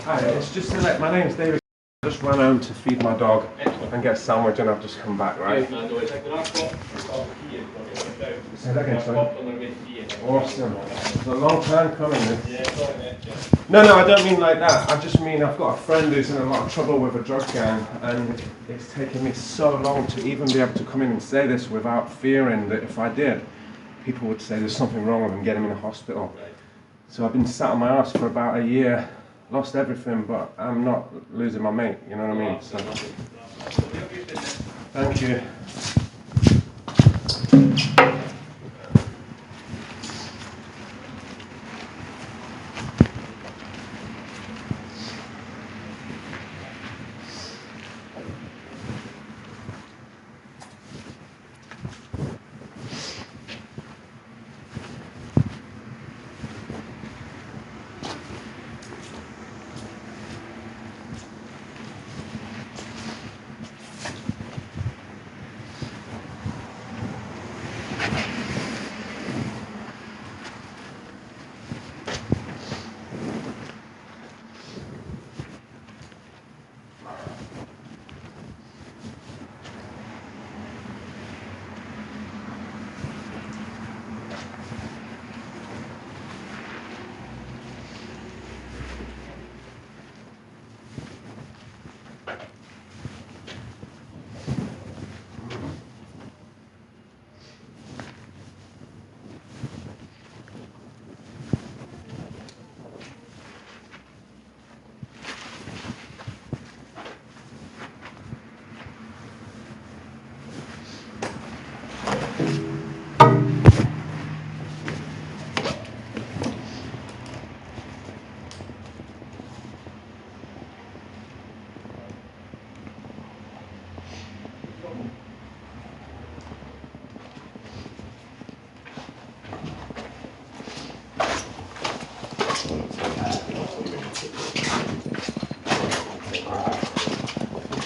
Hi, it's just to let, my name's David. I just ran home to feed my dog and get a sandwich and I've just come back, right? Say that again, sorry. Awesome. It's a long time coming, this. No, I don't mean like that. I just mean I've got a friend who's in a lot of trouble with a drug gang and it's taken me so long to even be able to come in and say this without fearing that if I did, people would say there's something wrong with him, get him in a hospital. So I've been sat on my ass for about a year, lost everything, but I'm not losing my mate, you know what I mean? So, thank you.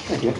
Thank you.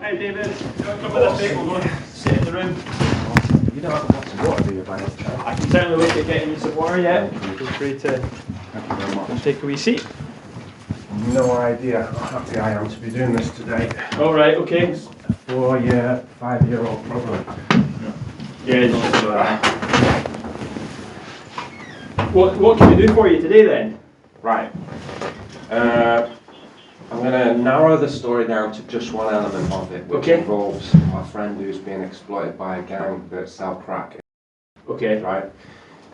Hi David, come with us mate, we'll go and sit in the room. You don't have a lot of water, do you, by any chance? I can certainly look at getting you some water, yeah. Feel free to Thank you very much. take a wee seat. No idea how happy I am to be doing this today. Alright, okay. 4-year, 5-year-old problem. Yeah, What can we do for you today then? Right. I'm going to narrow the story down to just one element of it, which involves my friend who's being exploited by a gang that sell crack. Okay. Right.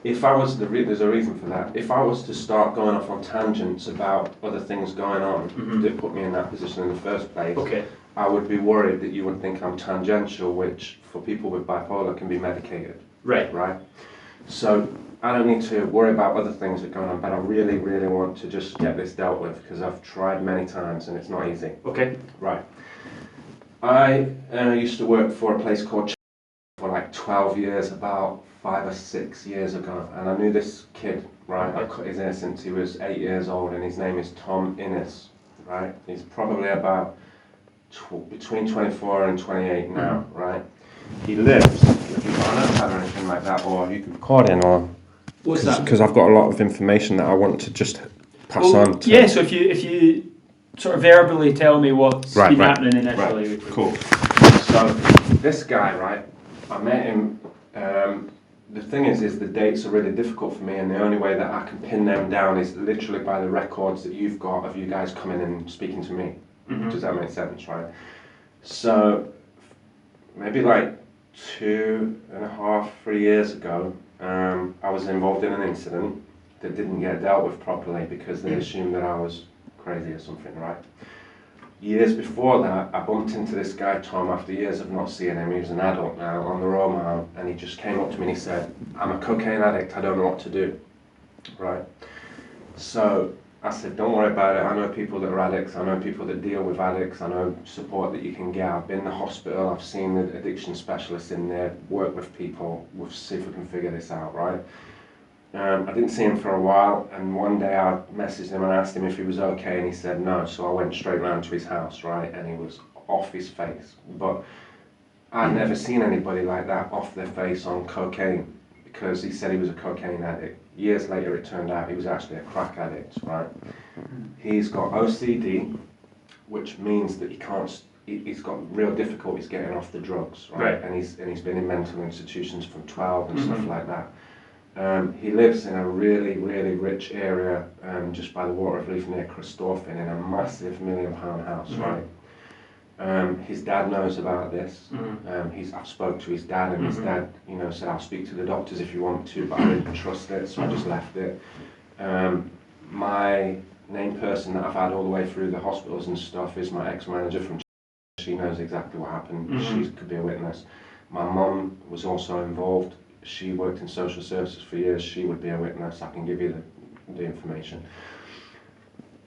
If I was there's a reason for that. If I was to start going off on tangents about other things going on that put me in that position in the first place, I would be worried that you would think I'm tangential, which for people with bipolar can be medicated. Right. Right. So I don't need to worry about other things that are going on, but I really, really want to just get this dealt with because I've tried many times and it's not easy. Okay. Right. I used to work for a place called for like 12 years, about 5 or 6 years ago, and I knew this kid, right? I cut his innocence. He was 8 years old, and his name is Tom Innes, right? He's probably about between 24 and 28 now, right? He lives. If you've got an iPad or anything like that, or you can record in, or what's that? Because I've got a lot of information that I want to just pass on. To yeah. So if you sort of verbally tell me what's been happening initially. Right. Cool. So this guy, right? I met him. The thing is the dates are really difficult for me, and the only way that I can pin them down is literally by the records that you've got of you guys coming and speaking to me. Does that make sense, right? So maybe like 2.5, 3 years ago, I was involved in an incident that didn't get dealt with properly because they assumed that I was crazy or something, right? Years before that, I bumped into this guy, Tom, after years of not seeing him. He was an adult now, on the Roma, and he just came up to me and he said, I'm a cocaine addict, I don't know what to do, right? So I said, don't worry about it, I know people that are addicts, I know people that deal with addicts, I know support that you can get. I've been in the hospital, I've seen the addiction specialists in there, work with people, we'll see if we can figure this out, right? I didn't see him for a while, and one day I messaged him and asked him if he was okay, and he said no, so I went straight round to his house, right, and he was off his face. But I'd never seen anybody like that off their face on cocaine, because he said he was a cocaine addict. Years later it turned out he was actually a crack addict, right? He's got OCD, which means that he's got real difficulties getting off the drugs, right? And he's been in mental institutions from 12 and stuff like that. He lives in a really, really rich area just by the Waterleaf near Christophin in a massive £1 million house, right? His dad knows about this. I've spoke to his dad, and his dad, said, I'll speak to the doctors if you want to, but I didn't trust it, so I just left it. My main person that I've had all the way through the hospitals and stuff is my ex-manager from she knows exactly what happened. She could be a witness. My mum was also involved. She worked in social services for years. She would be a witness. I can give you the information.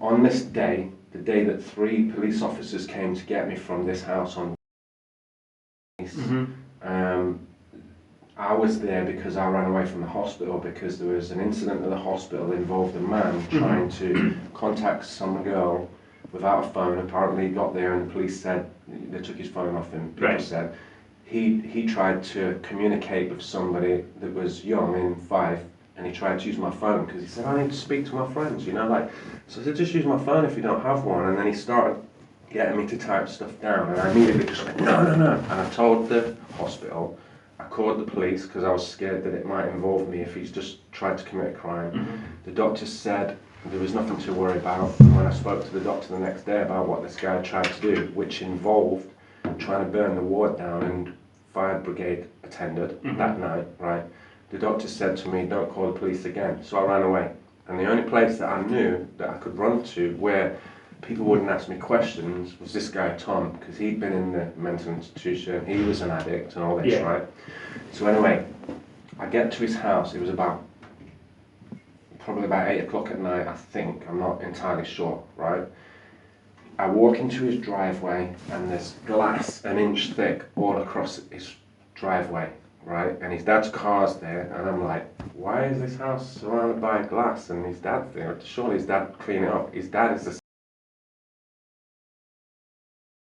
On this day, the day that 3 police officers came to get me from this house on I was there because I ran away from the hospital because there was an incident at the hospital involved a man trying to contact some girl without a phone. Apparently he got there and the police said they took his phone off him. People said he tried to communicate with somebody that was young in 5, and he tried to use my phone because he said, I need to speak to my friends, so I said, just use my phone if you don't have one. And then he started getting me to type stuff down, and I immediately just went, no. And I told the hospital, I called the police because I was scared that it might involve me if he's just tried to commit a crime. The doctor said there was nothing to worry about. And when I spoke to the doctor the next day about what this guy tried to do, which involved trying to burn the ward down, and fire brigade attended that night, right? The doctor said to me, don't call the police again. So I ran away. And the only place that I knew that I could run to where people wouldn't ask me questions was this guy, Tom, because he'd been in the mental institution, he was an addict and all this, right? So anyway, I get to his house, it was probably about 8 o'clock at night, I think, I'm not entirely sure, right? I walk into his driveway and there's glass 1 inch thick all across his driveway, right? And his dad's car's there, and I'm like, why is this house surrounded by glass? And his dad's there, surely his dad clean it up. His dad is the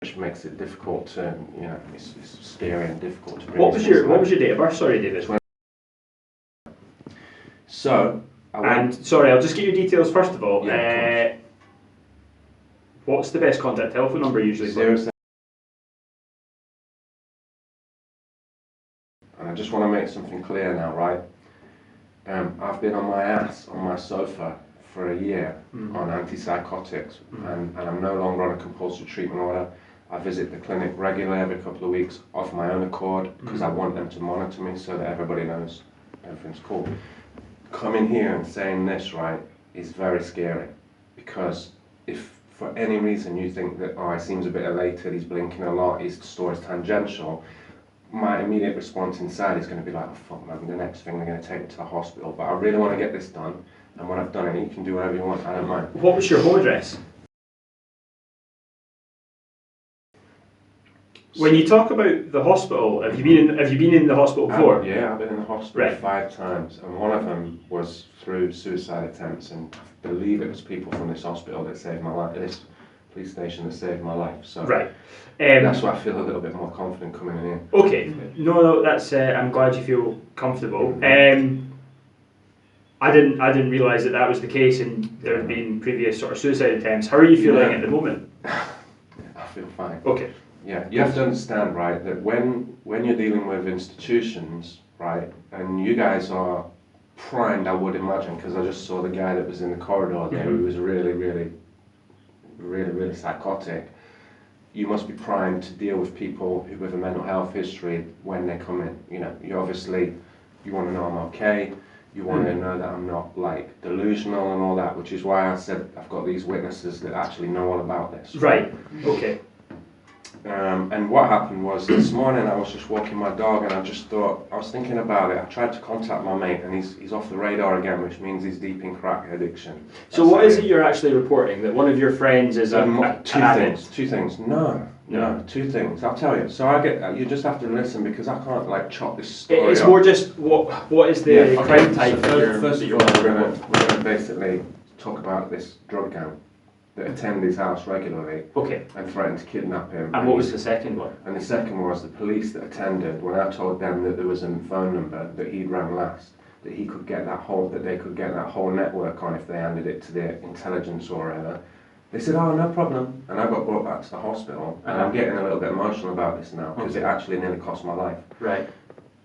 which makes it difficult to, it's scary and difficult to bring. What was your date of birth? Sorry, David. So, sorry, I'll just get your details first of all. Yeah, What's the best contact telephone number usually? 07. And I just want to make something clear now, right? I've been on my ass on my sofa for a year on antipsychotics, and I'm no longer on a compulsory treatment order. I visit the clinic regularly every couple of weeks off my own accord because I want them to monitor me so that everybody knows everything's cool. Coming here and saying this, right, is very scary, because if for any reason you think that, he seems a bit elated, he's blinking a lot, his story's tangential, my immediate response inside is going to be like, oh fuck man, the next thing they're going to take me to the hospital. But I really want to get this done, and when I've done it, you can do whatever you want, I don't mind. What was your home address? When you talk about the hospital, have you been in the hospital before? Yeah, I've been in the hospital 5 times, and one of them was through suicide attempts, and I believe it was people from this hospital that saved my life, this police station that saved my life. So that's why I feel a little bit more confident coming in here. Okay, no, that's. I'm glad you feel comfortable. I didn't realise that was the case, and there had been previous sort of suicide attempts. How are you feeling at the moment? I feel fine. Okay. Yeah, you have to understand, right, that when you're dealing with institutions, right, and you guys are primed, I would imagine, because I just saw the guy that was in the corridor there who was really psychotic. You must be primed to deal with people who with a mental health history when they come in. You want to know I'm okay. You want to know that I'm not like delusional and all that, which is why I said I've got these witnesses that actually know all about this. Right. Okay. And what happened was this morning I was just walking my dog, and I was thinking about it. I tried to contact my mate, and he's off the radar again, which means he's deep in crack addiction. So what is it you're actually reporting? That one of your friends is Two things. No, two things. I'll tell you. So you just have to listen, because I can't like chop this story It's up. more just what is the crime type? So first of all, we're going to basically talk about this drug gang that attend his house regularly and threatened to kidnap him. And what was the second one? And the second was the police that attended, when I told them that there was a phone number that he'd rang last, that they could get that whole network on if they handed it to the intelligence or whatever. They said, oh, no problem. And I got brought back to the hospital, and I'm getting a little bit emotional about this now, because it actually nearly cost my life. Right.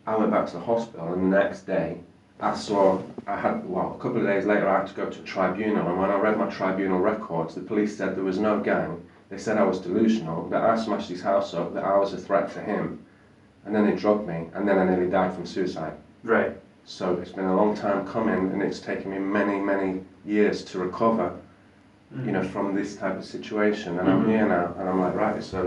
I went back to the hospital, and the next day, a couple of days later, I had to go to a tribunal, and when I read my tribunal records, the police said there was no gang. They said I was delusional, that I smashed his house up, that I was a threat to him, and then they drugged me, and then I nearly died from suicide. Right. So it's been a long time coming, and it's taken me many years to recover, from this type of situation. And I'm here now, and I'm like, right, so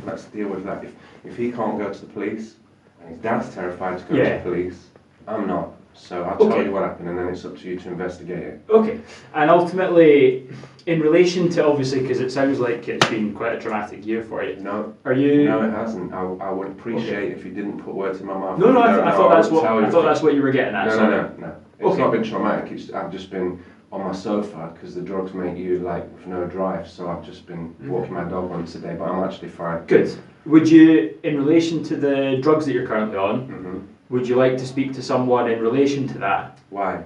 let's deal with that. If he can't go to the police, and his dad's terrified to go to the police, I'm not. So I'll tell you what happened, and then it's up to you to investigate it. Okay. And ultimately, in relation to, obviously, because it sounds like it's been quite a traumatic year for you. No. Are you? No, it hasn't. I would appreciate if you didn't put words in my mouth. No, I thought that's what you were getting at. No. It's not been traumatic. I've just been on my sofa because the drugs make you with no drive. So I've just been walking my dog once a day, but I'm actually fine. Good. Would you, in relation to the drugs that you're currently on, would you like to speak to someone in relation to that? Why?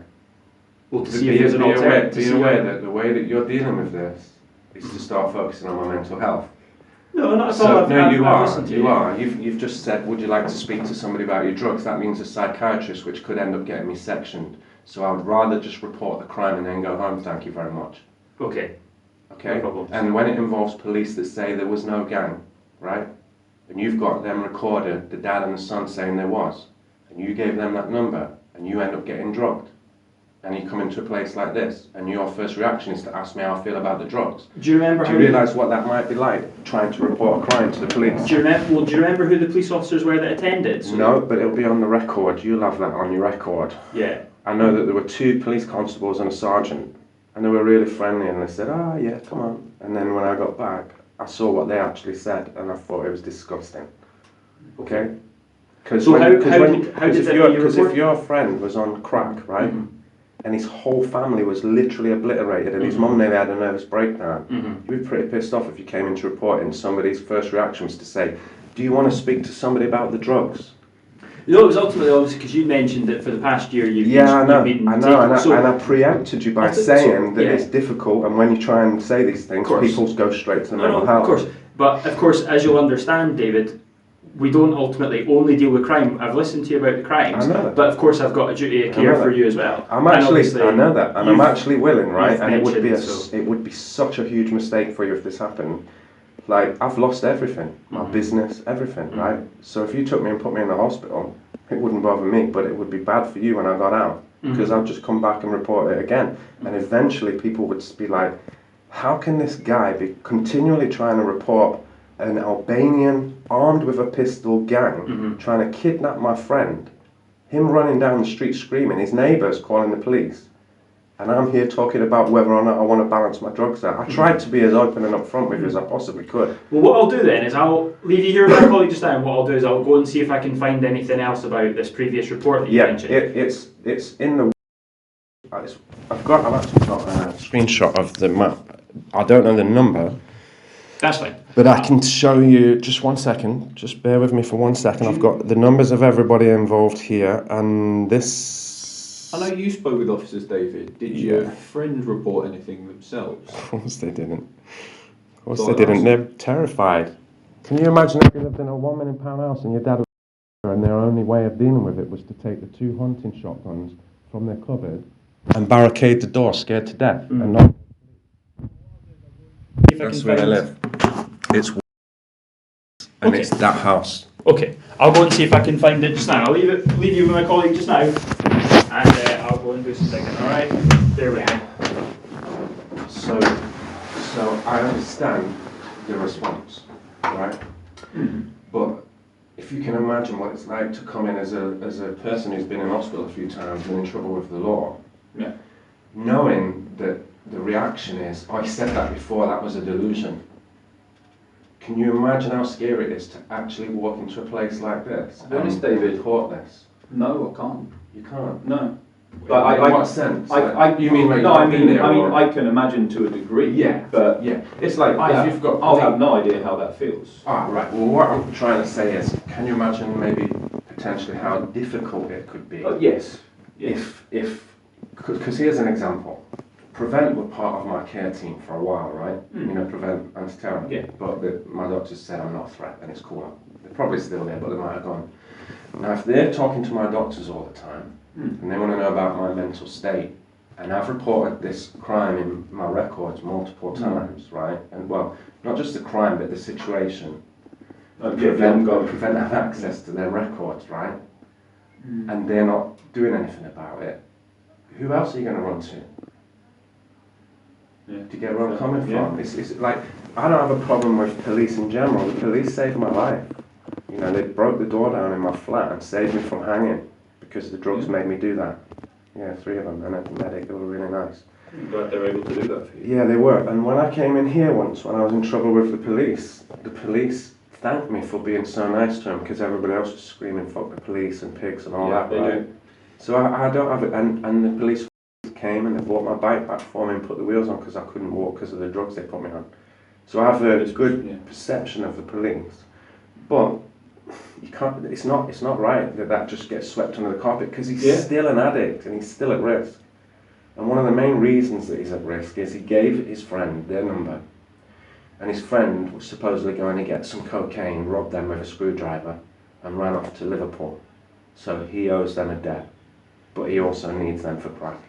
Well, to see if there's an alternative. Be aware that the way that you're dealing with this is to start focusing on my mental health. No, not at all. No, you are. You've just said, would you like to speak to somebody about your drugs? That means a psychiatrist, which could end up getting me sectioned. So I would rather just report the crime and then go home, thank you very much. Okay. Okay? No problem. And when it involves police that say there was no gang, right? And you've got them recorded, the dad and the son saying there was, and you gave them that number, and you end up getting drugged, and you come into a place like this, and your first reaction is to ask me how I feel about the drugs. Do you remember? Do you realise what that might be like, trying to report a crime to the police? Do you remember who the police officers were that attended? So no, but it'll be on the record. You'll have that on your record. Yeah. I know that there were 2 police constables and a sergeant, and they were really friendly, and they said, oh yeah, come on. And then when I got back, I saw what they actually said, and I thought it was disgusting. Okay? Because if your friend was on crack, right, and his whole family was literally obliterated, and his mum nearly had a nervous breakdown. You'd be pretty pissed off if you came into report and somebody's first reaction was to say, do you want to speak to somebody about the drugs? You know, it was ultimately obviously because you mentioned that for the past year you've I know, been and I preempted you by saying that it's difficult, and when you try and say these things, people go straight to the mental health. Of course, but of course, as you'll understand, David, we don't ultimately only deal with crime. I've listened to you about the crimes, but of course I've got a duty of care for you as well. I know that, and I'm actually willing, right? And it would be such a huge mistake for you if this happened. Like, I've lost everything, my business, everything, right? So if you took me and put me in the hospital, it wouldn't bother me, but it would be bad for you when I got out, because I'd just come back and report it again. And eventually people would be like, how can this guy be continually trying to report an Albanian armed with a pistol gang trying to kidnap my friend, him running down the street screaming, his neighbours calling the police, and I'm here talking about whether or not I want to balance my drugs out. I tried to be as open and upfront with you as I possibly could. Well, what I'll do then is I'll leave you here with my colleague just now, and what I'll do is I'll go and see if I can find anything else about this previous report that you mentioned. It's in the... I've actually got a screenshot of the map. I don't know the number. That's fine. But I can show you, just 1 second, just bear with me for 1 second. I've got the numbers of everybody involved here, and this... I know you spoke with officers, David. Did your friend report anything themselves? Of course they didn't. Of course they didn't. They're terrified. Can you imagine if you lived in a £1 million house and your dad was and their only way of dealing with it was to take the 2 hunting shotguns from their cupboard and barricade the door, scared to death, and not... That's where they live. It's it's that house. Okay, I'll go and see if I can find it just now. I'll leave you with my colleague just now, and I'll go and do some digging. All right, bear with me. So I understand the response, right? But if you can imagine what it's like to come in as a person who's been in hospital a few times and in trouble with the law, knowing that the reaction is, I said that before, that was a delusion. Can you imagine how scary it is to actually walk into a place like this? To be honest, David, report this? No, I can't. You can't? No. But in what sense? You mean like no, I mean I can imagine to a degree. Yeah, but it's like if you've got. I'll have no idea how that feels. Right. Well, what I'm trying to say is, can you imagine maybe potentially how difficult it could be? Yes. If because here's an example. Prevent were part of my care team for a while, right? You know, Prevent anti-terror. Yeah. But my doctors said I'm not a threat, and it's cool. They're probably still there, but they might have gone. Now, if they're talking to my doctors all the time, and they want to know about my mental state, and I've reported this crime in my records multiple times, right? And well, not just the crime, but the situation. Prevent have access to their records, right? And they're not doing anything about it. Who else are you going to run to? To get where I'm coming from. It's like, I don't have a problem with police in general. The police saved my life. You know, they broke the door down in my flat and saved me from hanging because the drugs made me do that. Yeah, 3 of them, and a medic. They were really nice. I'm glad they were able to do that for you. Yeah, they were. And when I came in here once, when I was in trouble with the police thanked me for being so nice to them because everybody else was screaming, fuck the police and pigs and all that, right? So I don't have it. And the police came and they brought my bike back for me and put the wheels on because I couldn't walk because of the drugs they put me on. So I have a good perception of the police, but you can't. It's not right that just gets swept under the carpet because he's still an addict and he's still at risk. And one of the main reasons that he's at risk is he gave his friend their number, and his friend was supposedly going to get some cocaine, rob them with a screwdriver, and ran off to Liverpool. So he owes them a debt, but he also needs them for crack.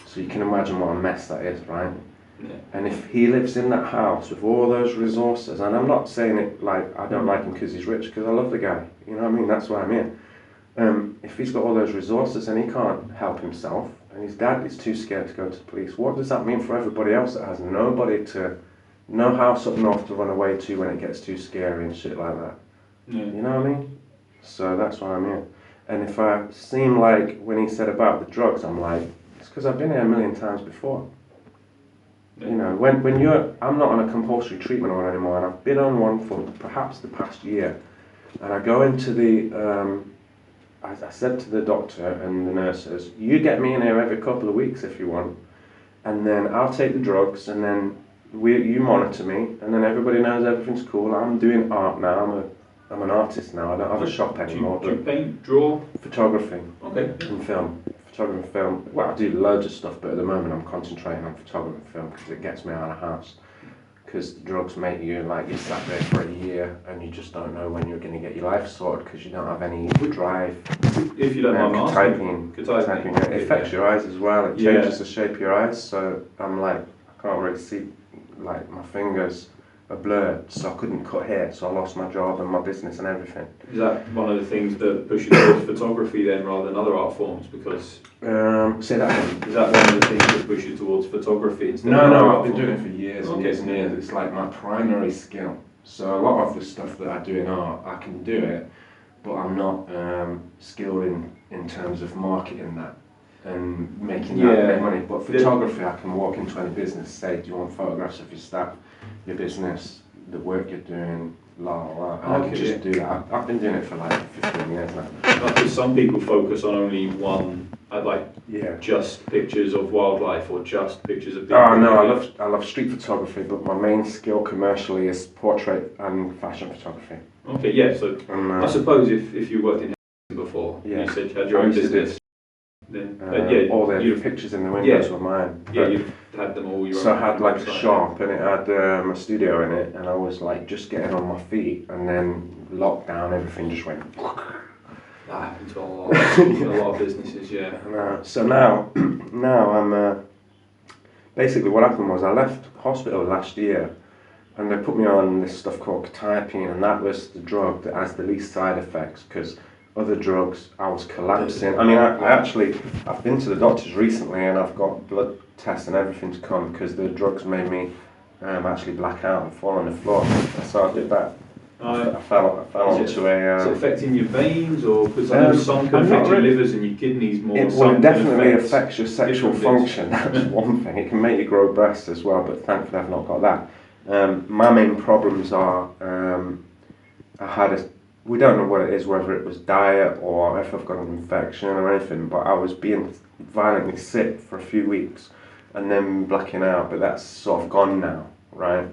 So you can imagine what a mess that is, right? Yeah. And if he lives in that house with all those resources, and I'm not saying it like I don't like him because he's rich, because I love the guy, you know what I mean? That's why I'm here. If he's got all those resources and he can't help himself, and his dad is too scared to go to the police, what does that mean for everybody else that has no house up north to run away to when it gets too scary and shit like that? Yeah. You know what I mean? So that's why I'm here. And if I seem like, when he said about the drugs, I'm like, it's because I've been here a million times before. Yeah. You know, I'm not on a compulsory treatment order anymore, and I've been on one for perhaps the past year. And I go into the I said to the doctor and the nurses, you get me in here every couple of weeks if you want, and then I'll take the drugs, and then you monitor me, and then everybody knows everything's cool. I'm doing art now. I'm an artist now. I don't have a shop anymore. Do you paint, draw? Photography. Okay. And film. Photography and film. Well, I do loads of stuff, but at the moment I'm concentrating on photography and film because it gets me out of the house. Because drugs make you like you sat there for a year and you just don't know when you're going to get your life sorted because you don't have any drive. If you don't mind typing, it affects your eyes as well. It changes the shape of your eyes. So I'm like, I can't really see, like my fingers are blurred, so I couldn't cut hair. So I lost my job and my business and everything. Is that one of the things that push you towards photography then, rather than other art forms? Because say that again. Is that one of the things that push you towards photography instead of No, art I've been forms? doing it for years and years and years. It's like my primary skill. So a lot of the stuff that I do in art, I can do it, but I'm not skilled in terms of marketing that and making that make money. But photography, I can walk into any business, say, do you want photographs of your staff, your business, the work you're doing, la la la. And I can just do that. I've been doing it for like 15 years now. Because some people focus on only one, just pictures of wildlife or just pictures of people. Oh no, I love street photography, but my main skill commercially is portrait and fashion photography. Okay, yeah. So I suppose if you worked in before, you said you had your own business. Then all the pictures in the windows were mine. Yeah, you had them all your own. So I had like a shop and it had a studio in it, and I was like just getting on my feet, and then lockdown, everything just went. That happened to a lot of businesses, yeah. So now I'm basically what happened was I left hospital last year, and they put me on this stuff called quetiapine, and that was the drug that has the least side effects because other drugs I was collapsing. I mean, I've been to the doctors recently, and I've got blood tests and everything to come because the drugs made me actually black out and fall on the floor. So I did that. I fell onto a... Is it affecting your veins, or because I know some can affect your livers and your kidneys more? It definitely affects your sexual function. That's one thing. It can make you grow breasts as well, but thankfully I've not got that. My main problems are we don't know what it is, whether it was diet or if I've got an infection or anything, but I was being violently sick for a few weeks and then blacking out, but that's sort of gone now, right?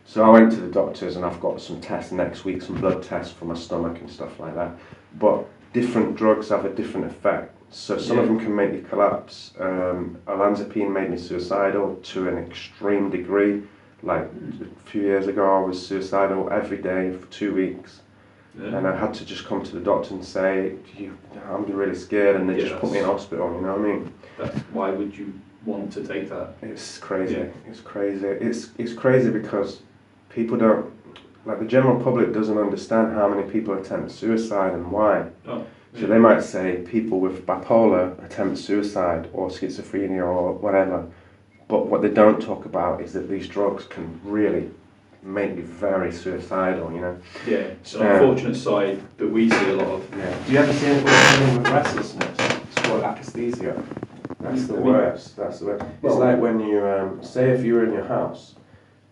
So I went to the doctors and I've got some tests next week, some blood tests for my stomach and stuff like that. But different drugs have a different effect. So some of them can make you collapse. Olanzapine made me suicidal to an extreme degree. Like a few years ago I was suicidal every day for 2 weeks. Yeah. And I had to just come to the doctor and say, I'm really scared, and they just put me in hospital, you know what I mean? Why would you want to take that? It's crazy, it's crazy. It's crazy because people don't, like the general public doesn't understand how many people attempt suicide and why. So they might say people with bipolar attempt suicide or schizophrenia or whatever, but what they don't talk about is that these drugs can really make you very suicidal, you know. Yeah, it's an unfortunate side that we see a lot of. Yeah. Do you ever see anything with restlessness? It's called akathisia. That's the worst. That's the worst. It's like when you say if you were in your house,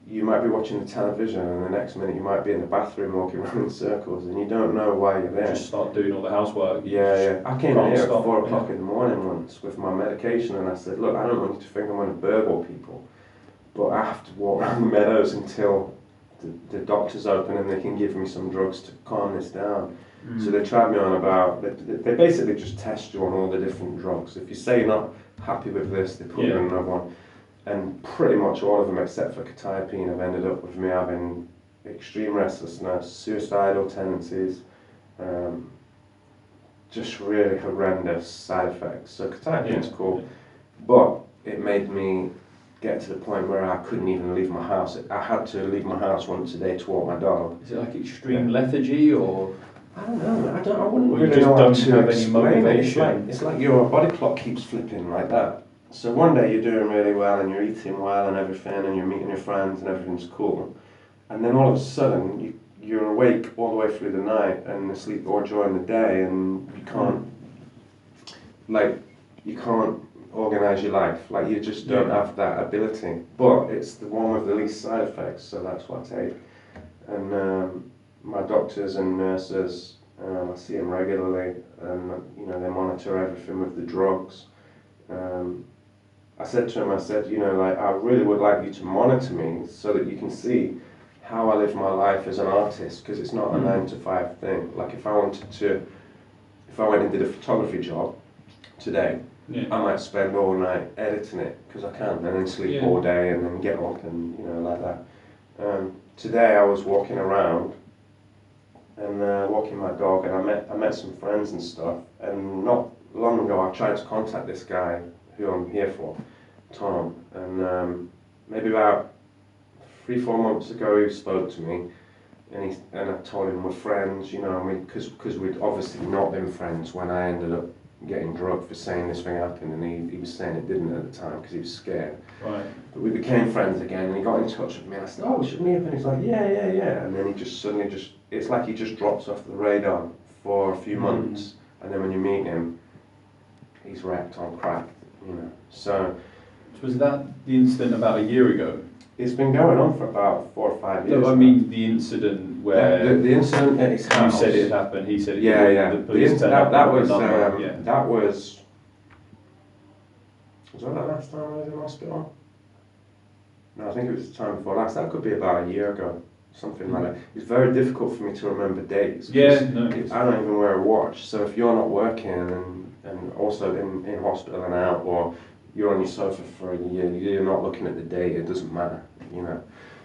you might be watching the television, and the next minute you might be in the bathroom walking around in circles, and you don't know why you're there. Just start doing all the housework. Yeah. I came in here at 4 o'clock in the morning once with my medication, and I said, look, I don't want you to think I'm going to burgle people, but I have to walk around the meadows until the doctor's open and they can give me some drugs to calm this down. So they tried me on about, they basically just test you on all the different drugs. If you say you're not happy with this, they put you on another one. And pretty much all of them except for quetiapine have ended up with me having extreme restlessness, suicidal tendencies, just really horrendous side effects. So quetiapine's cool, but it made me get to the point where I couldn't even leave my house. I had to leave my house once a day to walk my dog. Is it like extreme lethargy, or? I don't know. I wouldn't really know how to have any motivation. It's like your body clock keeps flipping like that. So one day you're doing really well and you're eating well and everything and you're meeting your friends and everything's cool, and then all of a sudden you're awake all the way through the night and asleep or during the day, and you can't organise your life, like you just don't have that ability. But it's the one with the least side effects, so that's what I take. And my doctors and nurses I see him regularly, and they monitor everything with the drugs. I said to him, I really would like you to monitor me so that you can see how I live my life as an artist, because it's not a 9 to 5 thing. Like if I went and did a photography job today, I might spend all night editing it, because I can, and then sleep all day and then get up and like that. Today I was walking around and walking my dog, and I met some friends and stuff, and not long ago I tried to contact this guy who I'm here for, Tom, and maybe about 3-4 months ago he spoke to me, and I told him we're friends, because we'd obviously not been friends when I ended up getting drugged for saying this thing happened, and he was saying it didn't at the time because he was scared. Right. But we became friends again, and he got in touch with me, and I said, oh, we should meet up, and he's like, yeah, and then he just suddenly it's like he just drops off the radar for a few months, and then when you meet him, he's wrecked on crack, So was that the incident about a year ago? it's been going on for about 4 or 5 years. No, I mean the incident where the incident at his house. you said it happened. He said it. Yeah. The police turned up. That was yeah. Was that the last time I was in hospital? No, I think it was the time before last. That could be about a year ago, something like that. It's very difficult for me to remember dates. Yeah, no. I don't even wear a watch. So if you're not working and also in hospital and out, or you're on your sofa for a year, you're not looking at the date, it doesn't matter,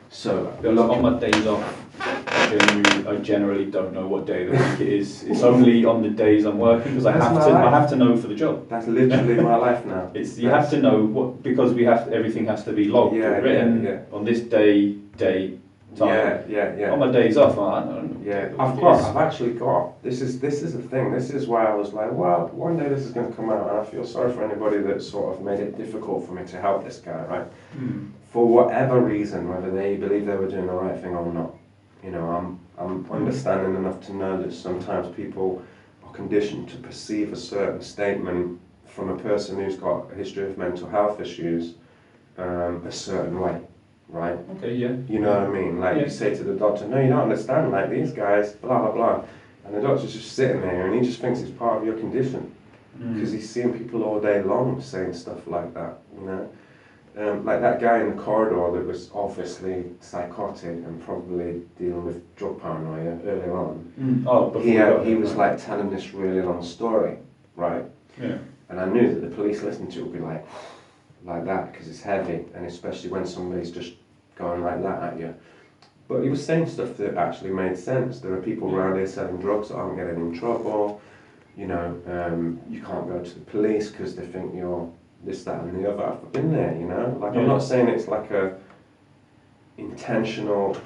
So on my days off, I generally don't know what day of the week it is. It's only on the days I'm working, because I have to know for the job. That's literally my life now. You have to know what, because everything has to be logged, written on this day, date, time. Yeah. On my days off, I don't know. Yeah, I've actually got, this is the thing, this is why I was like, well, one day this is going to come out, and I feel sorry for anybody that sort of made it difficult for me to help this guy, right? For whatever reason, whether they believe they were doing the right thing or not. I'm understanding enough to know that sometimes people are conditioned to perceive a certain statement from a person who's got a history of mental health issues a certain way. Right? Okay, yeah. You know what I mean? Like you say to the doctor, no, you don't understand, like these guys, blah, blah, blah. And the doctor's just sitting there and he just thinks it's part of your condition. Because he's seeing people all day long saying stuff like that, like that guy in the corridor that was obviously psychotic and probably dealing with drug paranoia earlier on. He was like telling this really long story, right? Yeah. And I knew that the police listening to it would be like that, because it's heavy, and especially when somebody's just going like that at you. But he was saying stuff that actually made sense. There are people around here selling drugs that aren't getting in trouble. You can't go to the police because they think you're this, that, and the other. I've been there, I'm not saying it's like a intentional,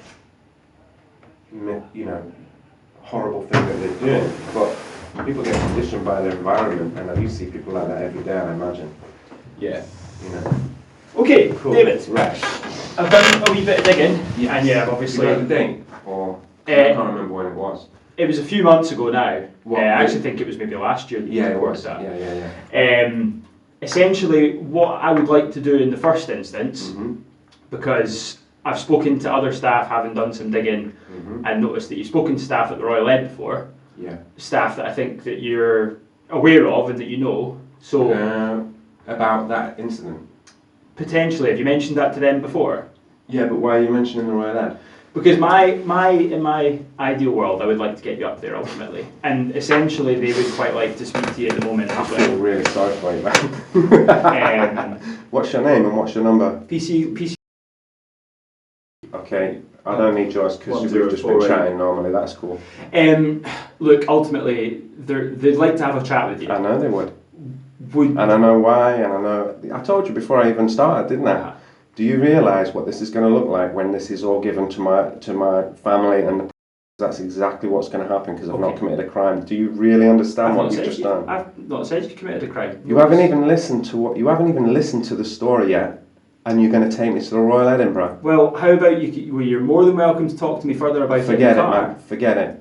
horrible thing that they're doing, but people get conditioned by their environment, and you see people like that every day, I imagine. Yeah. Okay, Cool. David. Right. I've done a wee bit of digging. Yes. And yeah, obviously. You got the date? Or I can't remember when it was. It was a few months ago now. What, I actually think it was maybe last year that you it was. that. Yeah. Essentially, what I would like to do in the first instance, because I've spoken to other staff having done some digging and noticed that you've spoken to staff at the Royal Ed before. Yeah. Staff that I think that you're aware of and that you know. So about that incident? Potentially. Have you mentioned that to them before? Yeah, but why are you mentioning the Royal Ed? Because in my ideal world, I would like to get you up there ultimately, and essentially they would quite like to speak to you at the moment. I feel really sorry for you, man. What's your name and what's your number? PC. Okay, I don't need yours because we've just been chatting normally. That's cool. Look, ultimately, they'd like to have a chat with you. I know they would. And I know why, and I know. I told you before I even started, didn't I? Do you realise what this is going to look like when this is all given to my family, and that's exactly what's going to happen because I've not committed a crime? Do you really understand what you've just done? I've not said you've committed a crime. You haven't even listened to the story yet, and you're going to take me to the Royal Edinburgh. Well, how about you? Well, you're more than welcome to talk to me further about it. Forget it, man. Forget it.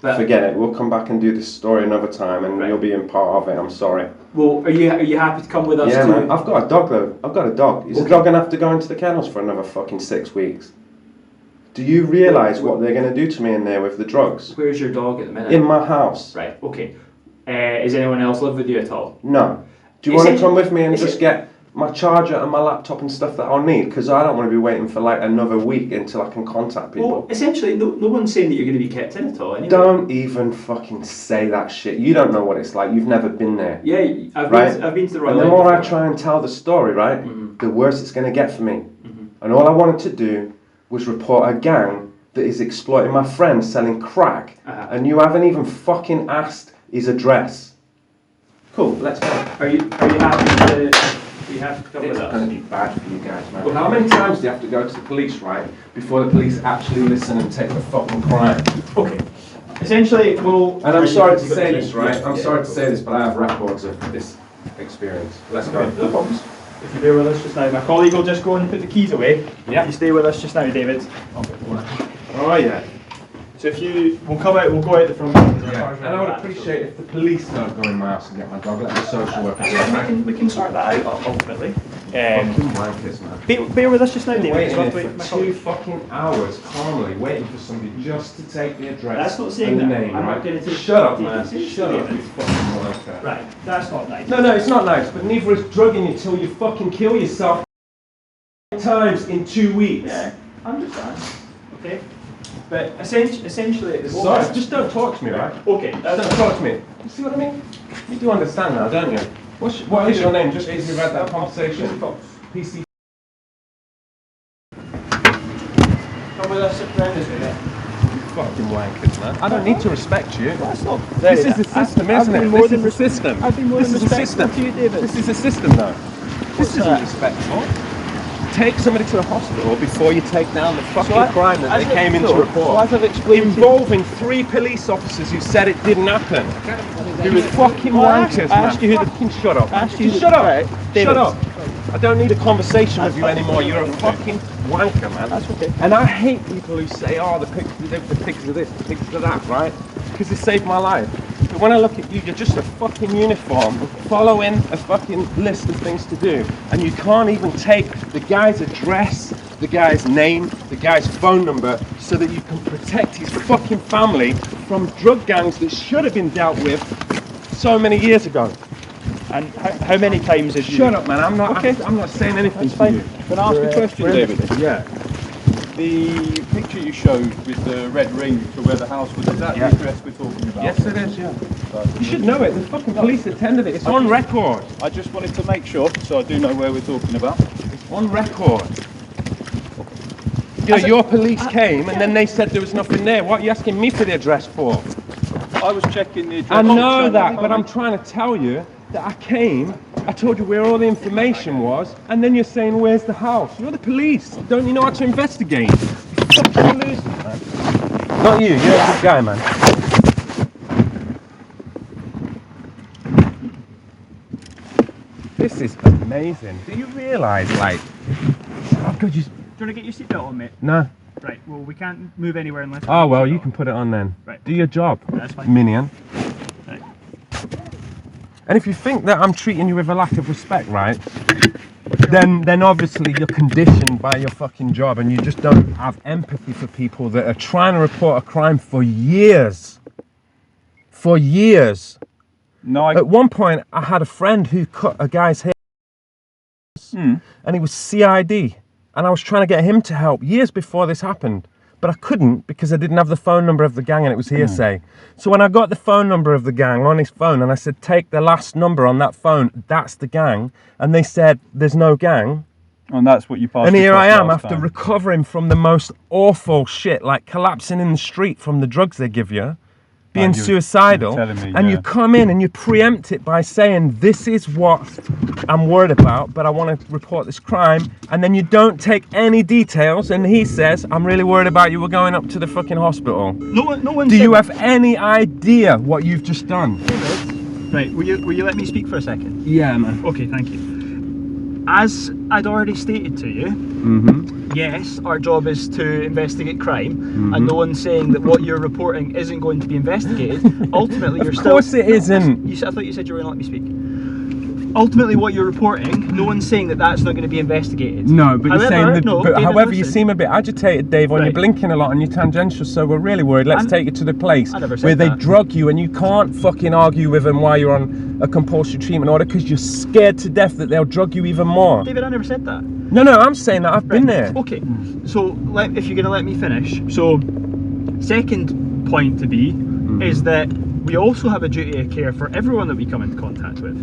Forget it. We'll come back and do this story another time, and you'll be in part of it. I'm sorry. Well, are you happy to come with us? Yeah, man. I've got a dog though. I've got a dog. Is the dog gonna have to go into the kennels for another fucking 6 weeks? Do you realise what they're going to do to me in there with the drugs? Where's your dog at the minute? In my house. Right, okay. Is anyone else live with you at all? No. Do you want to come with me and just get my charger and my laptop and stuff that I'll need? Because I don't want to be waiting for like another week until I can contact people. Well, essentially, no one's saying that you're going to be kept in at all anyway. Don't even fucking say that shit. You don't know what it's like. You've never been there. Yeah, I've been to the Royal And the Inn more I before. try and tell the story, right, the worse it's going to get for me. And all I wanted to do was report a gang that is exploiting my friend selling crack. And you haven't even fucking asked his address. Cool, let's go. Are you happy to come with It's us? going to be bad for you guys, man. Well, how many times do you have to go to the police, right, before the police actually listen and take the fucking crime? Okay. Essentially, well... And I'm sorry to say this, right? I'm sorry to say this, but I have records of this experience. Let's go. No problems. If you bear with us just now, my colleague will just go and put the keys away. Yeah. You stay with us just now, David. Oh, yeah. So we'll go out the front. Yeah. And I would appreciate if the police don't go in my house and get my dog. Let the social worker do it, right? We can sort that out ultimately. Fucking wankers, man. Bear with us just now, David. Waiting Just here wait for my for colleague. 2 fucking hours, calmly, waiting for somebody just to take the address That's not saying and the that. name, I'm not right? going to Shut up, take man. it seriously, Shut up, David. you fucking wanker. Right, that's not nice. No, it's not nice, but neither is drugging you till you fucking kill yourself times in 2 weeks. Yeah, I understand. Okay. But essentially at the Sorry, moment... just don't talk to me, right? Okay, Just that's don't talk to me. You see what I mean? You do understand now, don't you? What is your name? Just because we've had that conversation. PC. Come with us around this way. Fucking wankers, man. I don't need to respect you. That's not... This is a system, isn't it? This is a system. I've been more This than is a respectful system. to you, David. This is a system, though. This isn't that? respectful. Take somebody to the hospital before you take down the fucking crime that they came in to So report. as I've explained to you... Involving 3 police officers who said it didn't happen. Who was fucking Well, I wankers, asked man. you who the- Fucking shut up. asked you Just who shut the- up. right, David. Shut up. I don't need a conversation with you anymore. You're a fucking wanker, man. That's okay. And I hate people who say, oh, the pigs of this, the pigs of that, right? Because they saved my life. But when I look at you, you're just a fucking uniform, following a fucking list of things to do. And you can't even take the guy's address, the guy's name, the guy's phone number, so that you can protect his fucking family from drug gangs that should have been dealt with so many years ago. And how many times have you... Shut up, man. I'm not saying anything to you. Can I ask a question, David? Yeah. The picture you showed with the red ring to where the house was, is that Yeah. the address we're talking about? Yes, it is, yeah. You should know it. The fucking police attended it. It's on record. I just wanted to make sure, so I do know where we're talking about. It's on record. You know, your police came and then they said there was nothing there. What are you asking me for the address for? I was checking the address. I know that, but I'm trying to tell you that I came, I told you where all the information was, and then you're saying, where's the house? You're the police. Don't you know how to investigate? You fucking losers, man. Not you. You're a good guy, man. This is amazing. Do you realise, like... Oh, God, Do you want to get your seatbelt on, mate? No. Right, well, we can't move anywhere unless... Oh, well, you can put it on then. Right. Do your job, That's fine. minion. Right. And if you think that I'm treating you with a lack of respect, right, then obviously you're conditioned by your fucking job and you just don't have empathy for people that are trying to report a crime for years. For years. No, At one point, I had a friend who cut a guy's hair and he was CID. And I was trying to get him to help years before this happened. But I couldn't because I didn't have the phone number of the gang and it was hearsay. So when I got the phone number of the gang on his phone and I said, take the last number on that phone, that's the gang. And they said, there's no gang. and that's what you passed. And here I across am last after time. recovering from the most awful shit, like collapsing in the street from the drugs they give you, being And you were suicidal, telling me, and you yeah. come in and you preempt it by saying, this is what I'm worried about, but I want to report this crime, and then you don't take any details, and he says, I'm really worried about you, we're going up to the fucking hospital. No one Do said... you have any idea what you've just done? Right, will you let me speak for a second? Yeah, man. Okay, thank you. As I'd already stated to you, yes, our job is to investigate crime, and no one's saying that what you're reporting isn't going to be investigated. Ultimately, you're still... Of course it isn't. I thought you said you were going to let me speak. ultimately what you're reporting, no one's saying that that's not going to be investigated. No, but you're saying that. No, But David, however, you listen. seem a bit agitated, Dave, on Right. you're blinking a lot and you're tangential. So we're really worried. Let's take you to the place I never said where they that. drug you, and you can't fucking argue with them while you're on a compulsory treatment order because you're scared to death that they'll drug you even more. David, I never said that. No, I'm saying that I've been there. Okay, so if you're going to let me finish. So, second point to be is that we also have a duty of care for everyone that we come into contact with.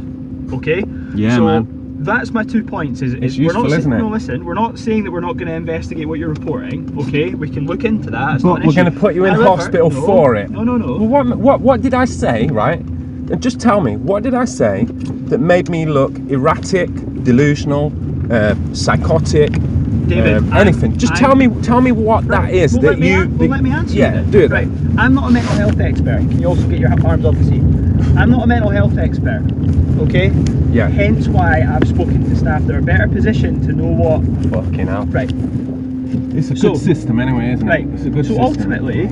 Okay? Yeah, so, man. That's my 2 points. Is It's we're useful, not isn't it? No, listen, we're not saying that we're not going to investigate what you're reporting. Okay, we can look into that. It's But not an we're issue. going to put you in However, hospital no, for it. No. Well, what did I say, right? And just tell me, what did I say that made me look erratic, delusional, psychotic, David, anything? Just tell me what that is Well, that let me you. an- well, let me answer you Yeah, then. do it. Right. I'm not a mental health expert. Can you also get your arms off the seat? I'm not a mental health expert. Okay? Yeah. Hence why I've spoken to staff that are better positioned to know what. Fucking hell. Right. It's a So- good system anyway, isn't Right. it? It's a good So system. ultimately,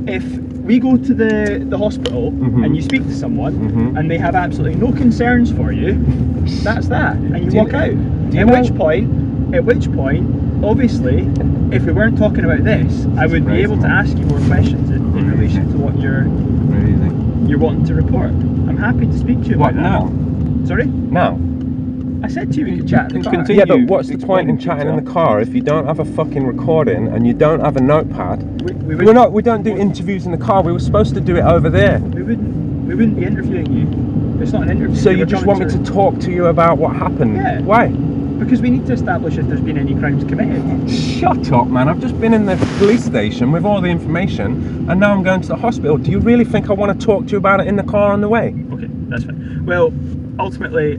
if we go to the hospital Mhm. and you speak to someone Mhm. and they have absolutely no concerns for you, that's that, and you Do you- walk out. do you At know- which point, obviously, if we weren't talking about this, I would be crazy, able to man. ask you more questions in Crazy. relation to what you're wanting to report. I'm happy to speak to you What about now? that. Sorry? Now? I said to you we could chat in the car. Continue. Yeah, but what's the point in Explain chatting in the detail. car if you don't have a fucking recording and you don't have a notepad? We We don't do interviews in the car. We were supposed to do it over there. We wouldn't be interviewing you. It's not an interview. So you We're just coming want me to talk to you about what happened? Yeah. Why? Because we need to establish if there's been any crimes committed. Shut up, man. I've just been in the police station with all the information and now I'm going to the hospital. Do you really think I want to talk to you about it in the car on the way? Okay, that's fine. Well, ultimately,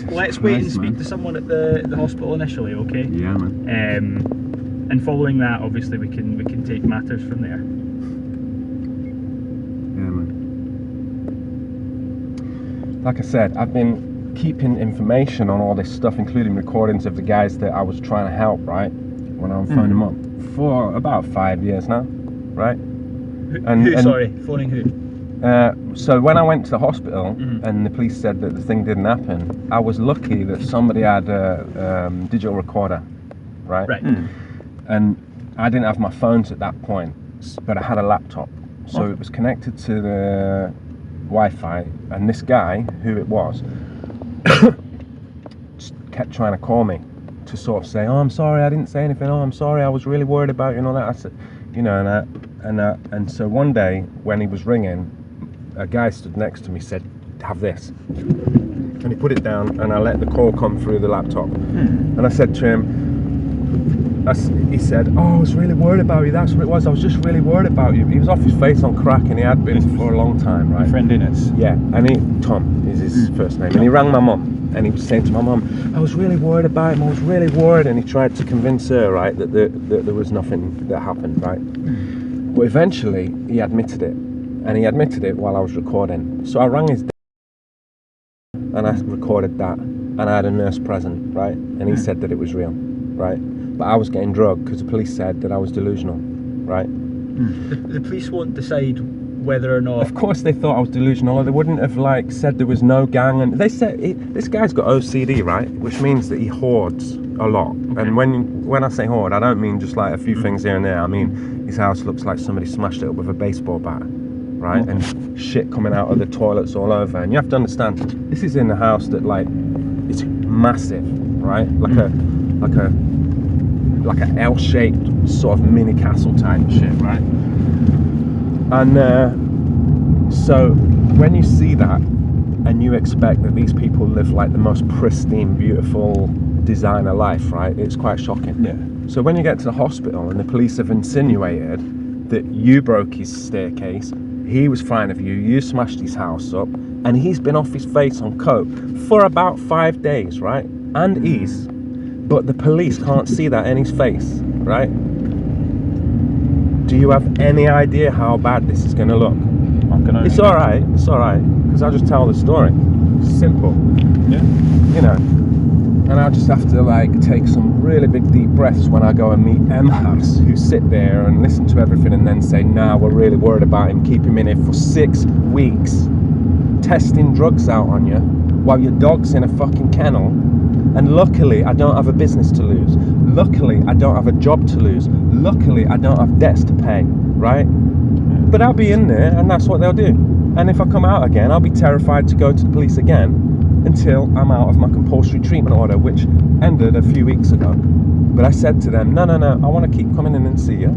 let's wait and speak to someone at the hospital initially, okay? Yeah, man. And following that, obviously, we can take matters from there. Yeah, man. Like I said, I've been keeping information on all this stuff, including recordings of the guys that I was trying to help, right? When I was phoning them up for about 5 years now, right? Sorry, phoning who? So when I went to the hospital Mhm. and the police said that the thing didn't happen, I was lucky that somebody had a digital recorder, right? Right. And I didn't have my phones at that point, but I had a laptop. So it was connected to the Wi-Fi, and this guy, who it was, just kept trying to call me to sort of say, "Oh, I'm sorry, I didn't say anything. Oh, I'm sorry, I was really worried about you and all that." I said, you know, and so one day when he was ringing, a guy stood next to me, said, "Have this," and he put it down, and I let the call come through the laptop, and I said to him. He said, "Oh, I was really worried about you. That's what it was. I was just really worried about you." He was off his face on crack, and he had been for a long time, right? My friend Innes. Yeah, and Tom is his first name, and he rang my mum, and he was saying to my mum, "I was really worried about him. I was really worried," and he tried to convince her, right, that there was nothing that happened, right? But eventually, he admitted it, and he admitted it while I was recording. So I rang his dad, and I recorded that, and I had a nurse present, right, and he said that it was real, right? But I was getting drugged because the police said that I was delusional, right? The police won't decide whether or not. Of course they thought I was delusional, or they wouldn't have said there was no gang. And they said this guy's got OCD, right? Which means that he hoards a lot. And when I say hoard, I don't mean just like a few things here and there. I mean his house looks like somebody smashed it up with a baseball bat, right? And shit coming out of the toilets all over. And you have to understand, this is in a house that it's massive, right? Like a L-shaped sort of mini castle type shit, right? And so when you see that and you expect that these people live like the most pristine, beautiful designer life, right? It's quite shocking. Yeah. So when you get to the hospital and the police have insinuated that you broke his staircase, he was frightened of you, you smashed his house up, and he's been off his face on coke for about 5 days, right? And ease. But the police can't see that in his face, right? Do you have any idea how bad this is going to look? It's all right, because I'll just tell the story. It's simple. Yeah. You know, and I just have to take some really big deep breaths when I go and meet empaths who sit there and listen to everything and then say, "Nah, we're really worried about him. Keep him in here for 6 weeks, testing drugs out on you, while your dog's in a fucking kennel, and luckily I don't have a business to lose. Luckily I don't have a job to lose. Luckily I don't have debts to pay, right? But I'll be in there, and that's what they'll do. And if I come out again, I'll be terrified to go to the police again until I'm out of my compulsory treatment order, which ended a few weeks ago. But I said to them, no, I want to keep coming in and see you,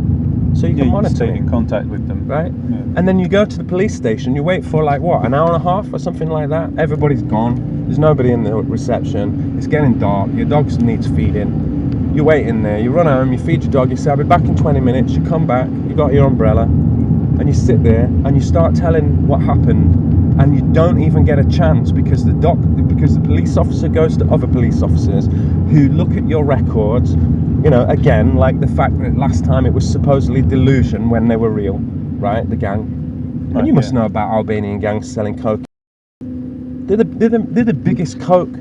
so you can monitor stay me. in contact with them, right? Yeah. And then you go to the police station, you wait for like what, an hour and a half or something like that. Everybody's gone, there's nobody in the reception, it's getting dark, your dog needs feeding, you wait in there, you run home, you feed your dog, you say I'll be back in 20 minutes, you come back, you got your umbrella, and you sit there and you start telling what happened, and you don't even get a chance because the police officer goes to other police officers who look at your records, you know, again, like the fact that last time it was supposedly delusion when they were real, right, the gang. Right, and you must know about Albanian gangs selling coke. They're the biggest coke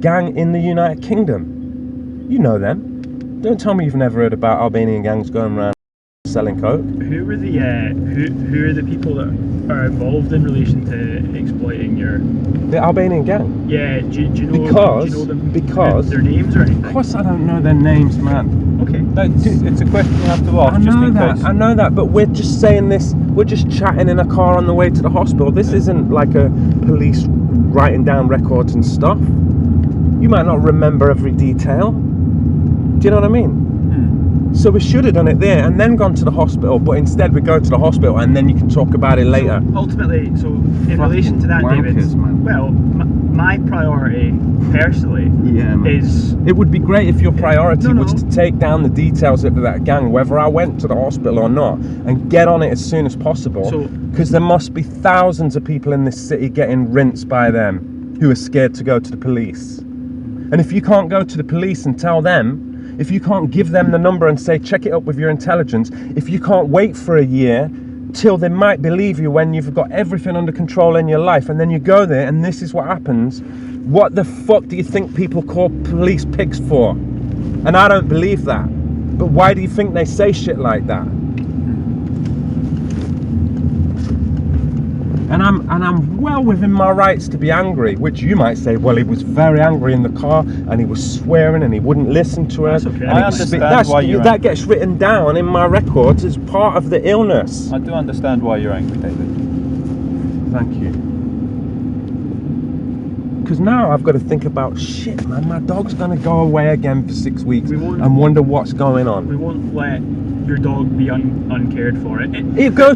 gang in the United Kingdom. You know them. Don't tell me you've never heard about Albanian gangs going around selling coke. Who are the people that are involved in relation to exploiting your... The Albanian gang? Yeah, do you know, because, do you know them, because their names or anything? Of course I don't know their names, man. Okay. It's a question you have to ask, just in case. I know that, but we're just saying this, we're just chatting in a car on the way to the hospital. This isn't like a police writing down records and stuff. You might not remember every detail. Do you know what I mean? So we should have done it there and then gone to the hospital, but instead we go to the hospital and then you can talk about it later. So ultimately, in relation to that, wankers, David, man. well, my priority personally is... It would be great if your priority No. was to take down the details of that gang, whether I went to the hospital or not, and get on it as soon as possible, because there must be thousands of people in this city getting rinsed by them who are scared to go to the police. And if you can't go to the police and tell them, if you can't give them the number and say, check it up with your intelligence, if you can't wait for a year till they might believe you when you've got everything under control in your life, and then you go there and this is what happens, what the fuck do you think people call police pigs for? And I don't believe that. But why do you think they say shit like that? And I'm well within my rights to be angry, which you might say, well, he was very angry in the car and he was swearing and he wouldn't listen to us. That's okay. I understand why you're that angry. gets written down in my records as part of the illness. I do understand why you're angry, David. Thank you. Because now I've got to think about, shit, man, my dog's going to go away again for 6 weeks and wonder what's going on. We won't let your dog be uncared for. He'll go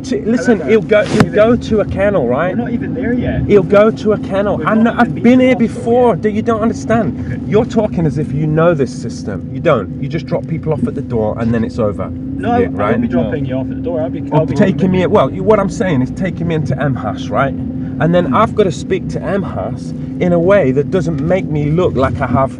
to a kennel, right? We're not even there yet. He'll go to a kennel. I've been here before. You don't understand. Okay. You're talking as if you know this system. You don't. You just drop people off at the door and then it's over. No, I won't be dropping you off at the door. I'll be taking me. Well, what I'm saying is taking me into MHAS, right? And then I've got to speak to MHAS in a way that doesn't make me look like I have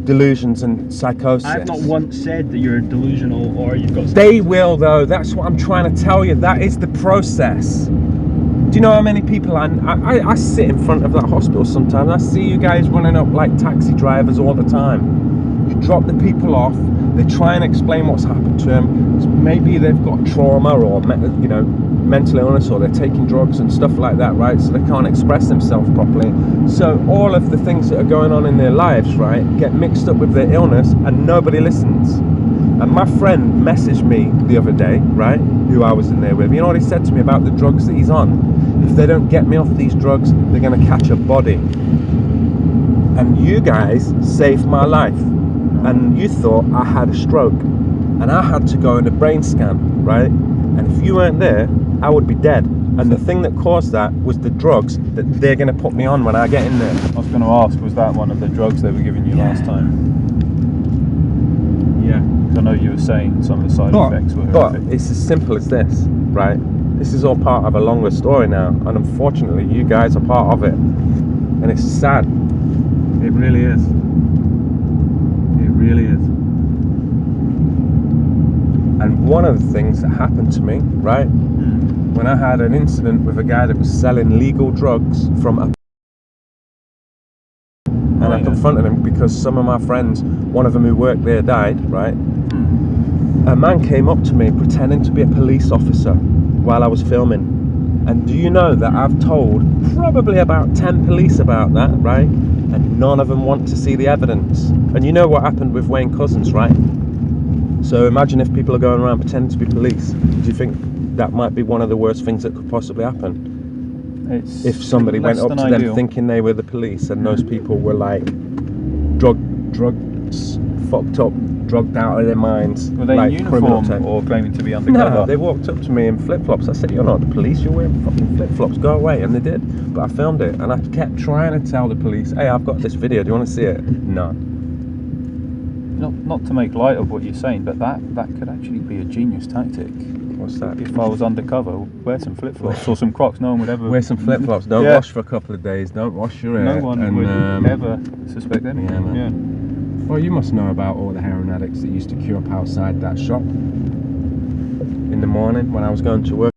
delusions and psychosis. I've not once said that you're delusional or you've got... They will, though. That's what I'm trying to tell you. That is the process. Do you know how many people I sit in front of that hospital sometimes? I see you guys running up like taxi drivers all the time. You drop the people off. They try and explain what's happened to them. Maybe they've got trauma or mental illness, or they're taking drugs and stuff like that, right? So they can't express themselves properly. So all of the things that are going on in their lives, right, get mixed up with their illness, and nobody listens. And my friend messaged me the other day, right, who I was in there with. You know what he said to me about the drugs that he's on? If they don't get me off these drugs, they're going to catch a body. And you guys saved my life. And you thought I had a stroke. And I had to go in a brain scan, right? And if you weren't there, I would be dead. And the thing that caused that was the drugs that they're going to put me on when I get in there. I was going to ask, was that one of the drugs they were giving you last time? Yeah. I know you were saying some of the side effects were horrific. But it's as simple as this, right? This is all part of a longer story now. And unfortunately, you guys are part of it. And it's sad. It really is. It really is. And one of the things that happened to me, right, when I had an incident with a guy that was selling legal drugs from a... And I confronted him because some of my friends, one of them who worked there died, right? A man came up to me pretending to be a police officer while I was filming. And do you know that I've told probably about 10 police about that, right? And none of them want to see the evidence. And you know what happened with Wayne Couzens, right? So imagine if people are going around pretending to be police. Do you think that might be one of the worst things that could possibly happen? It's if somebody went less up than to ideal. them thinking they were the police, and those people were like drugs, fucked up, drugged out of their minds. Were they like in criminal uniform type. or claiming to be undercover? No, they walked up to me in flip-flops. I said, "You're not the police, you're wearing fucking flip-flops, go away." And they did. But I filmed it, and I kept trying to tell the police, "Hey, I've got this video, do you want to see it?" No. Not to make light of what you're saying, but that could actually be a genius tactic. What's that? If I was undercover, wear some flip-flops or some Crocs, no one would ever... Wear some flip-flops, don't Yeah. wash for a couple of days, don't wash your hair. No one would ever suspect anything. yeah, man. Well, you must know about all the heroin addicts that used to queue up outside that shop in the morning when I was going to work.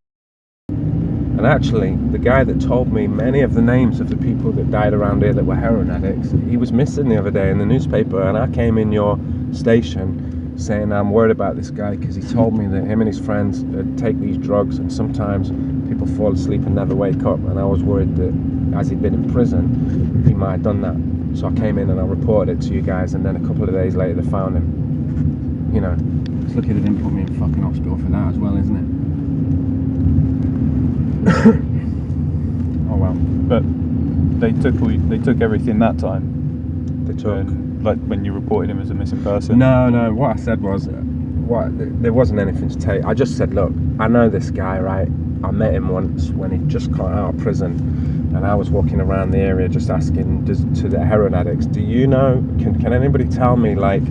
And actually, the guy that told me many of the names of the people that died around here that were heroin addicts, he was missing the other day in the newspaper, and I came in your station saying I'm worried about this guy because he told me that him and his friends take these drugs and sometimes people fall asleep and never wake up, and I was worried that as he'd been in prison he might have done that. So I came in and I reported it to you guys, and then a couple of days later they found him. You know, it's lucky they didn't put me in fucking hospital for that as well, isn't it? Oh well. But they took everything that time. They took. Like when you reported him as a missing person. No. What I said was, there wasn't anything to take. I just said, look, I know this guy, right? I met him once when he just got out of prison, and I was walking around the area just asking to the heroin addicts, do you know? Can anybody tell me, like,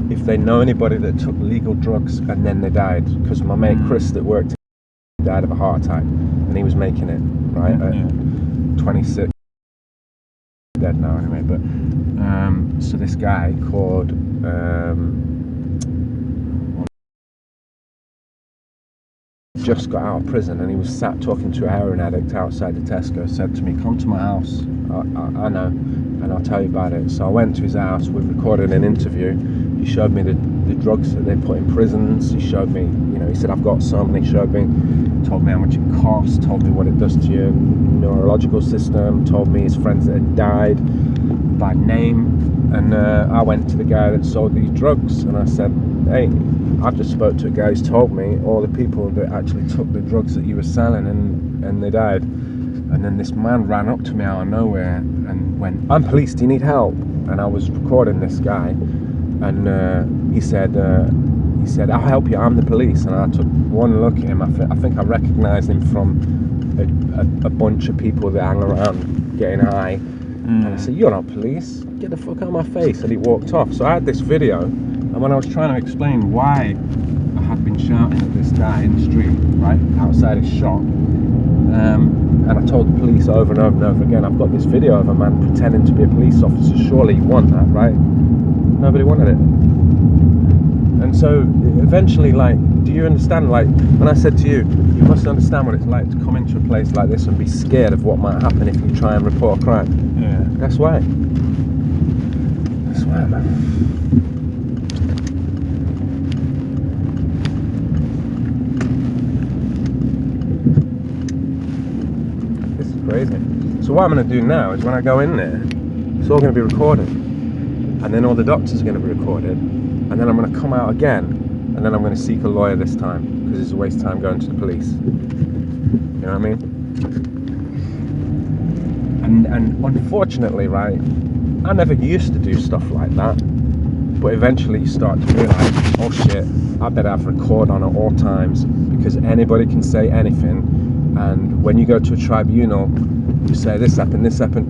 if they know anybody that took legal drugs and then they died? Because my mate Chris that worked died of a heart attack, and he was making it, right? At 26. Dead now anyway, but so this guy called just got out of prison, and he was sat talking to a heroin addict outside the Tesco. Said to me, come to my house, I know, and I'll tell you about it. So I went to his house, we recorded an interview. He showed me the drugs that they put in prisons. He showed me, you know, he said I've got some, and he showed me, told me how much it costs, told me what it does to your neurological system, told me his friends that had died by name. And I went to the guy that sold these drugs, and I said, hey, I've just spoke to a guy who's told me all the people that actually took the drugs that you were selling, and they died. And then this man ran up to me out of nowhere and went, I'm police, do you need help? And I was recording this guy, and he said, I'll help you, I'm the police. And I took one look at him. I think I recognised him from a bunch of people that hang around getting high. And I said, you're not police, get the fuck out of my face. And he walked off. So I had this video, and when I was trying to explain why I had been shouting at this guy in the street, right, outside his shop, and I told the police over and over and over again, I've got this video of a man pretending to be a police officer, surely you want that, right? Nobody wanted it. And so eventually, like, do you understand, like, when I said to you, you must understand what it's like to come into a place like this and be scared of what might happen if you try and report a crime. Yeah. That's why. That's why, man. This is crazy. So what I'm going to do now is when I go in there, it's all going to be recorded. And then all the doctors are going to be recorded. And then I'm going to come out again, and then I'm going to seek a lawyer this time, because it's a waste of time going to the police. You know what I mean? And unfortunately, right, I never used to do stuff like that, but eventually you start to realise, oh shit, I better have record on at all times, because anybody can say anything, and when you go to a tribunal, you say this happened,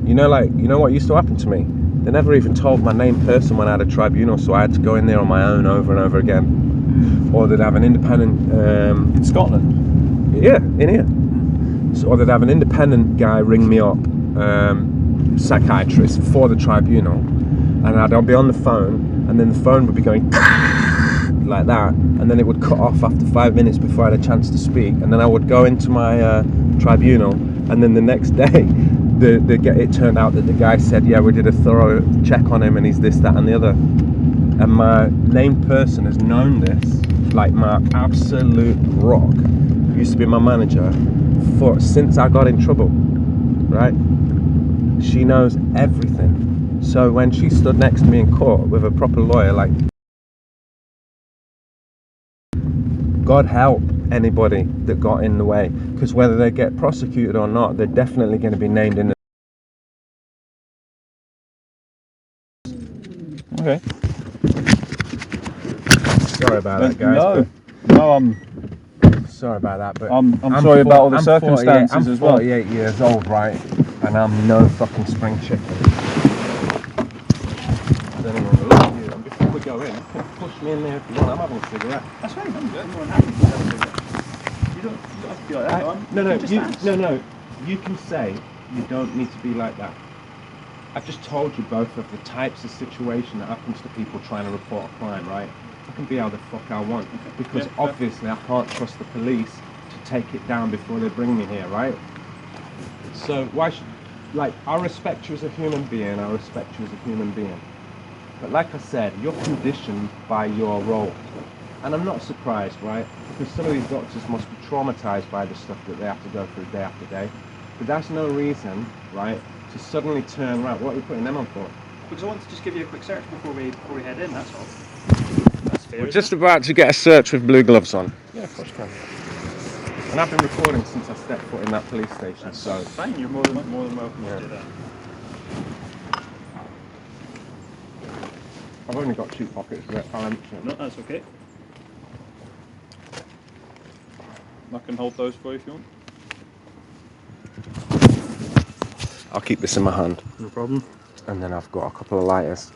you know what used to happen to me? They never even told my name person when I had a tribunal, so I had to go in there on my own over and over again. Or they'd have an independent... in Scotland? Yeah, in here. So, or they'd have an independent guy ring me up, psychiatrist, for the tribunal, and I'd be on the phone, and then the phone would be going like that, and then it would cut off after 5 minutes before I had a chance to speak, and then I would go into my tribunal, and then the next day it turned out that the guy said, yeah, we did a thorough check on him and he's this, that and the other. And my named person has known this like my absolute rock used to be my manager since I got in trouble, right? She knows everything. So when she stood next to me in court with a proper lawyer, like, God help anybody that got in the way, because whether they get prosecuted or not, they're definitely going to be named in the... Okay. Sorry about that, guys. No, Sorry about that, but I'm sorry about all the circumstances as well. I'm 48 years old, right? And I'm no fucking spring chicken. I don't even want to look at you. And before we go in, you can push me in there if you want. I'm having a cigarette. That's fine. I'm good. I'm happy to have a cigarette. You don't have to be like that. No. You can say you don't need to be like that. I've just told you both of the types of situation that happens to people trying to report a crime, right? I can be how the fuck I want, because obviously I can't trust the police to take it down before they bring me here, right? So why should, like, I respect you as a human being, I respect you as a human being. But like I said, you're conditioned by your role. And I'm not surprised, right? Because some of these doctors must be traumatized by the stuff that they have to go through day after day. But that's no reason, right, to suddenly turn around. What are you putting them on for? Because I want to just give you a quick search before we head in, that's all. That's fair. We're just about to get a search with blue gloves on. Yeah, of course you can. And I've been recording since I stepped foot in that police station, That's so... fine, you're more than welcome to do that. I've only got 2 pockets, but I'll empty them. No, that's okay. I can hold those for you if you want. I'll keep this in my hand. No problem. And then I've got a couple of lighters,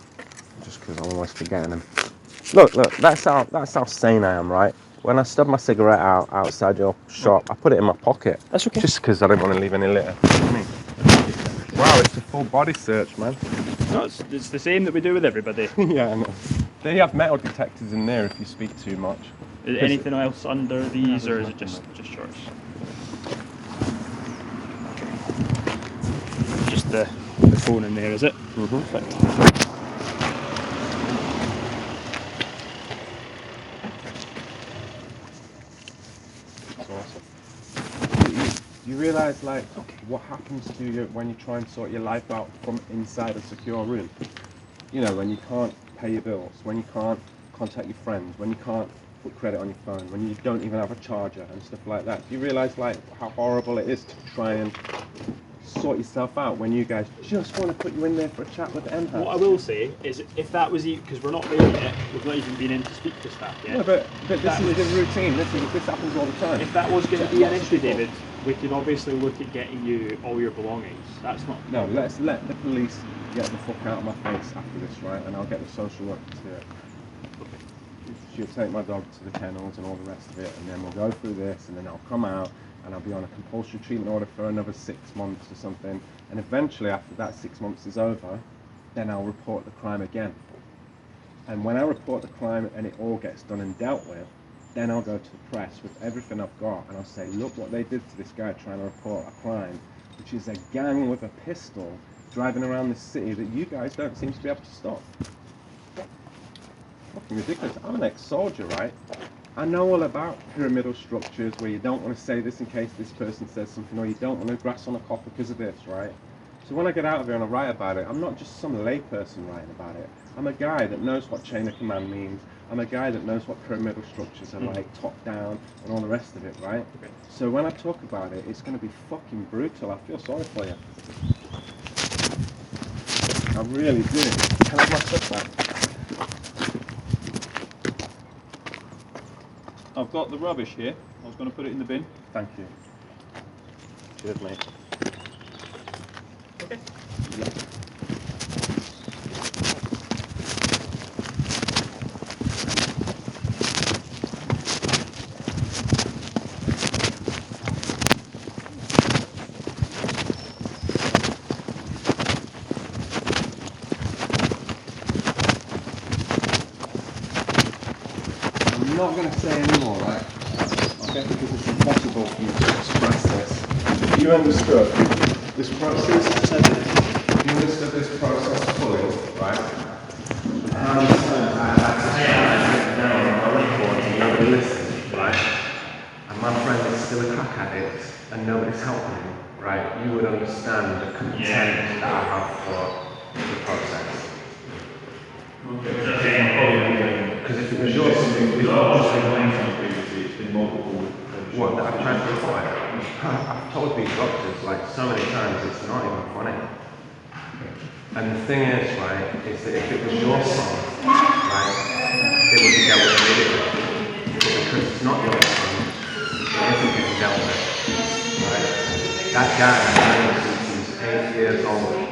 just because I'm always forgetting them. Look, that's how sane I am, right? When I stub my cigarette out outside your shop, I put it in my pocket. That's okay. Just because I don't want to leave any litter. Wow, it's a full body search, man. No, it's the same that we do with everybody. Yeah, I know. They have metal detectors in there if you speak too much. Is there anything else under these, or is it just yours? Just the phone in there, is it? Mm-hmm. You realise, like, what happens to you when you try and sort your life out from inside a secure room? You know, when you can't pay your bills, when you can't contact your friends, when you can't put credit on your phone, when you don't even have a charger and stuff like that. Do you realise, like, how horrible it is to try and sort yourself out when you guys just want to put you in there for a chat with M? What I will say is, if that was because we're not there yet, we've not even been in to speak to staff yet. No, but this is the routine. This happens all the time. If that was going to be an issue, David, we could obviously look at getting you all your belongings. That's not. No, let's let the police get the fuck out of my face after this, right? And I'll get the social worker to do it. She'll take my dog to the kennels and all the rest of it, and then we'll go through this, and then I'll come out and I'll be on a compulsory treatment order for another 6 months or something. And eventually, after that 6 months is over, then I'll report the crime again. And when I report the crime and it all gets done and dealt with, then I'll go to the press with everything I've got, and I'll say, look what they did to this guy trying to report a crime, which is a gang with a pistol driving around the city that you guys don't seem to be able to stop. Fucking ridiculous. I'm an ex-soldier, right? I know all about pyramidal structures where you don't want to say this in case this person says something, or you don't want to grass on a cop because of this, right? So when I get out of here and I write about it, I'm not just some layperson writing about it. I'm a guy that knows what chain of command means. I'm a guy that knows what pyramidal structures are like, top down, and all the rest of it, right? Okay. So when I talk about it, it's going to be fucking brutal. I feel sorry for you. I really do. Can I have my stuff back? I've got the rubbish here. I was going to put it in the bin. Thank you. Cheers, mate. Okay. Yeah. I'm not going to say any more, right? Okay, because it's impossible for me to express this. If you understood this process, if you understood this process fully, right? And understand that I listen, right? And my friend is still a crack addict and nobody's helping him, right, you would understand the contempt that I have for the process. Because if it was your something, it's been multiple. what, that I've tried to report it? I've told these doctors like so many times it's not even funny. And the thing is, right, is that if it was your son, right, it would be dealt with immediately. But because it's not your son, it isn't getting dealt with, right? That guy has been since he was 8 years old.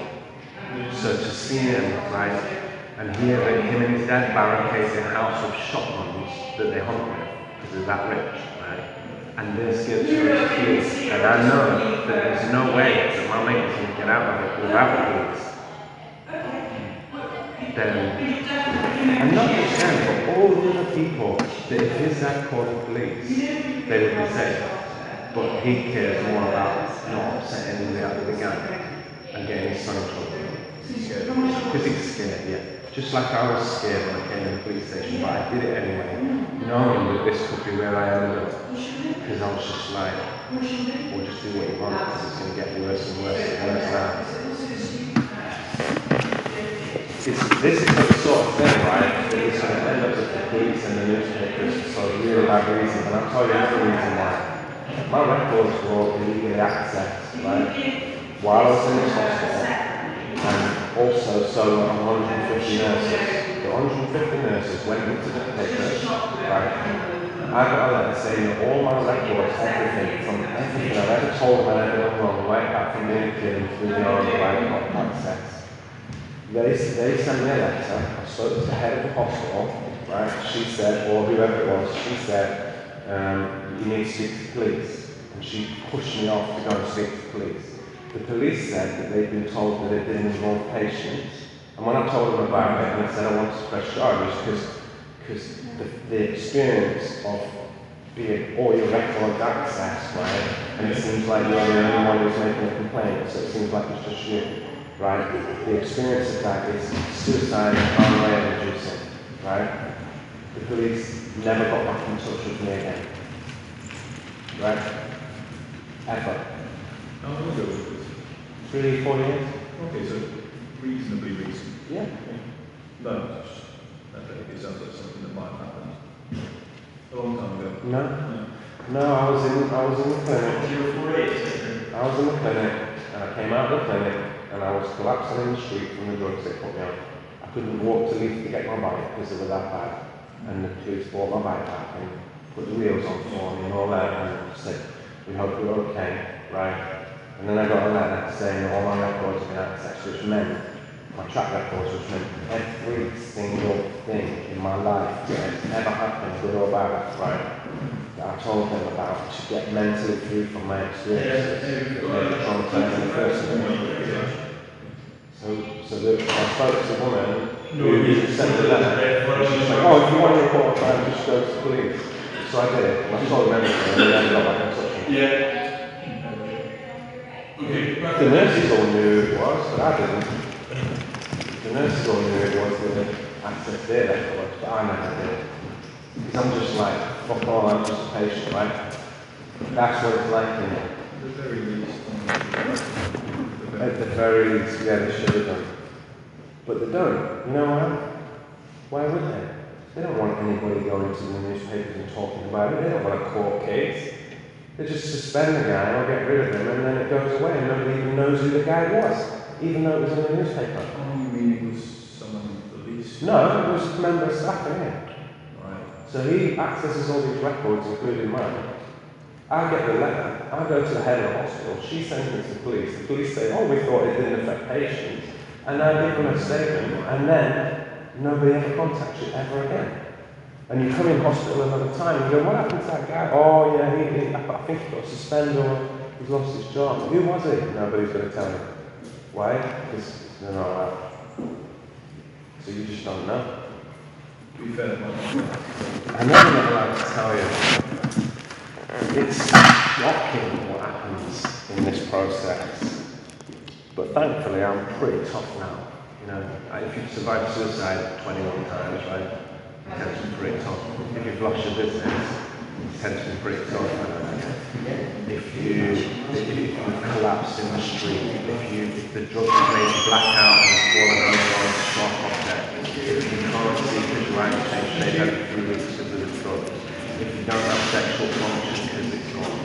So to see him, right, and hear that him and his dad barricaded a house with shotguns that they hunt with, because they're that rich, right? And this gives to his kids, and I know that there's no way that my mate is going to get out of it without the police. Then, and not just them, but all the other people that if his dad called the police, they would be safe. But he cares more about not upsetting the other gang and getting his son in trouble. Because he's scared, yeah. Just like I was scared when I came to the police station, but I did it anyway, knowing that this could be where I ended up. Because I was just like, we'll just do what you want, because it's going to get worse and worse and worse now. This is the sort of thing, right, that is going to end up with the police and the newspapers for really bad reasons, and I'll tell you the reason why. My records were all illegally accessed, right, while I was in this hospital, and also so 150 nurses. The 150 nurses went into the papers, right, I got a letter saying that all my records, everything I've ever told them I've ever done wrong, right back from being a kid and through the army, right, got access. They sent me a letter. I spoke to the head of the hospital, right? She said, or whoever it was, she said, you need to speak to the police. And she pushed me off to go and speak to the police. The police said that they'd been told that it didn't involve patients. And when I told them about it, and I said I wanted to press charges, because the experience of being all your records accessed, right? And it seems like you're the only one who's making a complaint, so it seems like it's just you. Right? The experience of that is suicide and harm way of reducing. Right? The police never got back in touch with me again. Right? Ever. How long ago was this? 3, 4 years. Okay, so reasonably recent. Yeah. No, it sounds like something that might happen. A long time ago. No, I was in the clinic. I was in the clinic, and I came out of the clinic, and I was collapsing in the street from the drugs they put me on. I couldn't walk to leave to get my bike because they were that bad. And the police brought my bike back and put the wheels on for me and all that, and said, we hope you're okay, right? And then I got a letter saying that all my records have been accessed, which meant, my track records, which meant every single thing in my life that has ever happened, good or bad, right? That I told them about to get mentally free from my experiences that made me traumatized in the first place. So I spoke to a woman who sent the letter, and she was like, oh, if you want to report a crime, just go to the police. So I did, and I told them everything, and they never got back in touch with me. The nurses all knew who it was, but I didn't. The nurses all knew who it was that had access their records, but I never did. Because I'm just like, fuck all, I'm just a patient, right? That's what it's like in it. At the very least, yeah, they should have done. But they don't. You know why? Why would they? They don't want anybody going to the newspapers and talking about it. They don't want a court case. They just suspend the guy or get rid of him, and then it goes away, and nobody even knows who the guy was, even though it was in the newspaper. Oh, you mean it was someone in the police? No, it was a member of staff in here. Right. So he accesses all these records, including mine. I get the letter, I go to the head of the hospital, she sends me to the police say, oh, we thought it didn't affect patients, and I give them a statement, and then nobody ever contacts you ever again. And you come in hospital another time, and you go, what happened to that guy? Oh yeah, I think he got suspended or he's lost his job. Who was it? Nobody's going to tell you. Why? Because they're not allowed. So you just don't know. To be fair, I'm never not allowed to tell you. It's shocking what happens in this process. But thankfully, I'm pretty tough now. You know, if you've survived suicide 21 times, right, it tends to be pretty tough. If you've lost your business, it tends to be pretty tough. in the street, if the drug has made you black out and fallen over on a sharp object, if you can't see because your eyes change, they've had 3 weeks because of the drugs, if you don't have sexual function because it's gone,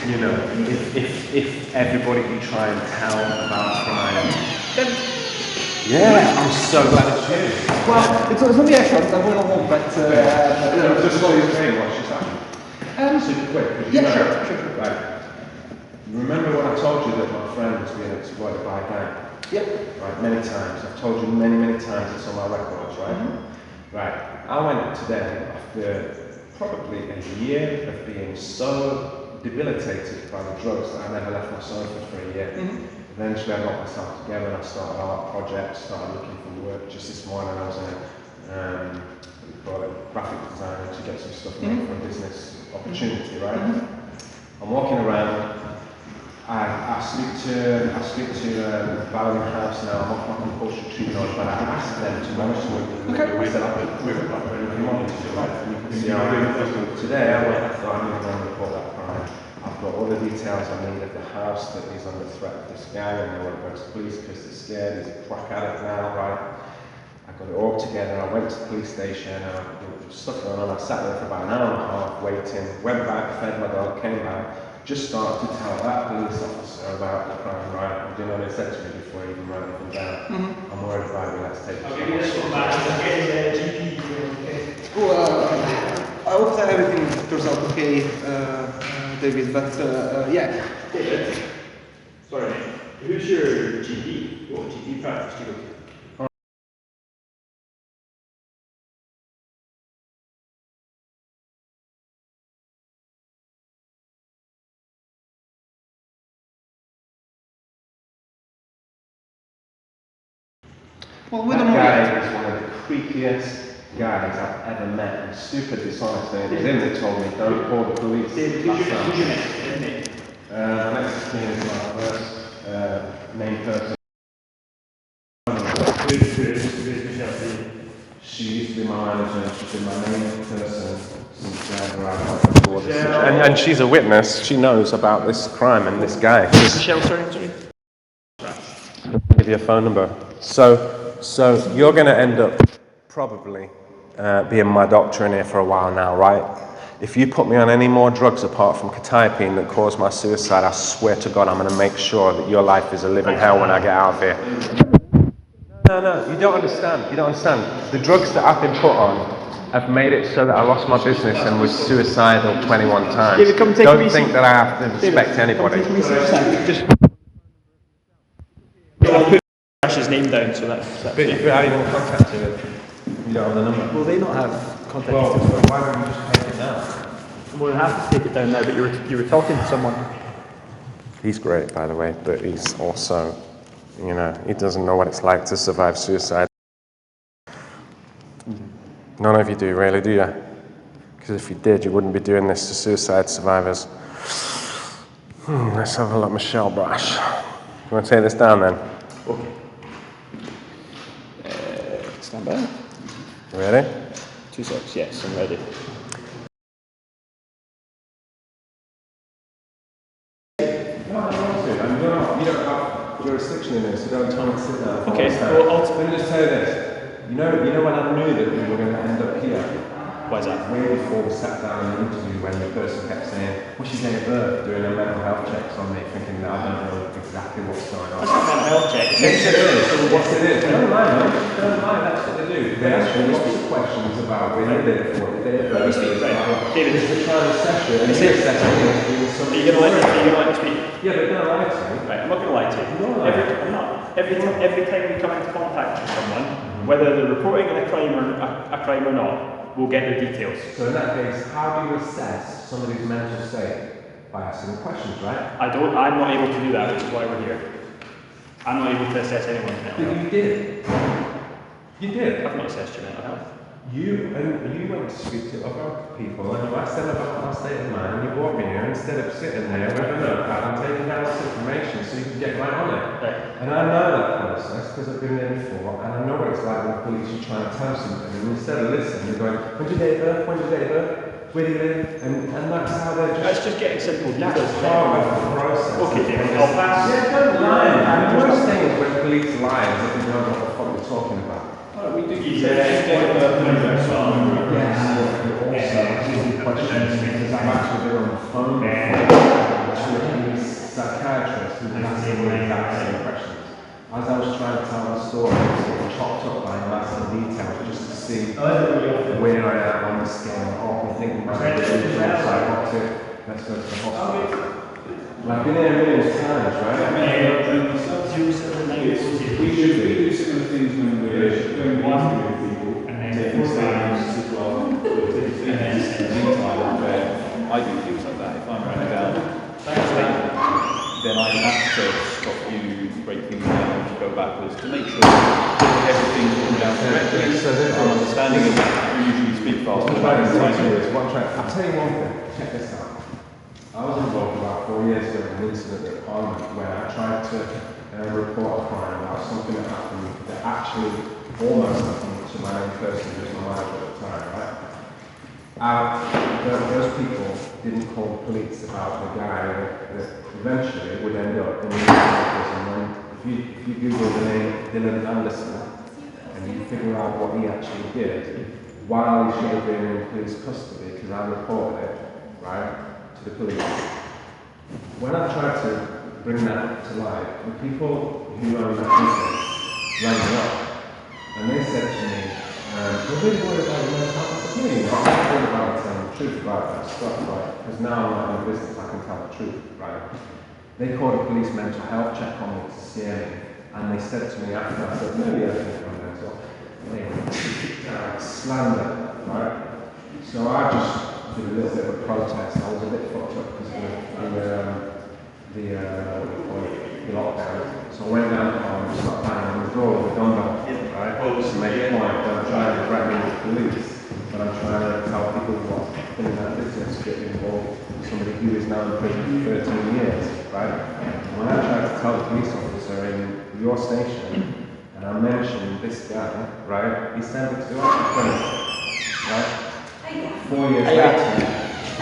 you know, if everybody you try and tell about crime, then yeah, I'm so glad it's you. Well, it's only excellent, I will home, but just what you're saying, what's just happened? Super quick, because you know, sure. Right. Remember when I told you that my friend was being exploited by a gang? Yep. Right, many times. I've told you many, many times it's on my records, right? Right. I went today after probably a year of being so debilitated by the drugs that I never left my sofa for a year. Eventually I got myself together and I started art projects, started looking for work. Just this morning I was in a graphic designer to get some stuff made for a business opportunity, right? I'm walking around, I speak to Valley House now, I'm off my compulsory treatment, but I asked them to manage to set up with a butler if you want to, right? And you can see how I am. Today I thought I'm going to report that crime. I've got all the details I need of the house that is under threat of this gang, and they won't go to police because they're scared. He's a crack addict now, right? I got it all together. I went to the police station, and there was stuff going on. I sat there for about an hour and a half waiting, went back, fed my dog, came back, just started to tell that police officer about the crime, right? Do you know what they said to me before I even wrote anything down? I'm worried about it, let's take it. I'll give you this one back. I'm getting GP. Okay. Well, I hope that everything turns out okay, David, but yeah. David, sorry, who's your GP? What GP practice do you go to? Well, we don't know That yet. guy is one of the creepiest guys I've ever met. He's super dishonest, and it was him that told me, don't call the police. David, who's your name? My next thing is my first main person. She used to be my manager, and she's been my main person since I got to this. And she's a witness, she knows about this crime and this guy. Michelle, sorry. Give you a phone number. So you're going to end up probably being my doctor in here for a while now, right? If you put me on any more drugs apart from quetiapine that caused my suicide, I swear to God, I'm going to make sure that your life is a living hell when I get out of here. No, you don't understand. You don't understand. The drugs that I've been put on have made it so that I lost my business and was suicidal 21 times. David, come take don't think that I have to respect anybody. Just I'll put Ash's name down, so that's But how are you going to contact him? You don't have the number. Will they not have contact Well, details? why don't you just take it now? We'll have to take it down now, but you were talking to someone. He's great, by the way, but he's also, you know, he doesn't know what it's like to survive suicide. None of you do, really, do you? Because if you did, you wouldn't be doing this to suicide survivors. Let's have a look, Michelle Brash. You want to take this down then? Okay. Stand by. Ready? 2 seconds, yes, I'm ready. You don't have jurisdiction in this, so don't tell me to sit down. Okay, well, let me just tell you this. You know when I knew that we were going to end up here? why is that? Way before we sat down in the interview, when the person kept saying, what's your date of birth? Doing a mental health checks on me, thinking that I don't know exactly what's going on. That's not mental health check. Yes, it is. Yes, it is. Don't lie, man. Don't lie. That's what they do. They ask you lots of questions about where you live, what your date of birth is. David, They're trying to assess you, and you're assessing you. are you going to let me speak? Yeah, but don't lie to me. Right, I'm not going to lie to you. Don't lie. I'm not. Every time we come into contact with someone, whether they're reporting a crime or not, we'll get the details. So in that case, how do you assess somebody's mental state? By asking questions, right? I'm not able to do that, which is why we're here. I'm not able to assess anyone's mental health. But you did. You did. I've not assessed your mental health. You went to speak to other people and you asked them about my state of mind and you brought me here instead of sitting there with a notepad and taking down this information so you can get right on it. Right. And I know that process because I've been there before and I know what it's like when the police are trying to tell something and instead of listening you're going, when's your date of birth? When's your date of birth? and that's how they're Let's just get simple that's details. part of the process. Okay, David, I'll pass. Yeah, don't lie. And the worst thing is when police lie as if they don't know what the fuck they're talking about. We do Also, questions because I've actually been on the phone to a psychiatrist who asked me the exact same questions. As I was trying to tell the story, it was chopped up by massive detail just to see where I am on the scale. Oh, I think my psychotic, let's go to the hospital. I've been here millions of times, right? We should do similar things when we're going to people, taking statements as well. I do things like that. If I'm running down a statement, then I have to stop you, break things down, to go backwards to make sure that everything's written down correctly. So our understanding of that, we usually speak fast. I'll tell you one thing, check this out. I was involved about 4 years ago in an incident at Parliament where I tried to report a crime about something that happened that actually almost happened to my own person, who was my manager at the time, right? Those people didn't call the police about the guy that eventually would end up in the prison. And if you Google the name Dylan Anderson and you figure out what he actually did while he should have been in police custody, because I reported it, right, to the police. When I tried to bring that to light, the people who own that business rang me up and they said to me, we're really worried about your mental health. I said, no, you're not. I'm not worried about telling the truth about that stuff, right? Because now I'm not in the business, I can tell the truth, right? They called a police mental health check on me to scare me, and they said to me after I said, no, yeah, I think I'm mental. They slander, right? So I just did a little bit of a protest. I was a bit fucked up because of the lockdown. So I went down and started banging on the door with a dumbbell, right? To make a point, don't try to threaten the police, but I'm trying to tell people what's in that business, get involved with somebody who is now in prison for 13 years, right? And when I tried to tell the police officer in your station, and I mentioned this guy, right? He sent it to the office, right? 4 years later.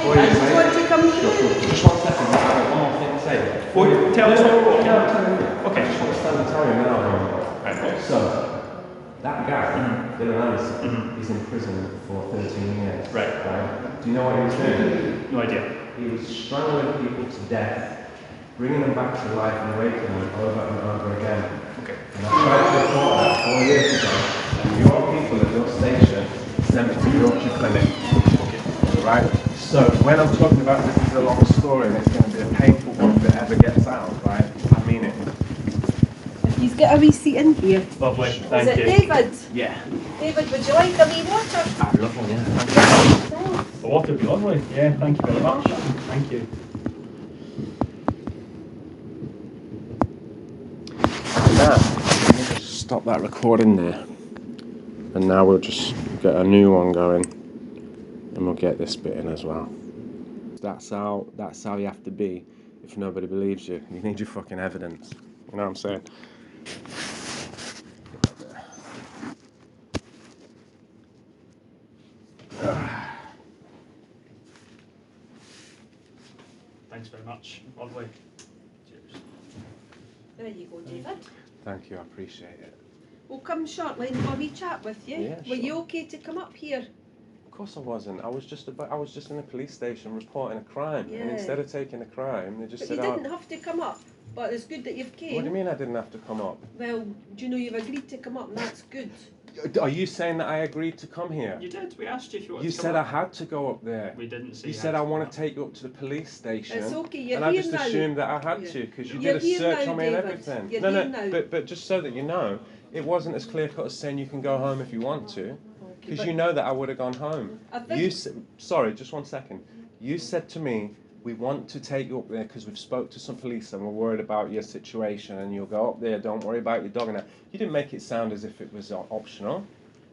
4 years later. Want to come through? Just 1 second, I've got one more thing to say. Tell us what. Yeah, I'm telling you. Okay. I just want to stand and tell you now. Right. So, that guy, Dylan Anderson, is in prison for 13 years. Right. Do you know what he was doing? No idea. He was strangling people to death, bringing them back to life and raping them over and over again. Okay. And I tried to report that 4 years ago, and your people at your station sent me to the Yorkshire Clinic. Okay. Right? So, when I'm talking about this is a long story and it's going to be a painful one if it ever gets out, right? I mean it. He's got a wee seat in here. Lovely. Thank Is it you. David? Yeah. David, would you like a wee water? Ah, lovely, yeah. Thank you. The water would be lovely. Yeah, thank you very much. Thank you. Now, let me just stop that recording there. And now we'll just get a new one going. And we'll get this bit in as well. That's how you have to be if nobody believes you. You need your fucking evidence. You know what I'm saying? Thanks very much. Lovely. Cheers. There you go, David. Thank you, I appreciate it. We'll come shortly and have a wee chat with you. Yeah, Were sure. you okay to come up here? Of course I wasn't. I was just in a police station reporting a crime. Yeah. And instead of taking a crime, they just But said, you didn't have to come up. But it's good that you've came. What do you mean I didn't have to come up? Well, do you know you've agreed to come up and that's good. Are you saying that I agreed to come here? You did. We asked you if you wanted You to said come I up. had to go up there. We didn't say You you said had I to want come to take you up to the police station. It's okay, you're and I here just now. assumed that I had Yeah. to because you You're did a here search now, on me and David. everything. You're no, here now. but just so that you know, it wasn't as clear cut as saying you can go home if you want to, Okay, because but you know that I would have gone home. I think- You sorry, just 1 second. You said to me, we want to take you up there because we've spoke to some police and we're worried about your situation, and you'll go up there. Don't worry about your dog and that. You didn't make it sound as if it was optional.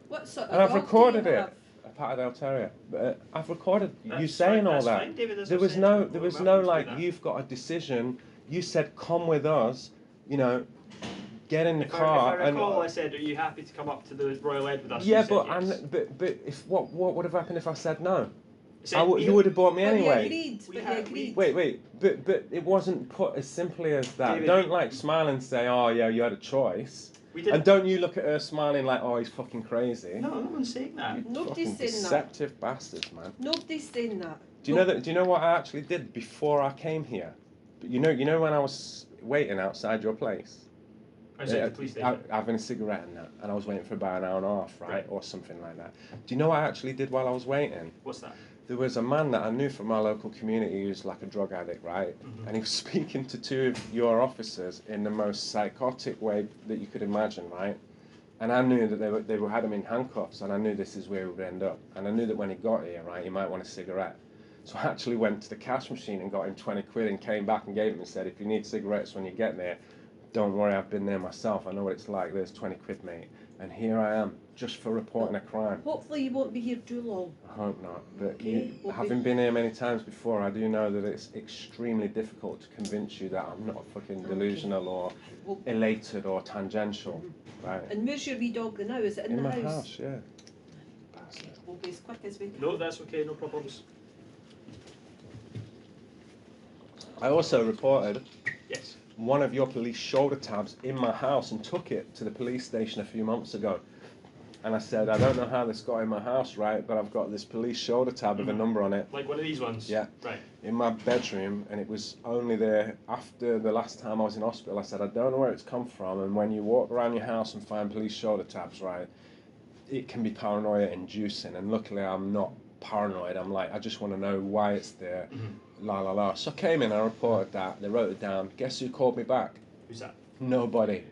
What sort of And I've dog recorded do you it. have? A Patterdale Terrier. But I've recorded you That's saying fine, all that's that. fine, David, as There I was said, no, we're there was welcome no to do like that. you've got a decision. You said come with us. You know, get in the If car I recall, I and. said, are you happy to come up to the Royal Ed with us? Yeah, You said but yes. but if what would have happened if I said no? You would have bought me But you anyway. agreed. But you agreed. Wait, but it wasn't put as simply as that. David, Don't like smile and say, oh yeah, you had a choice. We didn't. And don't you look at her smiling like, oh, he's fucking crazy. No, no one's saying that. Nobody's Fucking saying that. deceptive bastards, man. Nobody's saying that. Do you know that? Do you know what I actually did before I came here? But you know when I was waiting outside your place, Outside the police station. having a cigarette and that, and I was waiting for about an hour and a half, right, or something like that. Do you know what I actually did while I was waiting? What's that? There was a man that I knew from our local community who's like a drug addict, right? Mm-hmm. And he was speaking to two of your officers in the most psychotic way that you could imagine, right? And I knew that they had him in handcuffs, and I knew this is where he would end up. And I knew that when he got here, right, he might want a cigarette. So I actually went to the cash machine and got him 20 quid and came back and gave him and said, if you need cigarettes when you get there, don't worry, I've been there myself. I know what it's like. There's 20 quid, mate. And here I am, just for reporting a crime. Hopefully you won't be here too long. I hope not. But Okay, having been here many times before, I do know that it's extremely difficult to convince you that I'm not fucking delusional or Well, elated or tangential, right? and where's your wee dog now? Is it in, In the my house? house, yeah. Bastard. We'll be as quick as we can. No, that's okay, no problems. I also reported Yes. one of your police shoulder tabs in my house and took it to the police station a few months ago. And I said, I don't know how this got in my house, right, but I've got this police shoulder tab with a number on it. Like one of these ones? Yeah. Right. In my bedroom, and it was only there after the last time I was in hospital. I said, I don't know where it's come from, and when you walk around your house and find police shoulder tabs, right, it can be paranoia inducing, and luckily I'm not paranoid. I'm like, I just want to know why it's there, la la la. So I came in, I reported that, they wrote it down. Guess who called me back? Who's that? Nobody.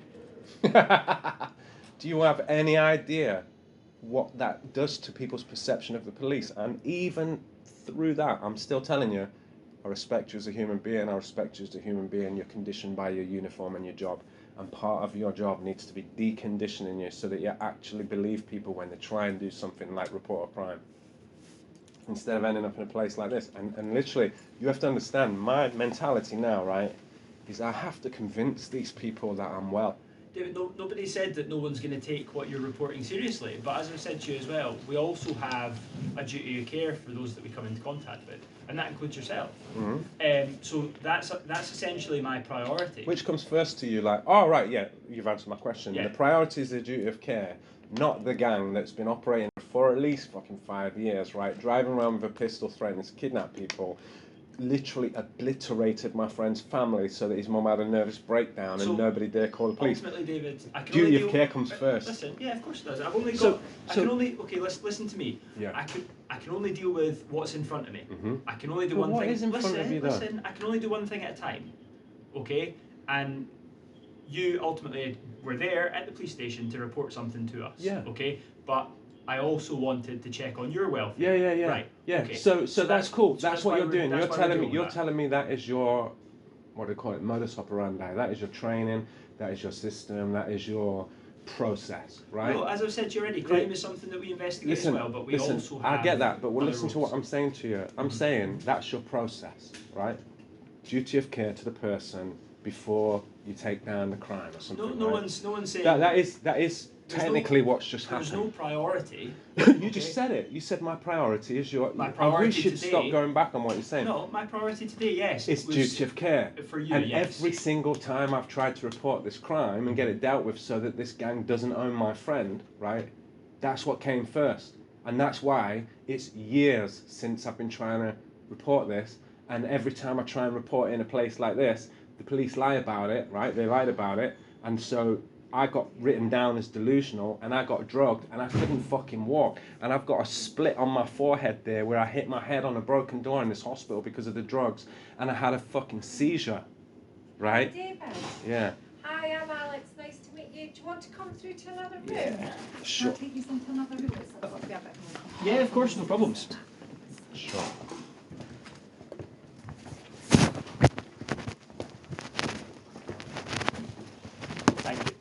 Do you have any idea what that does to people's perception of the police? And even through that, I'm still telling you, I respect you as a human being, I respect you as a human being, you're conditioned by your uniform and your job. And part of your job needs to be deconditioning you so that you actually believe people when they try and do something like report a crime. Instead of ending up in a place like this. And literally, you have to understand, my mentality now, right, is I have to convince these people that I'm well. David, nobody said that no one's going to take what you're reporting seriously, but as I've said to you as well, we also have a duty of care for those that we come into contact with, and that includes yourself. So that's essentially my priority. Which comes first to you, like, oh right, yeah, you've answered my question. Yeah. The priority is the duty of care, not the gang that's been operating for at least fucking 5 years, right? Driving around with a pistol threatening to kidnap people, literally obliterated my friend's family so that his mum had a nervous breakdown So, and nobody dare call the police. Ultimately, David, I can Duty only of deal, care comes first. Listen, yeah, of course it does. I've only got. So- I so- can only. Okay, listen to me. Yeah. I can only deal with what's in front of me. I can only do But one what thing. is in front of you, though? Listen. I can only do one thing at a time. Okay, and you ultimately were there at the police station to report something to us. Yeah. Okay, but I also wanted to check on your welfare. Yeah. Right. Yeah. Okay. So that's cool. so That's what why you're we're- doing. that's You're why telling we're me. doing You're that. telling me that is your, what do you call it? Modus operandi. That is your training. That is your system. That is your process, right? Well, as I've said to you already, crime is something that we investigate as well, but we also have. I get that, but well, other listen to roles. what I'm saying to you. I'm saying that's your process, right? Duty of care to the person before you take down the crime or something. No right? one's saying That is There's technically no- what's just There's happened. no priority. You just said it. You said my priority is your. My and priority we should today- stop going back on what you're saying. No, my priority today, yes. It's was duty of care. for you, and yes. every single time I've tried to report this crime and get it dealt with so that this gang doesn't own my friend, right? That's what came first. And that's why it's years since I've been trying to report this. And every time I try and report it in a place like this, the police lie about it, right? They lied about it. And so I got written down as delusional and I got drugged and I couldn't fucking walk. And I've got a split on my forehead there where I hit my head on a broken door in this hospital because of the drugs. And I had a fucking seizure, right? David. Yeah. Hi, I'm Alex. Nice to meet you. Do you want to come through to another room? Sure. I'll take you into another room. It's got to be a bit more comfortable. Yeah, of course, no problems. Sure. Thank you.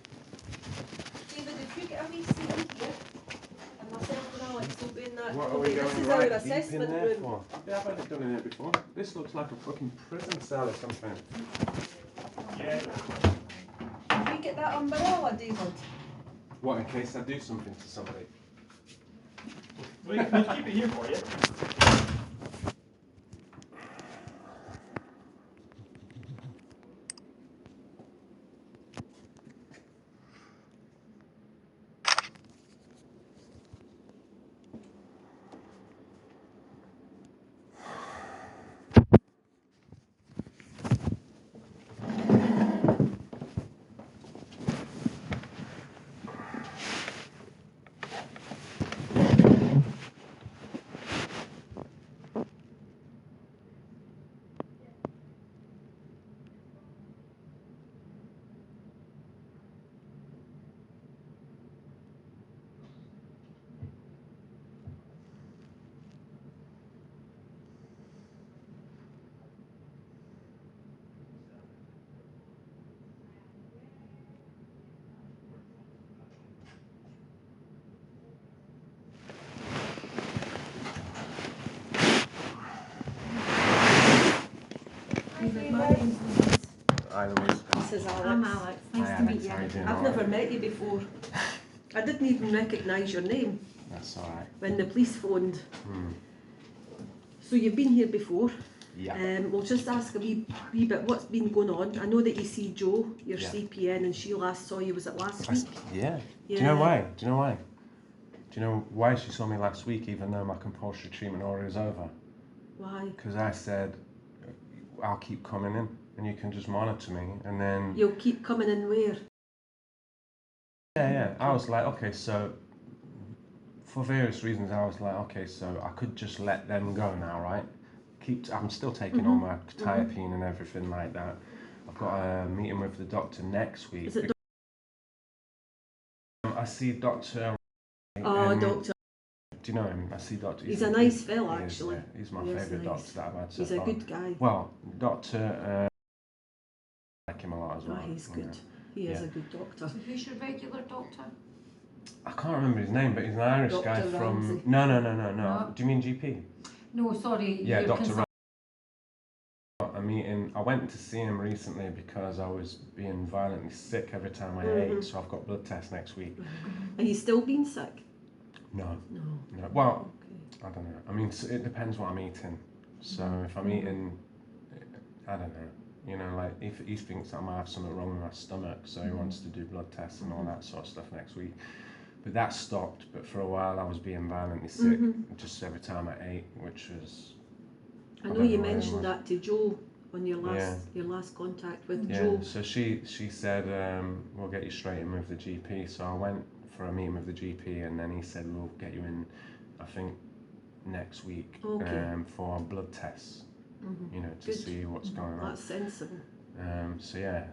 David, if you get a wee seat here, and myself and Alex will be in that. What are we this going is right our deep in assessment there room. for? Yeah, I've had it done in here before. This looks like a fucking prison cell or something. Yeah. If you get that umbrella, David. What, in case I do something to somebody? We'll keep it here for you. My name's Louise. Hi, Louise. This is Alex. I'm Alex. Nice Hi, to meet Alex. you. How you doing? I've All never right? met you before. I didn't even recognise your name That's all right. when the police phoned. So you've been here before. Yeah. We'll just ask a wee bit what's been going on. I know that you see Jo, your Yeah. CPN, and she last saw you, was it last week? Yeah. Do Yeah. you know why? Do you know why? Do you know why she saw me last week, even though my compulsory treatment order is over? Why? Because I said, I'll keep coming in, and you can just monitor me, and then... You'll keep coming in where? Yeah. I was like, okay, so... For various reasons, I was like, okay, so I could just let them go now, right? I'm still taking all my thiopine and everything like that. I've got a meeting with the doctor next week. Is it I see Dr. Doctor. Do you know him? I see Dr. He's a nice fella, He is, actually. yeah. He's my He is favourite nice. doctor that I've had so He's a far. good guy. Well, Dr. I like him a lot as well. He's you good. know. He is Yeah. a good doctor. So who's your regular doctor? I can't remember his name, but he's an Irish Dr. guy from... Ramsay. No. No. Do you mean GP? No, sorry. Yeah, your Dr. consult- A meeting. I went to see him recently because I was being violently sick every time I ate, so I've got blood tests next week. Are you still being sick? No. No. Well, Okay. I don't know. I mean, it depends what I'm eating. So if I'm eating, I don't know. You know, like if he thinks I might have something wrong with my stomach, so he wants to do blood tests and all that sort of stuff next week. But that stopped. But for a while, I was being violently sick just every time I ate, which was. I know don't you know what it mentioned was. that to Jo on your last contact with Yeah, Jo. so she said, we'll get you straight in with the GP. So I went for a meeting with the GP, and then he said, we'll get you in, I think, next week for blood tests, you know, to Good. see what's going on. That's sensible.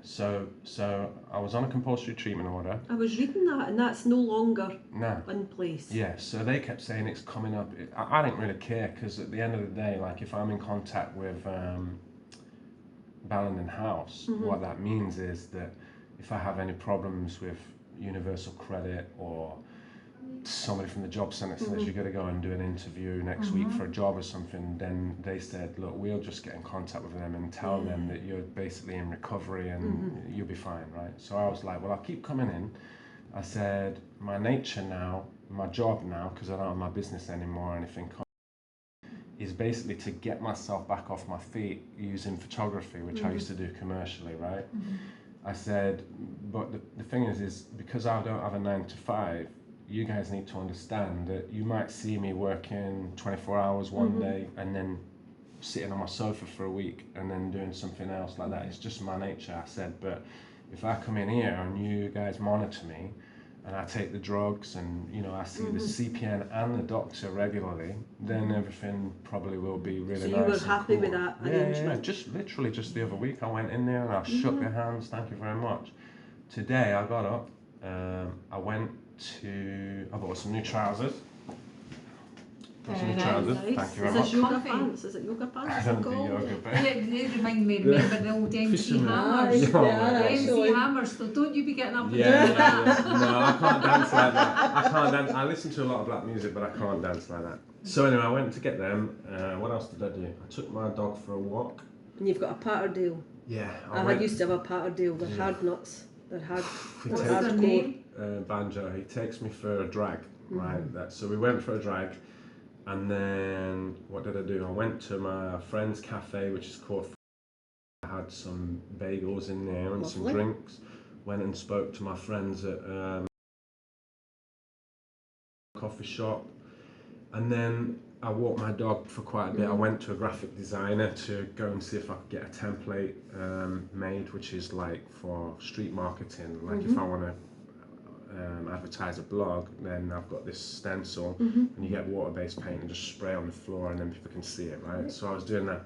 So I was on a compulsory treatment order. I was reading that, and that's no longer No. in place. Yeah, so they kept saying it's coming up. I didn't really care, because at the end of the day, like if I'm in contact with Ballenden House, what that means is that if I have any problems with Universal Credit or somebody from the job centre says you've got to go and do an interview next week for a job or something, then they said, look, we'll just get in contact with them and tell them that you're basically in recovery and you'll be fine, right? So I was like, well, I'll keep coming in. I said, my nature now, my job now, because I don't have my business anymore or anything, is basically to get myself back off my feet using photography, which I used to do commercially, right? I said, but the thing is because I don't have a 9 to 5, you guys need to understand that you might see me working 24 hours one day and then sitting on my sofa for a week and then doing something else like that. It's just my nature. I said, but if I come in here and you guys monitor me and I take the drugs and, you know, I see the CPN and the doctor regularly, then everything probably will be really So nice. you were and happy cool. with that Yeah, arrangement? just literally just the other week I went in there and I shook their hands, thank you very much. Today I got up, I bought some new trousers. Thank you very much. Is this yoga pants? Is it yoga pants? I don't do yoga, but They remind me, remember the old MC Hammers? MC Hammers, so don't you be getting up and doing that. No, I can't dance like that. I can't dance. I listen to a lot of black music, but I can't dance like that. So anyway, I went to get them. What else did I do? I took my dog for a walk. And you've got a Patterdale. Yeah, I used to have a Patterdale. They're hard nuts. They're hard. What's They're their hardcore. name? Banjo. He takes me for a drag, right? So we went for a drag, and then what did I do? I went to my friend's cafe, which is called. I had some bagels in there and some drinks. Went and spoke to my friends at coffee shop, and then I walked my dog for quite a bit. I went to a graphic designer to go and see if I could get a template made, which is like for street marketing. Like if I want to advertise a blog, then I've got this stencil and you get water-based paint and just spray on the floor and then people can see it, right? So I was doing that.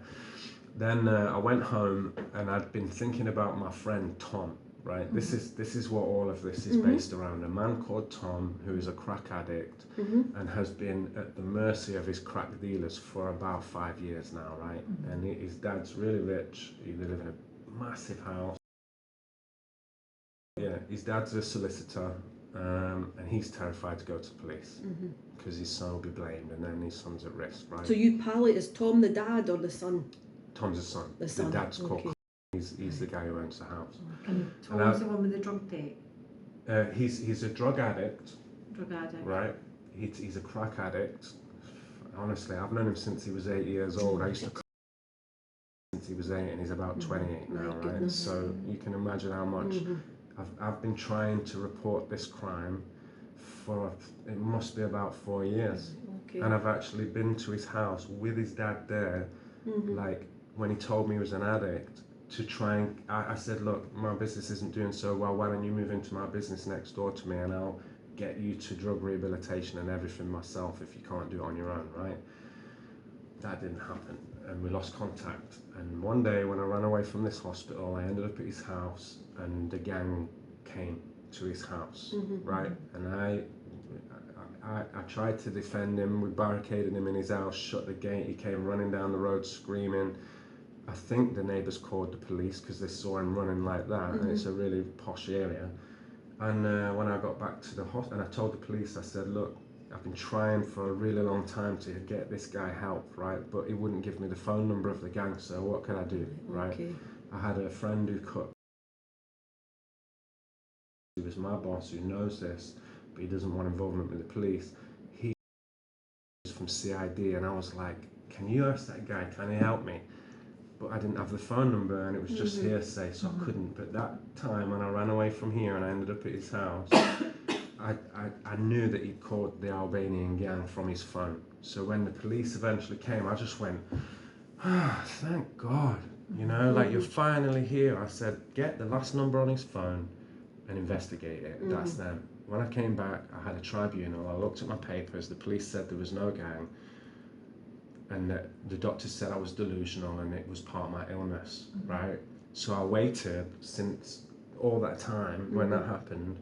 Then I went home and I'd been thinking about my friend Tom, right? This is what all of this is based around. A man called Tom who is a crack addict and has been at the mercy of his crack dealers for about 5 years now, right? And his dad's really rich. They live in a massive house. Yeah, his dad's a solicitor and he's terrified to go to police because his son will be blamed and then his son's at risk, right? So you pal it, is Tom the dad or the son? Tom's a son. The son. dad's called he's the guy who owns the house. And Tom's the one with the drug debt. He's a drug addict, Drug addict. right? He's a crack addict. Honestly, I've known him since he was 8 years old. I used to since he was 8, and he's about 28 now, right? Goodness. So you can imagine how much. I've been trying to report this crime for, it must be about 4 years. Okay. And I've actually been to his house with his dad there, like when he told me he was an addict, to try and, I said, look, my business isn't doing so well, why don't you move into my business next door to me and I'll get you to drug rehabilitation and everything myself if you can't do it on your own, right? That didn't happen, and we lost contact. And one day when I ran away from this hospital, I ended up at his house, and the gang came to his house, right? And I tried to defend him. We barricaded him in his house, shut the gate. He came running down the road screaming. I think the neighbours called the police because they saw him running like that, and it's a really posh area. And when I got back to the hospital, and I told the police, I said, look, I've been trying for a really long time to get this guy help, right? But he wouldn't give me the phone number of the gang, so what could I do, right? Okay. I had a friend who was my boss, who knows this, but he doesn't want involvement with the police. He was from CID, and I was like, can you ask that guy, can he help me? But I didn't have the phone number, and it was just hearsay, so I couldn't. But that time when I ran away from here and I ended up at his house, I knew that he'd called the Albanian gang from his phone. So when the police eventually came, I just went, thank God, you know, like, you're finally here. I said, get the last number on his phone and investigate it. That's them. When I came back, I had a tribunal. I looked at my papers. The police said there was no gang, and the doctor said I was delusional and it was part of my illness, right? So I waited since all that time when that happened,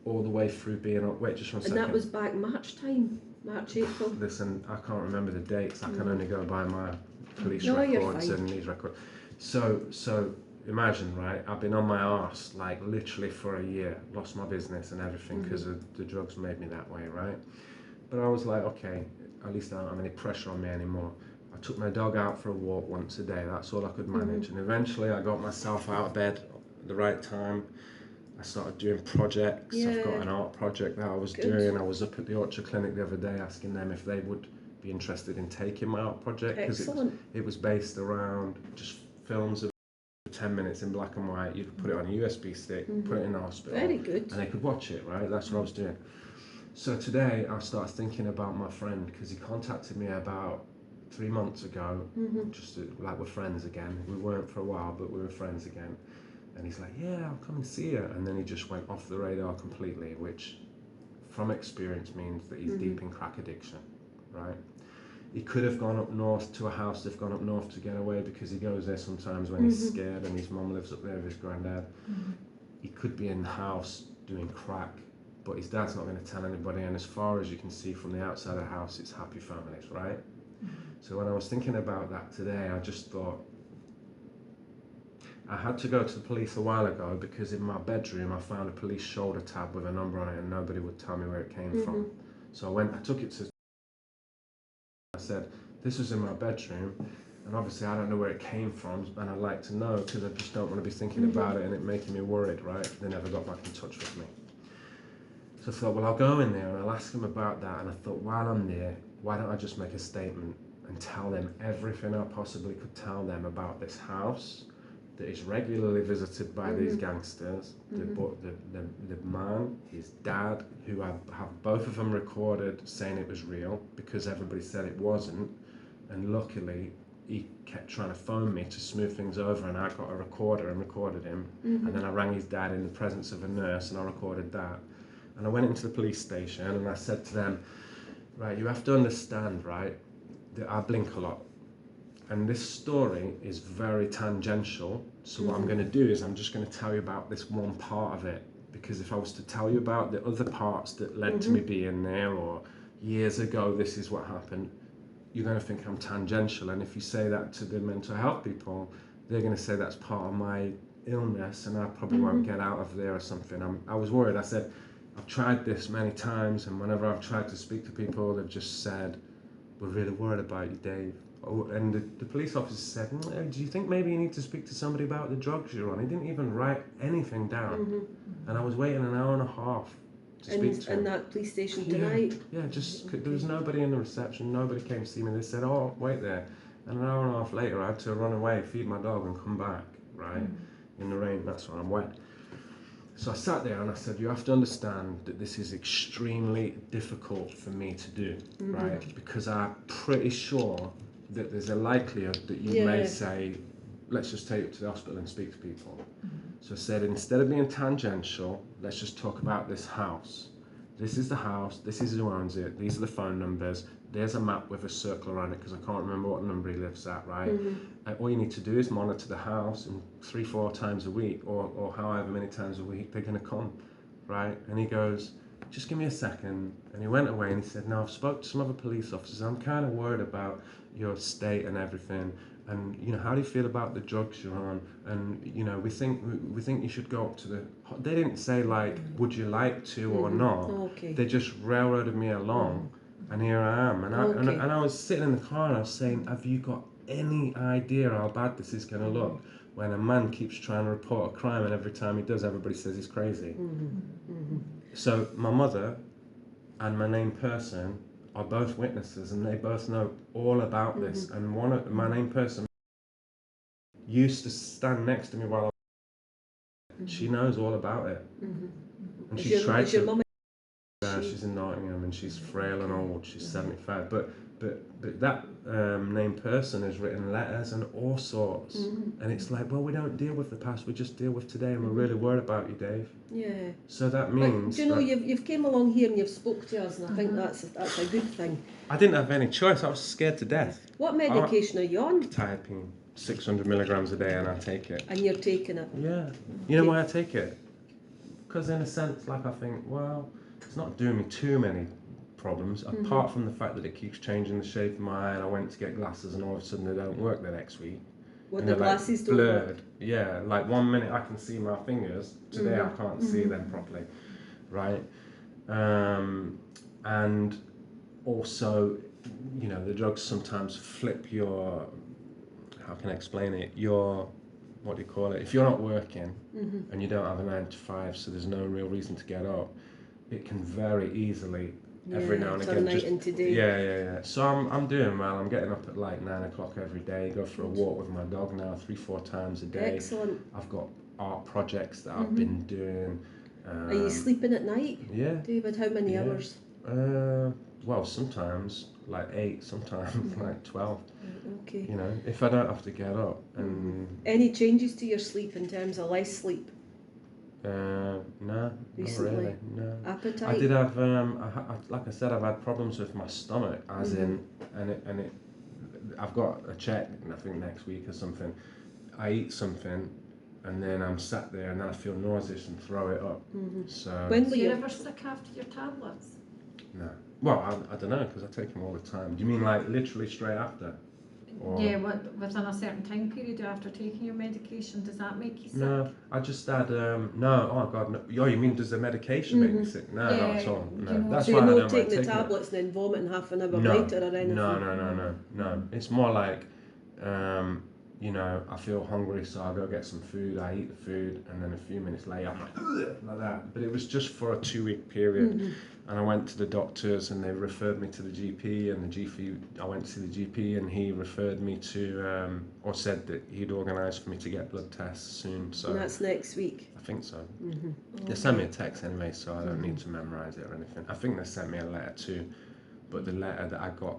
all the way through being up. Wait, just one second. And that was back March time, March, April. Listen, I can't remember the dates. I can only go by my police No, you're records fine. and these records. So imagine, right? I've been on my arse like literally for a year, lost my business and everything because the drugs made me that way, right? But I was like, okay, at least I don't have any pressure on me anymore. I took my dog out for a walk once a day. That's all I could manage. And eventually I got myself out of bed at the right time. I started doing projects. I've got an art project that I was doing. I was up at the Orchard Clinic the other day asking them if they would be interested in taking my art project, because it was based around just films of 10 minutes in black and white. You could put it on a USB stick, put it in the hospital. Very good. And they could watch it, right? That's what I was doing. So today I started thinking about my friend, because he contacted me about 3 months ago, just like we're friends again. We weren't for a while, but we were friends again. And he's like, yeah, I'll come and see you. And then he just went off the radar completely, which from experience means that he's deep in crack addiction, right? He could have gone up north to a house. They've gone up north to get away because he goes there sometimes when he's scared, and his mum lives up there with his granddad. He could be in the house doing crack, but his dad's not going to tell anybody. And as far as you can see from the outside of the house, it's happy families, right? So when I was thinking about that today, I just thought, I had to go to the police a while ago because in my bedroom I found a police shoulder tab with a number on it, and nobody would tell me where it came from. So I took it to, I said, this was in my bedroom, and obviously I don't know where it came from, and I'd like to know because I just don't want to be thinking about it and it making me worried, right? They never got back in touch with me. So I thought, well, I'll go in there and I'll ask them about that. And I thought, while I'm there, why don't I just make a statement and tell them everything I possibly could tell them about this house that is regularly visited by these gangsters, the man, his dad, who I have both of them recorded saying it was real because everybody said it wasn't, and luckily he kept trying to phone me to smooth things over, and I got a recorder and recorded him, and then I rang his dad in the presence of a nurse and I recorded that, and I went into the police station and I said to them, right, you have to understand, right, that I blink a lot. And this story is very tangential, so what I'm going to do is I'm just going to tell you about this one part of it, because if I was to tell you about the other parts that led to me being there, or years ago this is what happened, you're going to think I'm tangential. And if you say that to the mental health people, they're going to say that's part of my illness and I probably won't get out of there or something. I was worried. I said, I've tried this many times, and whenever I've tried to speak to people, they've just said, we're really worried about you, Dave. and the police officer said, do you think maybe you need to speak to somebody about the drugs you're on? He didn't even write anything down. And I was waiting an hour and a half to speak to him. In that police station tonight? Yeah, just there was nobody in the reception, nobody came to see me. They said, oh, wait there. And an hour and a half later, I had to run away, feed my dog and come back, right? In the rain, that's why I'm wet. So I sat there and I said, you have to understand that this is extremely difficult for me to do, right? Because I'm pretty sure that there's a likelihood that you may say, let's just take it to the hospital and speak to people. So I said, instead of being tangential, let's just talk about this house. This is the house, this is who owns it, these are the phone numbers, there's a map with a circle around it because I can't remember what number he lives at, right? And all you need to do is monitor the house, and 3-4 times a week or however many times a week they're going to come, right? And he goes, just give me a second. And he went away and he said, no, I've spoke to some other police officers. I'm kind of worried about your state and everything. And, you know, how do you feel about the drugs you're on? And, you know, we think you should go up to the... They didn't say, like, would you like to or not. They just railroaded me along. And here I am. And I was sitting in the car and I was saying, have you got any idea how bad this is going to look? When a man keeps trying to report a crime and every time he does, everybody says he's crazy. So my mother and my named person are both witnesses, and they both know all about this. And my named person used to stand next to me while she knows all about it. And she's tried to. She's in Nottingham and she's frail and old. She's 75. But that named person has written letters and all sorts. And it's like, well, we don't deal with the past. We just deal with today, and we're really worried about you, Dave. Yeah. So that means. But, do you know, you've came along here and you've spoke to us, and I think that's a good thing. I didn't have any choice. I was scared to death. What medication are you on? Thiopine, 600 milligrams a day, and I take it. And you're taking it? Yeah. You know why I take it? Because in a sense, like, I think, well, it's not doing me too many problems, apart from the fact that it keeps changing the shape of my eye, and I went to get glasses and all of a sudden they don't work the next week. What, the glasses like don't blurred. work? Yeah, like 1 minute I can see my fingers, today I can't see them properly, right? And also, you know, the drugs sometimes flip your, how can I explain it, your, what do you call it, if you're not working and you don't have a 9 to 5, so there's no real reason to get up, it can very easily every now and again night into day. Yeah. So I'm doing well. I'm getting up at like 9 o'clock every day, go for a walk with my dog now 3-4 times a day. Excellent. I've got art projects that I've been doing. Are you sleeping at night? Yeah. David, how many hours? Well, sometimes like 8, sometimes like 12. Okay. You know, if I don't have to get up. And any changes to your sleep in terms of less sleep? No, Recently? not really. No. Appetite? I did have, like I said, I've had problems with my stomach, as in, I've got a check, I think next week or something. I eat something, and then I'm sat there, and then I feel nauseous and throw it up. So. When do you ever sick after your tablets? No. Well, I don't know, because I take them all the time. Do you mean like literally straight after? Or... Yeah, within a certain time period after taking your medication, does that make you sick? No, I just had, no, oh God, no. Oh, you mean does the medication make me sick? No, not at all. No. That's so why you're I not don't taking mind the tablets and then vomiting half an hour later or anything? No. It's more like, you know, I feel hungry, so I go get some food, I eat the food, and then a few minutes later I'm like, ugh, like that. But it was just for a 2-week period. And I went to the doctors and they referred me to the GP, and I went to see the GP and he referred me to, or said that he'd organise for me to get blood tests soon. So and that's next week? I think so. They sent me a text anyway, so I don't need to memorise it or anything. I think they sent me a letter too, but the letter that I got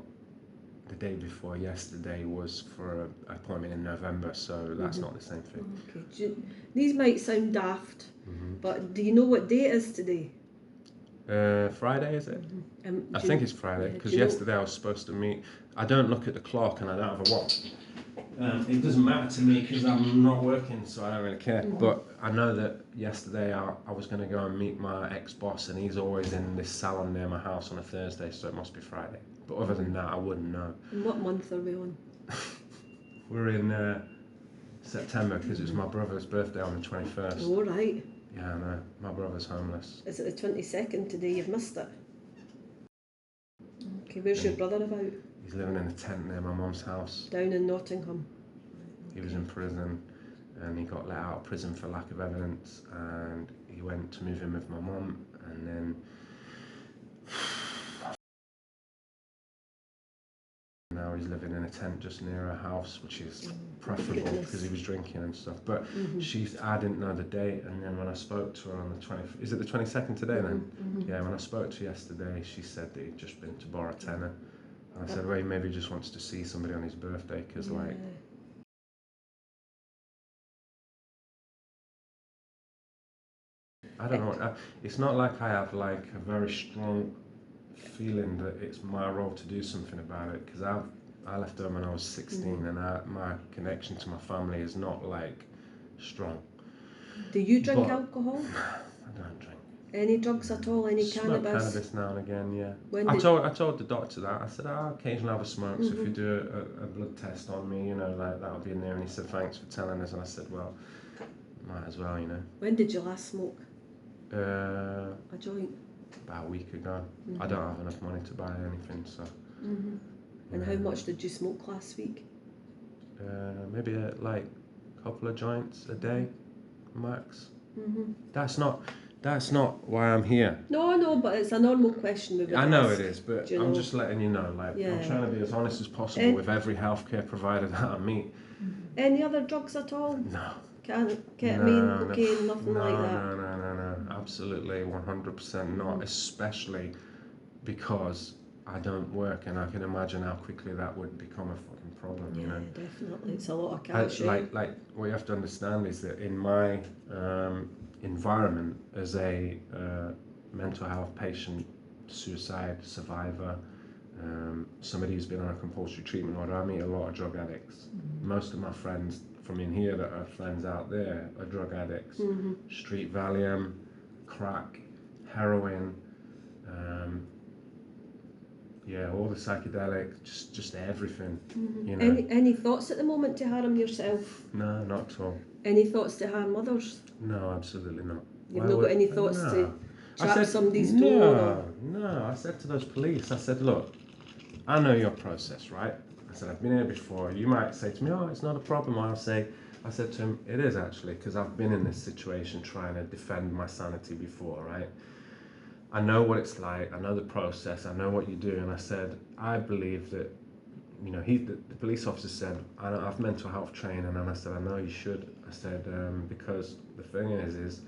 the day before yesterday was for an appointment in November, so that's not the same thing. Okay. These might sound daft, but do you know what day it is today? Friday, is it? I think it's Friday, because yesterday I was supposed to meet. I don't look at the clock and I don't have a watch. It doesn't matter to me because I'm not working, so I don't really care. But I know that yesterday I was going to go and meet my ex-boss, and he's always in this salon near my house on a Thursday, so it must be Friday. But other than that, I wouldn't know. And what month are we on? We're in September, because it's my brother's birthday on the 21st. All right. Yeah, I know. My brother's homeless. Is it the 22nd today? You've missed it. Okay, where's your brother about? He's living in a tent near my mum's house. Down in Nottingham. He was in prison and he got let out of prison for lack of evidence, and he went to move in with my mum, and then now he's living in a tent just near her house, which is preferable because he was drinking and stuff. But I didn't know the date, and then when I spoke to her on the 20th, is it the 22nd today then? Yeah, when I spoke to her yesterday, she said that he'd just been to borrow a tenner. And I said, well, maybe he just wants to see somebody on his birthday, because like, I don't know, it's not like I have like a very strong feeling that it's my role to do something about it, because I left home when I was 16, and my connection to my family is not like strong. Do you drink alcohol? I don't drink. Any drugs at all? Any Smoke cannabis? cannabis now and again, yeah. When I told the doctor that. I said, I'll occasionally have a smoke, so if you do a blood test on me, you know, like that would be in there. And he said, thanks for telling us. And I said, well, might as well, you know. When did you last smoke? A joint? About a week ago. I don't have enough money to buy anything, so. And how much did you smoke last week? Maybe like a couple of joints a day, max. That's not why I'm here. No, but it's a normal question we would I know ask. it is, but You know? I'm just letting you know, like, I'm trying to be as honest as possible with every healthcare provider that I meet. Any other drugs at all? No. Ketamine, cocaine, nothing like that? No, absolutely 100% not, especially because I don't work, and I can imagine how quickly that would become a fucking problem, you know. Definitely, it's a lot of cash. Like what you have to understand is that in my environment as a mental health patient, suicide survivor, somebody who's been on a compulsory treatment order, I meet a lot of drug addicts. Most of my friends from in here that are friends out there are drug addicts. Street Valium, crack, heroin, all the psychedelics, just everything. You know. Any thoughts at the moment to harm yourself? No, not at all. Any thoughts to harm others? No, absolutely not. You've not got any thoughts to trap somebody's door? No, I said to those police, I said, look, I know your process, right? I said, I've been here before. You might say to me, oh, it's not a problem. I said to him, it is actually, because I've been in this situation trying to defend my sanity before, right? I know what it's like, I know the process, I know what you do. And I said, I believe that, you know, the police officer said, I have mental health training. And I said, I know you should. I said, because the thing is,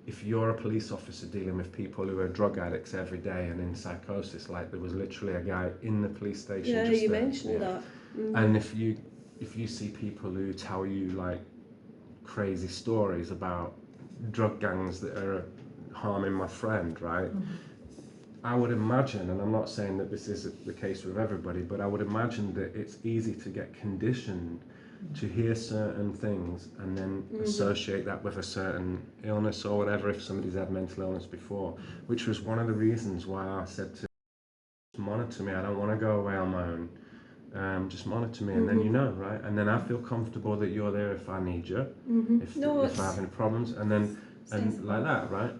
if you're a police officer dealing with people who are drug addicts every day and in psychosis, like there was literally a guy in the police station. Yeah, you mentioned that. And if you see people who tell you like crazy stories about drug gangs that are harming my friend, right? I would imagine, and I'm not saying that this is the case with everybody, but I would imagine that it's easy to get conditioned to hear certain things and then associate that with a certain illness or whatever, if somebody's had mental illness before, which was one of the reasons why I said to monitor me. I don't want to go away on my own. Just monitor me, and then you know, right? And then I feel comfortable that you're there if I need you, if I have any problems, and like that, right?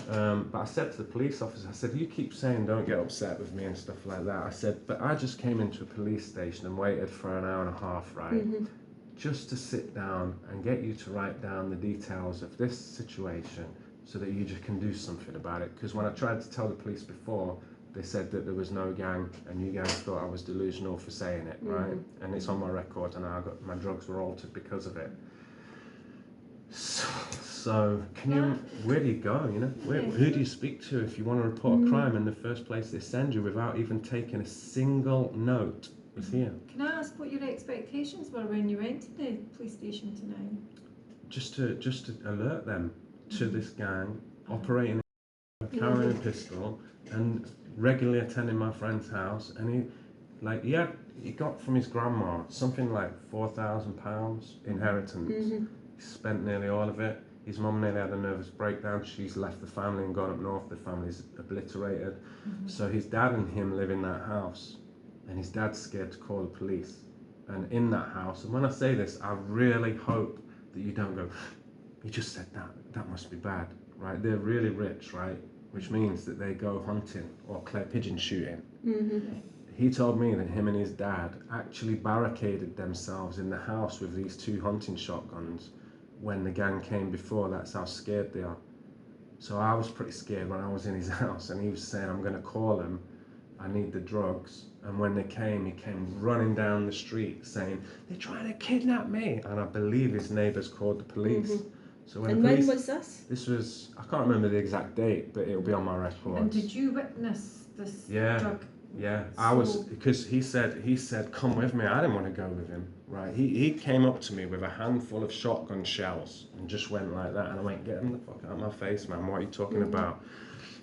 But I said to the police officer, I said, you keep saying don't get upset with me and stuff like that. I said, but I just came into a police station and waited for an hour and a half, right? Just to sit down and get you to write down the details of this situation so that you just can do something about it. Because when I tried to tell the police before, they said that there was no gang, and you guys thought I was delusional for saying it, right? And it's on my record, and my drugs were altered because of it. So where do you go, you know? Who do you speak to if you want to report a crime? In the first place they send you without even taking a single note is here. Can I ask what your expectations were when you went to the police station tonight? Just to alert them to this gang operating, carrying a pistol and regularly attending my friend's house, and he got from his grandma something like £4,000 inheritance. He spent nearly all of it. His mum nearly had a nervous breakdown. She's left the family and gone up north. The family's obliterated. So his dad and him live in that house, and his dad's scared to call the police. And in that house, and when I say this, I really hope that you don't go, he just said that must be bad, right? They're really rich, right? Which means that they go hunting or pigeon shooting. he told me that him and his dad actually barricaded themselves in the house with these 2 hunting shotguns when the gang came before. That's how scared they are. So I was pretty scared when I was in his house, and he was saying, I'm going to call him, I need the drugs. And when they came, he came running down the street saying, they're trying to kidnap me. And I believe his neighbours called the police. So when And the police, when was this? This was, I can't remember the exact date, but it'll be on my records. And did you witness this drug? Yeah, I was, because he said, come with me. I didn't want to go with him, right? He came up to me with a handful of shotgun shells and just went like that. And I went, get him the fuck out of my face, man. What are you talking about?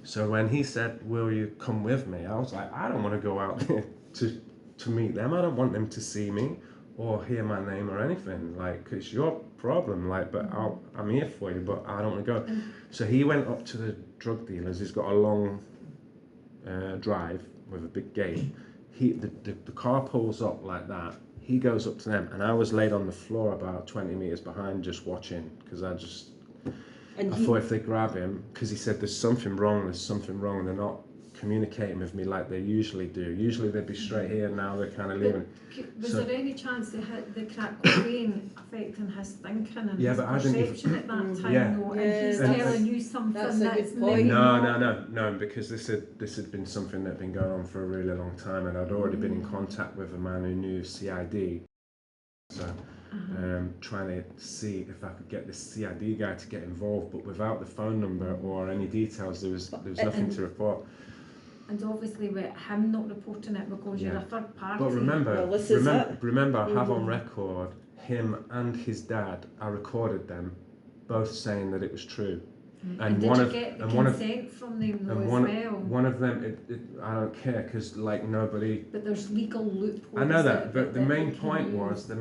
So when he said, will you come with me? I was like, I don't want to go out there to meet them. I don't want them to see me or hear my name or anything. Like, it's your problem. Like, but I'm here for you, but I don't want to go. So he went up to the drug dealers. He's got a long drive with a big gate. The car pulls up like that. He goes up to them, and I was laid on the floor about 20 meters behind, just watching, because I thought if they grab him, because he said there's something wrong, and they're not communicating with me like they usually do. Usually they'd be straight here, now they're kind of leaving. Was there any chance they had the crack cocaine affecting his thinking and his but I didn't perception at that time? Yeah. Though, and he's telling you something That's a that's good point. maybe No, because this had been something that had been going on for a really long time, and I'd already been in contact with a man who knew CID. So trying to see if I could get this CID guy to get involved, but without the phone number or any details, there was nothing to report. And obviously with him not reporting it because you're a third party. But remember, Well, I have on record him and his dad. I recorded them both saying that it was true. And did you get the consent from them though as well? One of them, I don't care, because like nobody. But there's legal loopholes. I know that, but the main point was that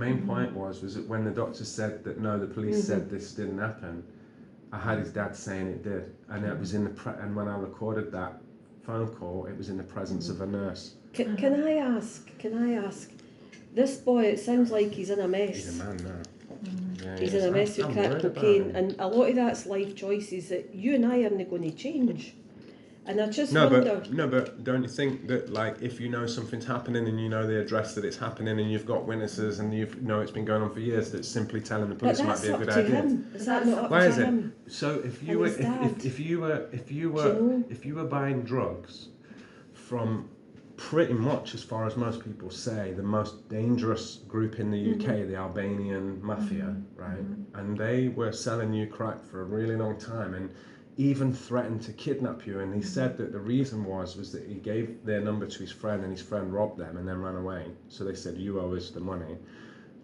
when the doctor said that no, the police said this didn't happen. I had his dad saying it did, and it was and when I recorded that phone call, it was in the presence of a nurse. Can I ask? This boy, it sounds like he's in a mess. He's a man now. Yeah, He's in a mess with crack cocaine, and a lot of that's life choices that you and I aren't going to change. And I just wonder. But don't you think that, like, if you know something's happening and you know the address that it's happening and you've got witnesses and you know it's been going on for years, that simply telling the police might be a good idea? Is that not up Why to is it? him? So if you were buying drugs from pretty much, as far as most people say, the most dangerous group in the UK, the Albanian mafia, right? And they were selling you crack for a really long time and even threatened to kidnap you. And he said that the reason was that he gave their number to his friend and his friend robbed them and then ran away. So they said, you owe us the money.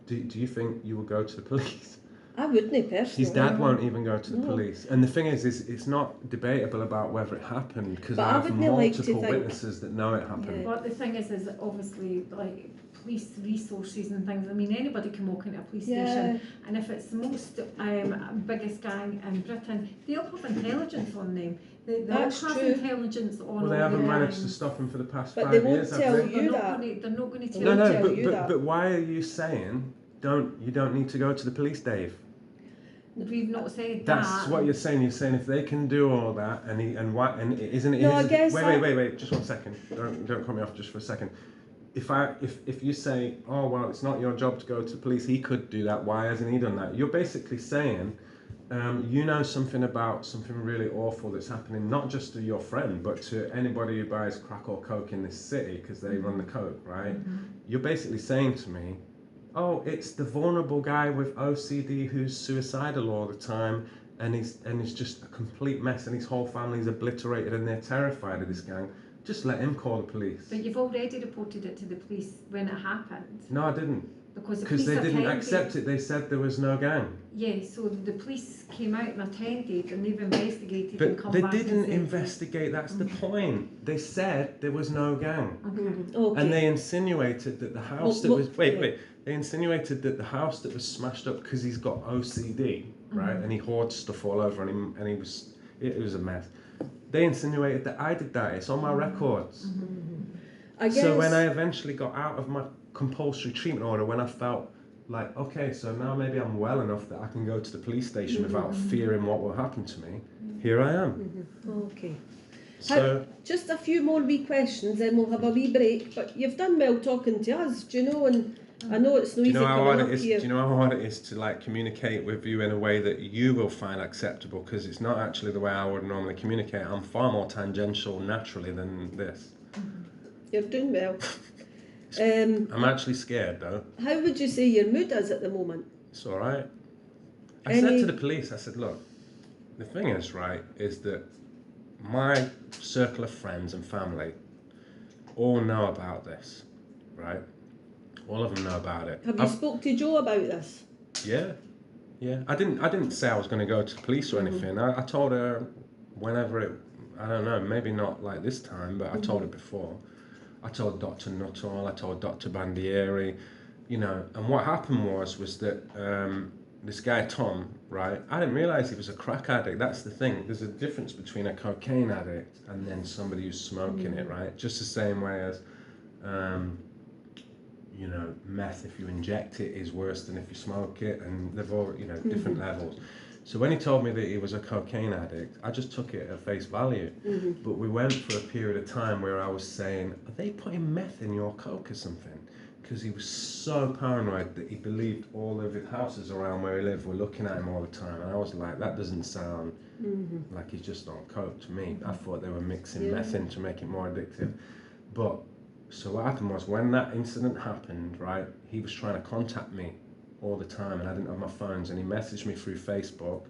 Do you think you will go to the police? I wouldn't personally. His dad won't even go to the police. And the thing is it's not debatable about whether it happened, because I have multiple witnesses that know it happened. But the thing is that obviously, like, police resources and things, I mean, anybody can walk into a police station, and if it's the most biggest gang in Britain, they'll have intelligence on them. They'll have intelligence on Well, they haven't managed to stop him for the past 5 years. But they won't tell you that. They're not going to tell you that. But why are you saying you don't need to go to the police, Dave? We've not said that. That's what you're saying. You're saying if they can do all that, and isn't it? No, I guess. Wait. Just 1 second. Don't cut me off just for a second. If you say, oh well, it's not your job to go to the police, he could do that. Why hasn't he done that? You're basically saying, you know something about something really awful that's happening, not just to your friend, but to anybody who buys crack or coke in this city because they run the coke, right? You're basically saying to me, oh, it's the vulnerable guy with OCD who's suicidal all the time, and he's just a complete mess, and his whole family's obliterated, and they're terrified of this gang. Just let him call the police. But you've already reported it to the police when it happened. No, I didn't. Because they didn't accept it. They said there was no gang. Yeah, so the police came out and attended, and they've investigated and come But back. they didn't investigate. That's the point. They said there was no gang, Okay. and they insinuated that the house They insinuated that the house that was smashed up because he's got OCD, right, and he hoards stuff all over, and it was a mess. They insinuated that I did that. It's on my records. I guess. So when I eventually got out of my compulsory treatment order, when I felt like, okay, so now maybe I'm well enough that I can go to the police station without fearing what will happen to me, here I am. Okay. Just a few more wee questions, then we'll have a wee break. But you've done well talking to us, do you know? And I know it's no easy coming up here. Do you know how hard it is to like communicate with you in a way that you will find acceptable? Because it's not actually the way I would normally communicate. I'm far more tangential naturally than this. You're doing well. I'm actually scared though. How would you say your mood is at the moment? It's all right. I said to the police, I said, look, the thing is, right, is that my circle of friends and family all know about this, right? All of them know about it. Have you spoke to Joe about this? Yeah. I didn't say I was going to go to the police or anything. I told her whenever I don't know, maybe not like this time, but I told her before. I told Dr. Nuttall, I told Dr. Bandieri, you know, and what happened was that this guy Tom, right, I didn't realise he was a crack addict. That's the thing. There's a difference between a cocaine addict and then somebody who's smoking it, right? Just the same way as, you know, meth, if you inject it, is worse than if you smoke it, and they've all, you know, different levels. So when he told me that he was a cocaine addict, I just took it at face value. But we went for a period of time where I was saying, are they putting meth in your coke or something? Because he was so paranoid that he believed all of the houses around where he lived were looking at him all the time. And I was like, that doesn't sound like he's just on coke to me. I thought they were mixing meth in to make it more addictive. But, so what happened was, when that incident happened, right, he was trying to contact me all the time, and I didn't have my phones, and he messaged me through Facebook,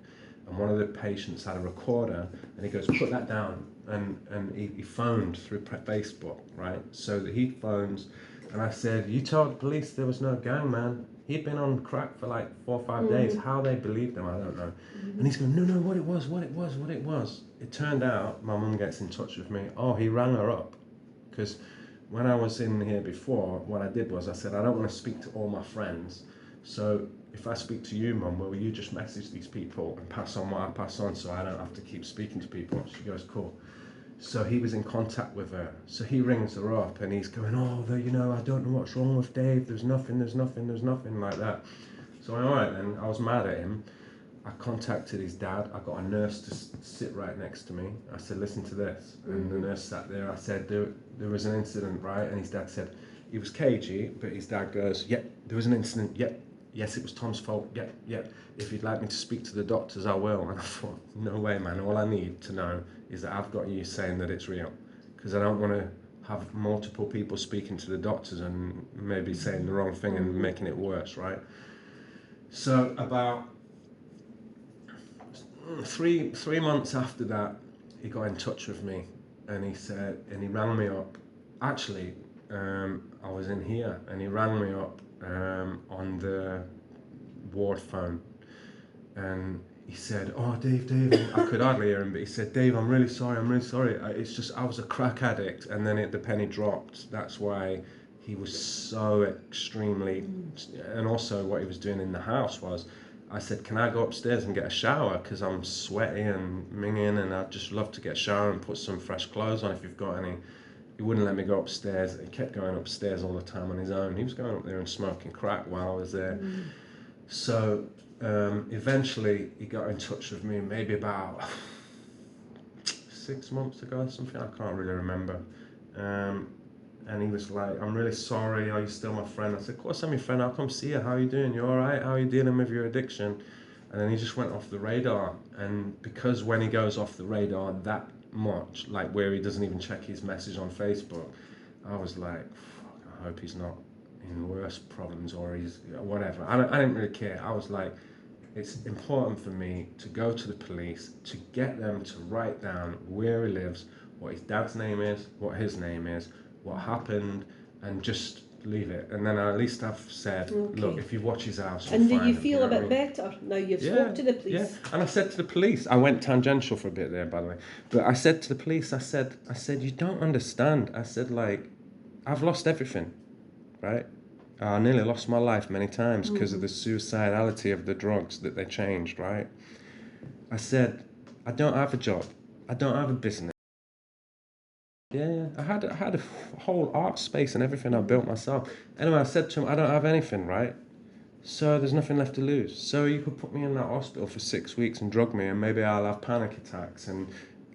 and one of the patients had a recorder, and he goes, put that down, and he phoned through Facebook, right? So that he phones, and I said, you told the police there was no gang, man. He'd been on crack for like 4 or 5 days. How they believed him, I don't know. And he's going, no, what it was. It turned out, my mum gets in touch with me. Oh, he rang her up. Because when I was in here before, what I did was I said, I don't want to speak to all my friends. So if I speak to you, Mum, will you just message these people and pass on what I pass on, so I don't have to keep speaking to people? She goes, cool. So he was in contact with her. So he rings her up and he's going, oh, you know, I don't know what's wrong with Dave. There's nothing like that. So all right then, I was mad at him. I contacted his dad. I got a nurse to sit right next to me. I said, listen to this. And the nurse sat there. I said, there was an incident, right? And his dad said, he was cagey, but his dad goes, yep, there was an incident, yep. Yes, it was Tom's fault, yep. If you'd like me to speak to the doctors, I will. And I thought, no way, man. All I need to know is that I've got you saying that it's real. Because I don't want to have multiple people speaking to the doctors and maybe saying the wrong thing and making it worse, right? So about 3 months after that, he got in touch with me, and he said, and he rang me up. Actually, I was in here, and he rang me up on the ward phone, and he said, oh, Dave, I could hardly hear him, but he said, Dave, I'm really sorry, it's just, I was a crack addict, and then the penny dropped. That's why he was so extremely, and also what he was doing in the house was, I said, can I go upstairs and get a shower, because I'm sweaty and minging, and I'd just love to get a shower and put some fresh clothes on if you've got any. He wouldn't let me go upstairs. He kept going upstairs all the time on his own. He was going up there and smoking crack while I was there. So eventually he got in touch with me maybe about 6 months ago or something. I can't really remember. And he was like, I'm really sorry. Are you still my friend? I said, of course I'm your friend. I'll come see you. How are you doing? You all right? How are you dealing with your addiction? And then he just went off the radar. And because when he goes off the radar that much, like where he doesn't even check his message on Facebook, I was like, fuck, I hope he's not in worse problems or he's whatever. I didn't really care. I was like, it's important for me to go to the police, to get them to write down where he lives, what his dad's name is, what his name is, what happened, and just leave it. And then at least I've said, look, if you watch his house, and do find you him, feel know a bit what I mean? better now you've spoke to the police? Yeah, and I said to the police, I went tangential for a bit there, by the way, but I said to the police, I said, you don't understand. I said, like, I've lost everything, right? I nearly lost my life many times because of the suicidality of the drugs that they changed, right? I said, I don't have a job. I don't have a business. Yeah, I had a whole art space and everything I built myself. Anyway, I said to him, I don't have anything, right? So there's nothing left to lose. So you could put me in that hospital for 6 weeks and drug me, and maybe I'll have panic attacks and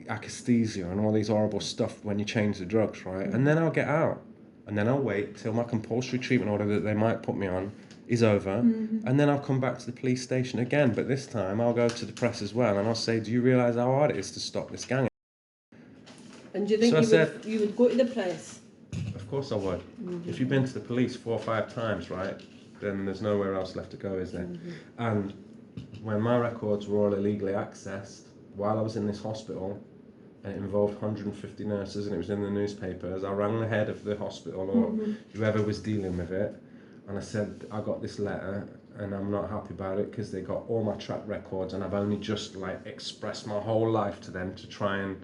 akaesthesia and all these horrible stuff when you change the drugs, right? And then I'll get out. And then I'll wait till my compulsory treatment order that they might put me on is over. And then I'll come back to the police station again. But this time I'll go to the press as well and I'll say, do you realise how hard it is to stop this gang? And do you think you would go to the press? Of course I would. If you've been to the police 4 or 5 times, right, then there's nowhere else left to go, is there? And when my records were all illegally accessed, while I was in this hospital, and it involved 150 nurses and it was in the newspapers, I rang the head of the hospital or whoever was dealing with it, and I said, I got this letter and I'm not happy about it because they got all my track records and I've only just like expressed my whole life to them to try and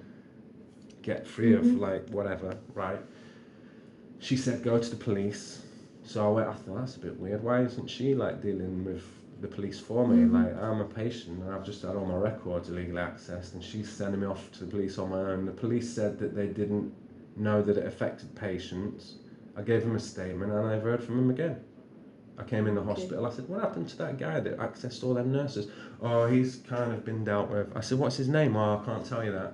get free of like whatever, right? She said, go to the police. So I went, I thought, that's a bit weird. Why isn't she like dealing with the police for me? Like, I'm a patient and I've just had all my records illegally accessed and she's sending me off to the police on my own. The police said that they didn't know that it affected patients. I gave them a statement and I never heard from them again. I came in the hospital, I said, what happened to that guy that accessed all them nurses? Oh, he's kind of been dealt with. I said, what's his name? Oh, I can't tell you that.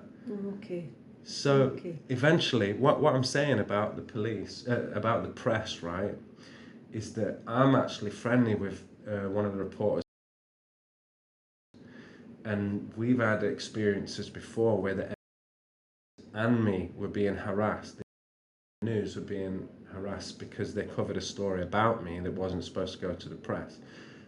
So eventually, what I'm saying about the police, about the press, right, is that I'm actually friendly with one of the reporters, and we've had experiences before where the and me were being harassed. The news were being harassed because they covered a story about me that wasn't supposed to go to the press.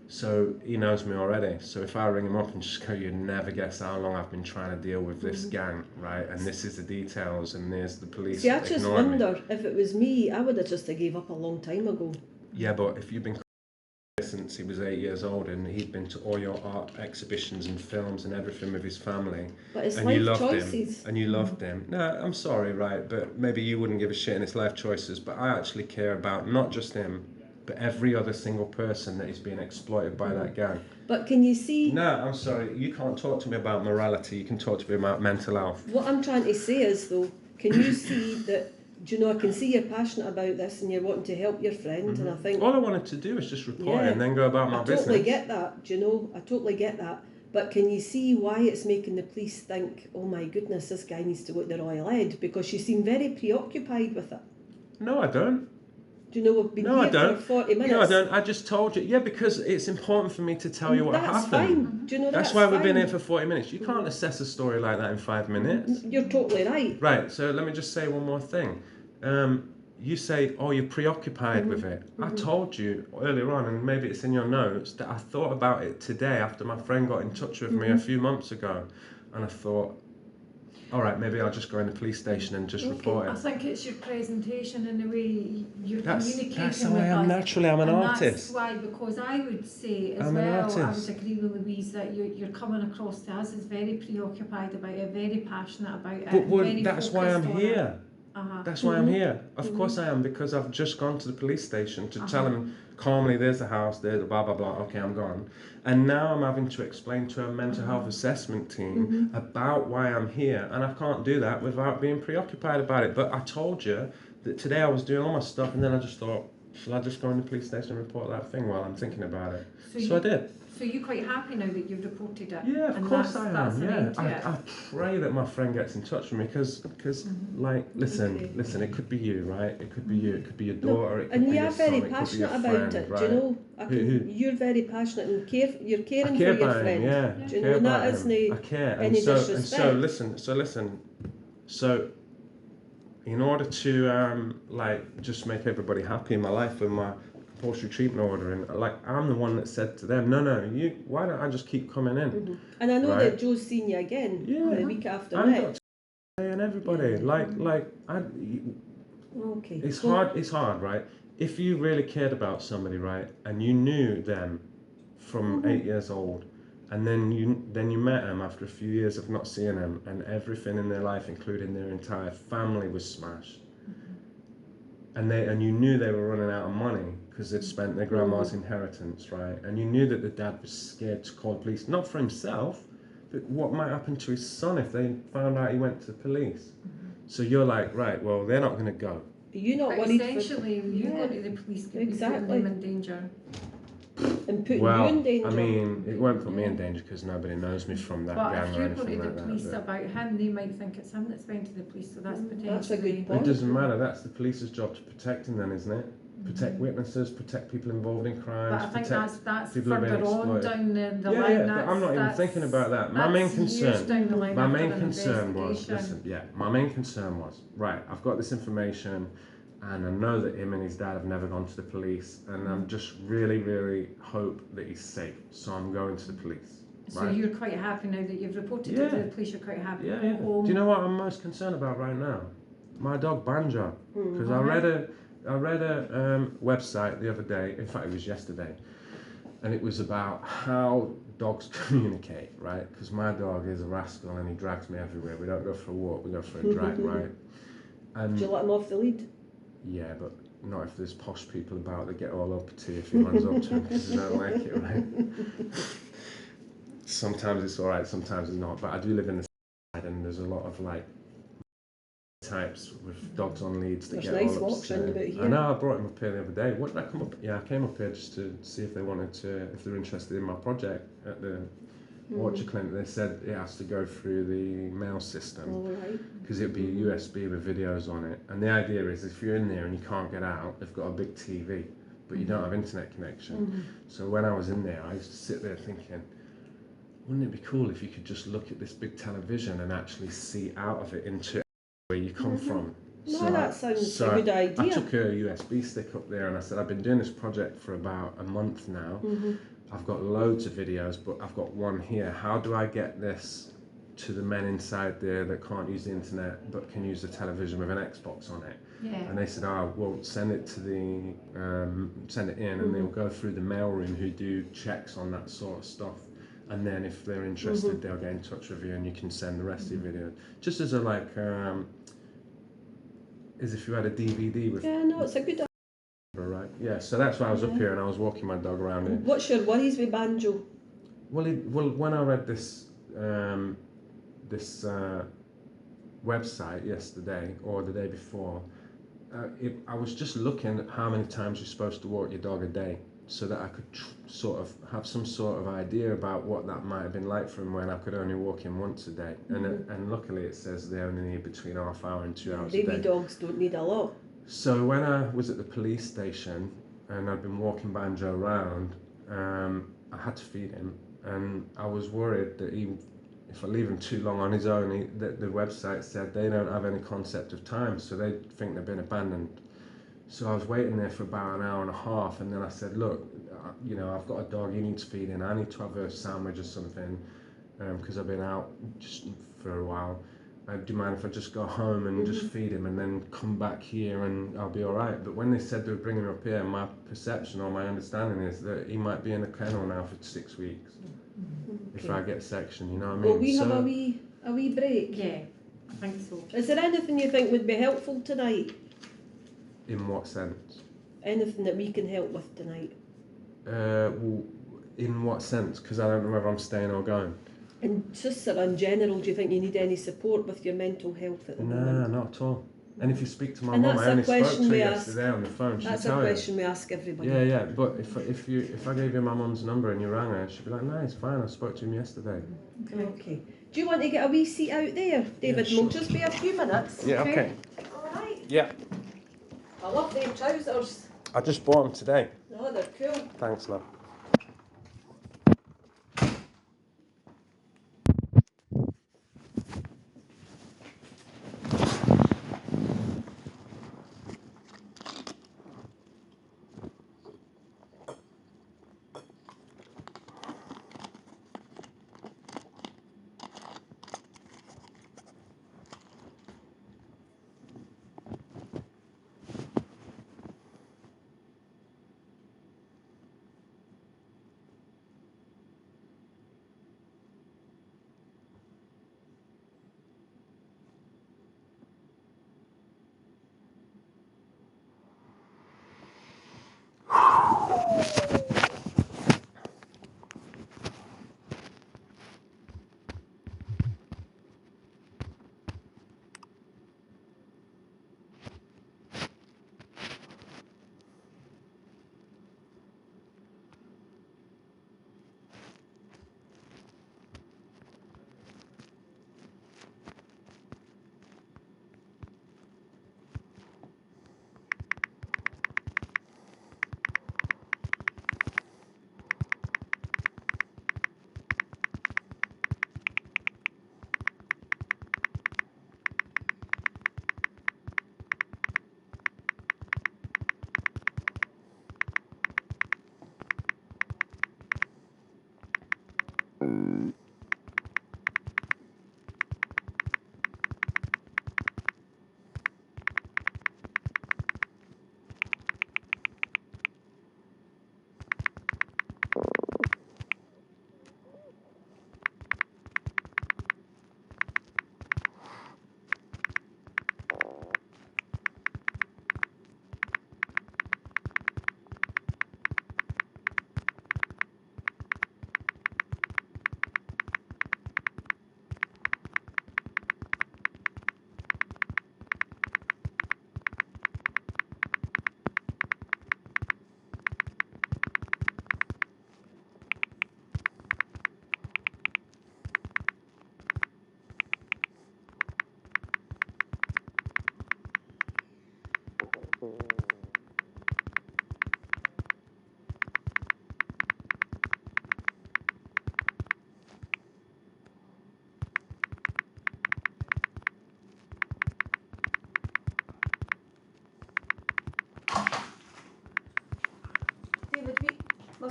So he knows me already. So if I ring him up and just go, you'd never guess how long I've been trying to deal with this gang, right? And this is the details, and there's the police. See, I just wonder if it was me, I would have just gave up a long time ago. Yeah, but if you've been since he was 8 years old and he'd been to all your art exhibitions and films and everything with his family, but it's and life you loved choices. him, and you loved him. No, I'm sorry, right? But maybe you wouldn't give a shit in his life choices. But I actually care about not just him, but every other single person that is being exploited by that gang. But can you see... No, I'm sorry, you can't talk to me about morality, you can talk to me about mental health. What I'm trying to say is, though, can you see that, do you know, I can see you're passionate about this and you're wanting to help your friend, and I think... All I wanted to do is just report it and then go about my business. I totally get that, do you know, I totally get that. But can you see why it's making the police think, oh my goodness, this guy needs to go to the Royal Head? Because you seem very preoccupied with it. No, I don't. Do you know we've been here for 40 minutes? No, I don't. I just told you. Yeah, because it's important for me to tell you what happened. That's fine. Do you know that's why we've been here for 40 minutes. You can't assess a story like that in 5 minutes. You're totally right. Right, so let me just say one more thing. You say, oh, you're preoccupied with it. I told you earlier on, and maybe it's in your notes, that I thought about it today after my friend got in touch with me a few months ago. And I thought, all right, maybe I'll just go in the police station and just report it. I think it's your presentation and the way you're communicating that's how with I am us. naturally. I'm an artist. That's why, because I would say as I would agree with Louise that you're coming across to us as very preoccupied about it, very passionate about it. But that's why I'm here. That's why I'm here. Of course I am, because I've just gone to the police station to tell them calmly, there's the house, there's the blah, blah, blah, okay, I'm gone. And now I'm having to explain to a mental health assessment team about why I'm here, and I can't do that without being preoccupied about it. But I told you that today I was doing all my stuff, and then I just thought, shall I just go in the police station and report that thing while I'm thinking about it? So I did. So you're quite happy now that you've reported it? Yeah, of course I am. Yeah, I I pray that my friend gets in touch with me because, like, listen, it could be you, right? It could be you. It could be your daughter. It could be your son. And you're very passionate about it. Right? Do you know? You're very passionate and you're caring for your friend. Yeah, do you know that isn't I care. Any disrespect. And so listen. So, in order to just make everybody happy in my life with my compulsory treatment order, and like I'm the one that said to them, no, why don't I just keep coming in? And I know that Joe's seen you again the week after next. And everybody, it's hard, right? If you really cared about somebody, right, and you knew them from 8 years old, and then you met them after a few years of not seeing them, and everything in their life, including their entire family, was smashed. And you knew they were running out of money because they'd spent their grandma's inheritance, right? And you knew that the dad was scared to call the police, not for himself, but what might happen to his son if they found out he went to the police. So you're like, right, well, they're not going to go. You're not worried. Essentially, you go to the police, get them in danger. and putting Well, you in danger. I mean, it won't put me in danger because nobody knows me from that But gang if or you're going anything to like the that. police but- about him, they might think it's him that's going to the police, so that's potentially... That's a good point. It doesn't matter, that's the police's job to protect him then, isn't it? Protect witnesses, protect people involved in crimes, But I think protect that's people who've been further on exploited. down the Yeah, line. yeah, but I'm not even thinking about that. My main That's years concern, down the line my after main an concern was, investigation. listen, yeah, my main concern was, right, I've got this information and I know that him and his dad have never gone to the police and I'm just really, really hope that he's safe. So I'm going to the police. So Right? you're quite happy now that you've reported Yeah. it to the police, you're quite happy Yeah, to go yeah. home. Do you know what I'm most concerned about right now? My dog Banjo. Because I read a website the other day, in fact it was yesterday, and it was about how dogs communicate, right? Because my dog is a rascal and he drags me everywhere. We don't go for a walk, we go for a drag, right? And Do you let him off the lead? yeah, but not if there's posh people about that get all uppity if he runs up to him because they don't like it, right? Sometimes it's alright, sometimes it's not, but I do live in the side and there's a lot of like types with dogs on leads that There's get nice all walks upset. round about here. I know, I brought him up here the other day. What did I come up? Yeah, I came up here just to see if they wanted to, if they're interested in my project at the Orchard Clinic. They said it has to go through the mail system All right. because it'd be a USB with videos on it. And the idea is if you're in there and you can't get out, they've got a big TV, but you don't have internet connection. So when I was in there, I used to sit there thinking, wouldn't it be cool if you could just look at this big television and actually see out of it into where you come from? No, that sounds a good idea. I took a USB stick up there and I said, I've been doing this project for about a month now. I've got loads of videos, but I've got one here. How do I get this to the men inside there that can't use the internet but can use the television with an Xbox on it? Yeah. And they said, oh, well, send it to the, send it in and they'll go through the mailroom who do checks on that sort of stuff. And then if they're interested, they'll get in touch with you and you can send the rest of your video. Just as a like, as if you had a DVD with... Yeah, no, it's a good idea. Right, yeah, so that's why I was up here and I was walking my dog around here. What's your worries with Banjo? Well, when I read this website yesterday or the day before, I was just looking at how many times you're supposed to walk your dog a day, so that I could sort of have some sort of idea about what that might have been like for him when I could only walk him once a day. And luckily it says they only need between half hour and 2 hours a Baby day. dogs don't need a lot. So when I was at the police station and I'd been walking Banjo around, I had to feed him, and I was worried that if I leave him too long on his own, the website said they don't have any concept of time, so they think they've been abandoned. So I was waiting there for about an hour and a half, and then I said, look, you know, I've got a dog, he needs feeding, I need to have a sandwich or something, because I've been out just for a while. Do you mind if I just go home and just feed him and then come back here and I'll be all right? But when they said they were bringing him up here, my perception or my understanding is that he might be in a kennel now for 6 weeks. If I get sectioned, you know what I mean? Will we have a wee break? Yeah, I think so. Is there anything you think would be helpful tonight? In what sense? Anything that we can help with tonight? Well, in what sense? Because I don't know whether I'm staying or going. And just sort of in general, do you think you need any support with your mental health at the moment? No, not at all. And if you speak to my And mum, that's I a only spoke question to her we ask. yesterday on the phone. She'd That's a tell you. question we ask everybody. Yeah, yeah. But if I gave you my mum's number and you rang her, she'd be like, no, it's fine. I spoke to him yesterday. Okay. Do you want to get a wee seat out there, David? Yeah, sure. We'll just be a few minutes. Yeah, okay. All right. Yeah. I love them trousers. I just bought them today. Oh, they're cool. Thanks, love.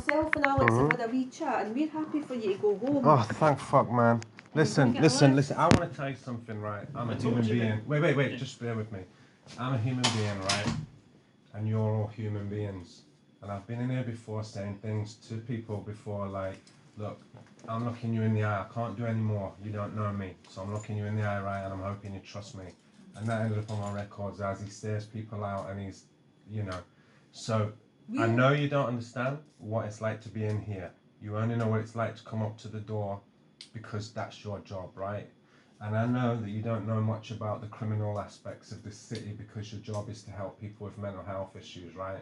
myself and Alex have had a wee chat, and we're happy for you to go home. Oh, thank fuck, man. Listen, get a lift? listen. I want to tell you something, right? I'm a human being. Wait. Just bear with me. I'm a human being, right? And you're all human beings. And I've been in here before saying things to people before, like, look, I'm looking you in the eye. I can't do any more. You don't know me. So I'm looking you in the eye, right? And I'm hoping you trust me. And that ended up on my records as he stares people out and he's, you know. So I know you don't understand what it's like to be in here. You only know what it's like to come up to the door because that's your job, right? And I know that you don't know much about the criminal aspects of this city because your job is to help people with mental health issues, right?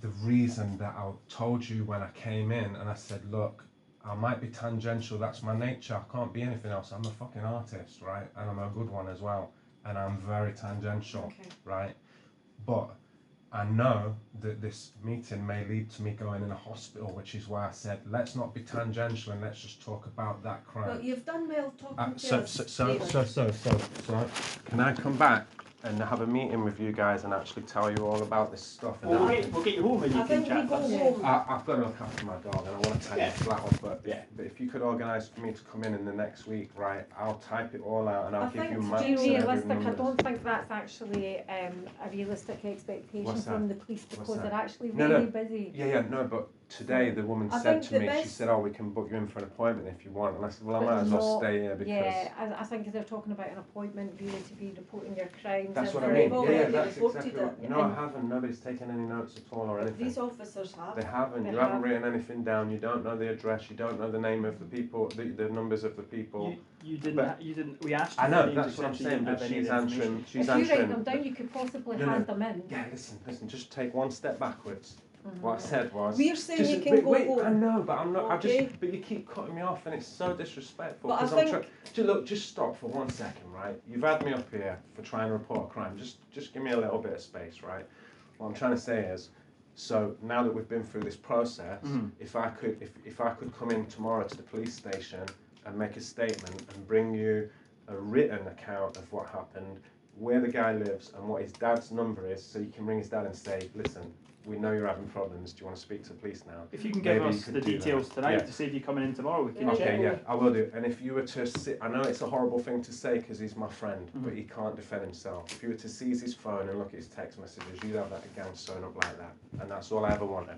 The reason that I told you when I came in and I said, look, I might be tangential, that's my nature, I can't be anything else. I'm a fucking artist, right? And I'm a good one as well. And I'm very tangential, right? But I know that this meeting may lead to me going in a hospital, which is why I said, let's not be tangential and let's just talk about that crime. Well, you've done well talking to So, can I come back and have a meeting with you guys and actually tell you all about this stuff? And We'll get you home and you I can think chat we to us. go home. I've got to look after my dog and I want to tell you flat off, but if you could organise for me to come in the next week, right, I'll type it all out and I'll give you maps To be and every realistic, I numbers. don't think that's actually a realistic expectation What's that? from the police because What's that? they're actually No, very no. busy. Yeah, no, but today the woman I said think to the me, she best- said, oh, we can book you in for an appointment if you want. And I said, well, I But might as well not- stay here because... Yeah, I think they're talking about an appointment really to be reporting your crimes. That's and what I for- mean. already Yeah, that's reported exactly what... it. No, I haven't. Nobody's taken any notes at all or anything. These officers have. They haven't. They You haven't have. written anything down. You don't know the address. You don't know the name of the people, the numbers of the people. You didn't. But- You didn't. We asked you. I know, for names, that's what I'm etc., you saying, didn't but have any she's of the answering... information. She's If you write answering... them down, you could possibly No, hand them in. Yeah, listen, just take one step backwards. What I said was... We're saying just, you can go wait, home. I know, but I'm not... Okay. But you keep cutting me off and it's so disrespectful. But I 'cause I'm think- look, just stop for 1 second, right? You've had me up here for trying to report a crime. Just give me a little bit of space, right? What I'm trying to say is, so now that we've been through this process, if I could come in tomorrow to the police station and make a statement and bring you a written account of what happened, where the guy lives and what his dad's number is, so you can ring his dad and say, listen, we know you're having problems, do you want to speak to the police now? If you can give Maybe us you could the do that. details tonight Yeah. to save you coming in tomorrow, we can Okay, check. yeah, I will do. And if you were to see, I know it's a horrible thing to say because he's my friend, but he can't defend himself. If you were to seize his phone and look at his text messages, you'd have that again sewn up like that. And that's all I ever wanted.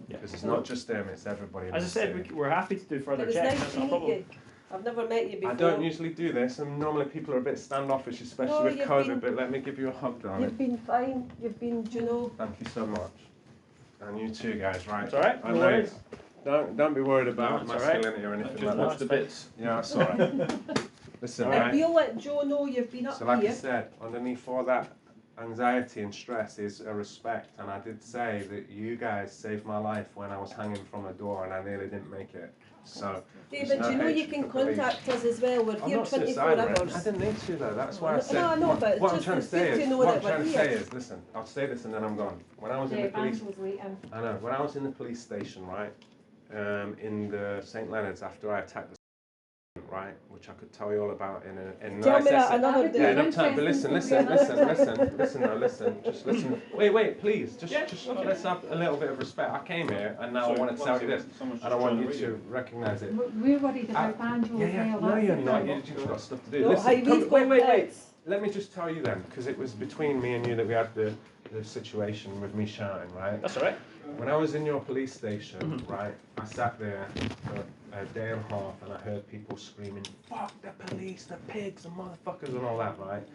Because it's not just him, it's everybody. in As I the said, city. we're happy to do further It was checks. nice That's to not a meet problem. you. I've never met you before. I don't usually do this, and normally people are a bit standoffish, especially No, with you've COVID, been- but let me give you a hug, darling. You've been fine. You've been, do you know. Thank you so much. And you too, guys, right? It's all right, I no know worries. Don't be worried about No, it's all right. masculinity or anything Just like watch that. the bits. Yeah, that's all right. Listen, And right? we'll let Joe know you've been up So like I here. said, underneath all that anxiety and stress is a respect, and I did say that you guys saved my life when I was hanging from a door and I nearly didn't make it. So David, there's no you know you hatred can for police. contact us as well. We're I'm here not 24 suicidal. hours. I didn't need to though. That's why I No, said. no, I know, what, but it's what I'm just trying to it's say good to is, know what that I'm trying we're to say here. is, listen. I'll say this and then I'm gone. When I was in Yeah, the police, Banjo's waiting. I know. When I was in the police station, right, in the St Leonards after I attacked the right, which I could tell you all about in a Tell nice me that essay. another That'd be day. Yeah, enough time. But listen, interesting. listen. Just listen. Wait, please. Just let's have a little bit of respect. I came here and now I want to tell you this, and I want you to recognise it. We're worried about Banjo as well. No, that's you're the not. thing. You've got stuff to do. No, Listen, hey, we've got wait. notes. Let me just tell you then, because it was between me and you that we had the situation with me shouting, right? That's all right. When I was in your police station, right, I sat there for a day and a half and I heard people screaming, fuck the police, the pigs, the motherfuckers and all that, right?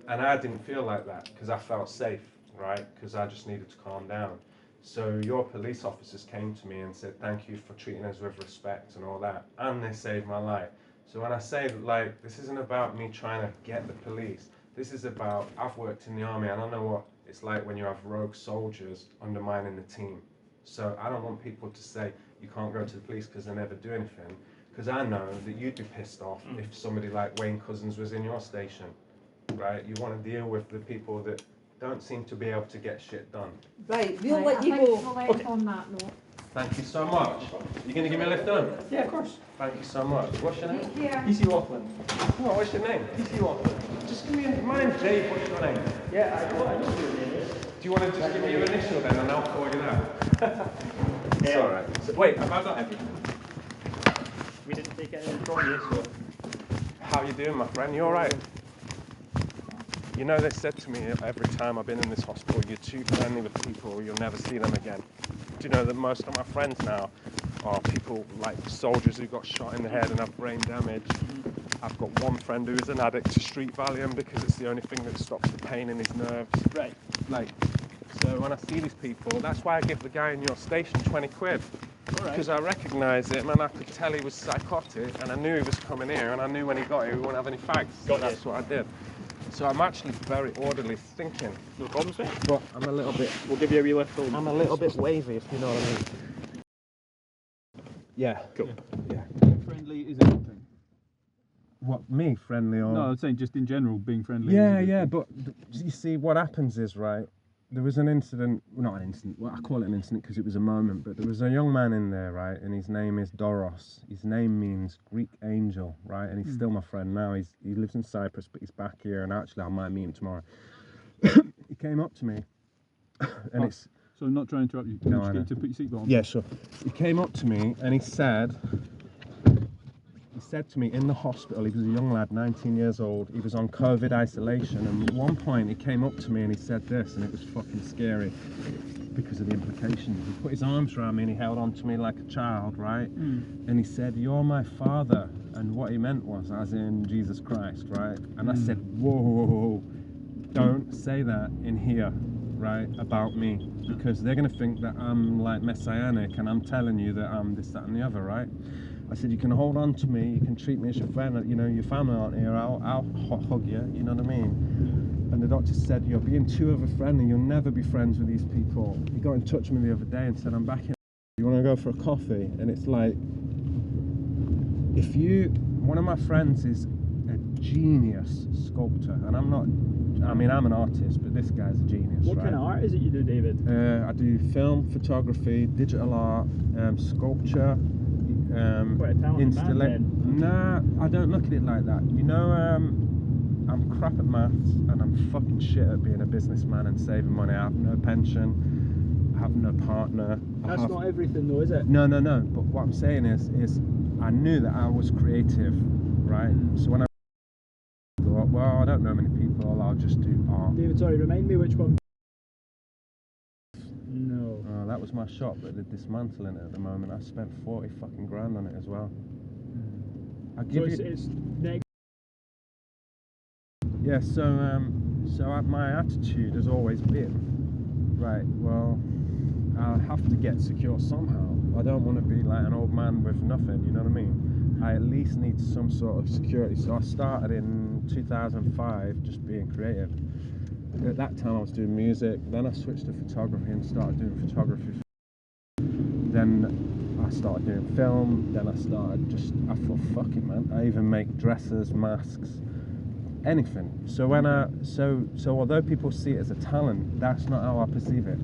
And I didn't feel like that because I felt safe, right? Because I just needed to calm down. So your police officers came to me and said, thank you for treating us with respect and all that. And they saved my life. So when I say, like, this isn't about me trying to get the police. This is about, I've worked in the army and I know what it's like when you have rogue soldiers undermining the team. So I don't want people to say you can't go to the police because they never do anything. Because I know that you'd be pissed off if somebody like Wayne Couzens was in your station, right? You want to deal with the people that don't seem to be able to get shit done. Right, we'll Right, let I you think go. we'll end on that note. Thank you so much. You going to give me a lift home? Yeah, of course. Thank you so much. What's your name? Take care. PC Laughlin. What, what's your name? PC Laughlin. Just give me my name's Dave. What's your name? Yeah, I know what your name is. Do you want to just give me your initial then and I'll call you that? It's alright. So, wait, have I got everything? We didn't take anything from you, so. How you doing, my friend? You alright? You know, they said to me every time I've been in this hospital, you're too friendly with people, you'll never see them again. Do you know that most of my friends now are people like soldiers who got shot in the head and have brain damage? I've got one friend who is an addict to street Valium because it's the only thing that stops the pain in his nerves. Right. Like, so when I see these people, that's why I give the guy in your station 20 quid. Because I recognised him and I could tell he was psychotic and I knew he was coming here and I knew when he got here he wouldn't have any fags. So that's what I did. So I'm actually very orderly thinking. No problems, mate. But I'm a little bit... We'll give you a wee lift home. I'm a little bit wavy, if you know what I mean. Yeah. Cool. Yeah. Friendly is a good thing. What, me, friendly or...? No, I was saying just in general, being friendly. Yeah, yeah, but you see, what happens is, right, there was an incident, well, not an incident, well, I call it an incident because it was a moment, but there was a young man in there, right, and his name is Doros. His name means Greek angel, right, and he's still my friend now. He lives in Cyprus, but he's back here, and actually I might meet him tomorrow. He came up to me, and it's... So I'm not trying to interrupt you. No, Just I get know. to put your seatbelt on. Yeah, sure. He came up to me, and he said to me in the hospital, he was a young lad, 19 years old, he was on COVID isolation, and at one point he came up to me and he said this, and it was fucking scary because of the implications. He put his arms around me and he held on to me like a child, right? And he said, "You're my father," and what he meant was, as in Jesus Christ, right? And I said, whoa, don't say that in here, right, about me, because they're going to think that I'm like messianic and I'm telling you that I'm this, that and the other, right? I said, you can hold on to me, you can treat me as your friend, you know, your family aren't here, I'll hug you, you know what I mean? And the doctor said, you're being too over-friendly, you'll never be friends with these people. He got in touch with me the other day and said, I'm back in, you want to go for a coffee? And it's like, one of my friends is a genius sculptor, and I'm an artist, but this guy's a genius. What kind of art is it you do, David? I do film, photography, digital art, sculpture, Quite a talented man, then. Nah, I don't look at it like that. You know, I'm crap at maths and I'm fucking shit at being a businessman and saving money. I have no pension, I have no partner. That's not everything though, is it? No. But what I'm saying is I knew that I was creative, right? So when I thought, well, I don't know many people, I'll just do art. David, sorry, remind me which one. No. Oh, that was my shop, but they're dismantling it at the moment. I spent 40 fucking grand on it as well. I give So it's next. Yeah, so my attitude has always been, right, well, I'll have to get secure somehow. I don't want to be like an old man with nothing, you know what I mean? I at least need some sort of security. So I started in 2005 just being creative. At that time I was doing music, then I switched to photography and started doing photography. Then I started doing film, then I thought, fuck it, man. I even make dresses, masks, anything. So so although people see it as a talent, that's not how I perceive it.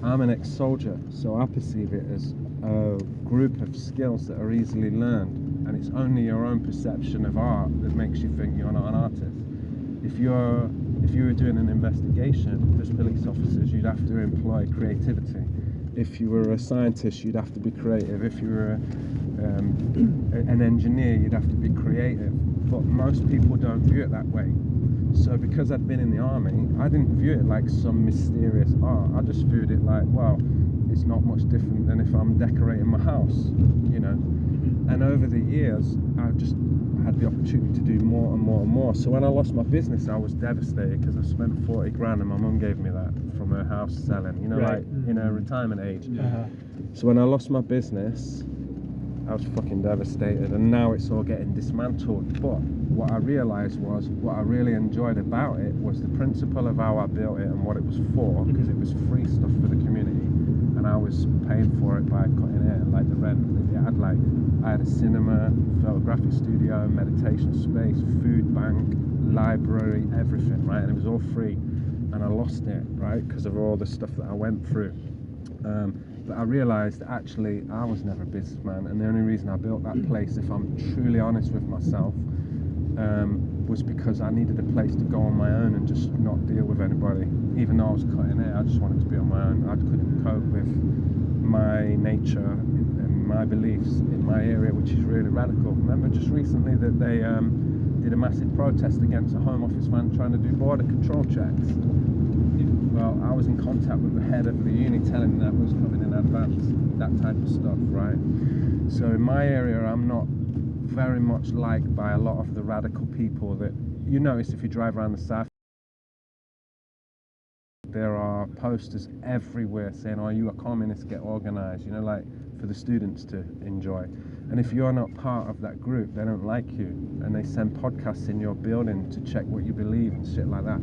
I'm an ex-soldier, so I perceive it as a group of skills that are easily learned, and it's only your own perception of art that makes you think you're not an artist. If you were doing an investigation as police officers, you'd have to employ creativity. If you were a scientist, you'd have to be creative. If you were an engineer, you'd have to be creative. But most people don't view it that way. So because I'd been in the army, I didn't view it like some mysterious art. I just viewed it like, well, it's not much different than if I'm decorating my house, you know. And over the years, I just had the opportunity to do more and more and more. So when I lost my business, I was devastated because I spent 40 grand and my mum gave me that from her house selling, you know, Right. like in her retirement age. Uh-huh. So when I lost my business, I was fucking devastated, and now it's all getting dismantled. But what I realised was, what I really enjoyed about it was the principle of how I built it and what it was for, because it was free stuff for the community, and I was paying for it by cutting it, like the rent. I had a cinema, photographic studio, meditation space, food bank, library, everything, right? And it was all free, and I lost it, right, because of all the stuff that I went through. But I realised that actually I was never a businessman, and the only reason I built that place, if I'm truly honest with myself, was because I needed a place to go on my own and just not deal with anybody. Even though I was cutting it, I just wanted to be on my own. I couldn't cope with my nature and my beliefs in my area, which is really radical. Remember just recently that they did a massive protest against a Home Office van trying to do border control checks. Well, I was in contact with the head of the uni telling them that was coming in advance, that type of stuff, right? So in my area, I'm not very much liked by a lot of the radical people that you notice if you drive around the south. There are posters everywhere saying, oh, you are communists, get organised, you know, like for the students to enjoy. And if you're not part of that group, they don't like you. And they send podcasts in your building to check what you believe and shit like that.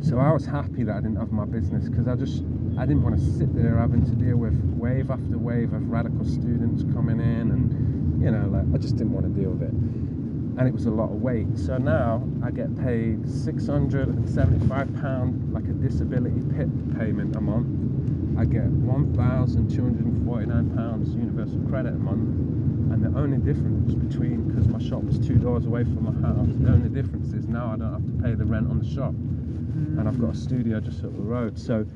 So I was happy that I didn't have my business, because I didn't want to sit there having to deal with wave after wave of radical students coming in, and, you know, like, I just didn't want to deal with it. And it was a lot of weight. So now I get paid £675, like a disability PIP payment a month. I get £1,249 universal credit a month. And the only difference between, because my shop was 2 doors away from my house, the only difference is now I don't have to pay the rent on the shop. And I've got a studio just up the road. So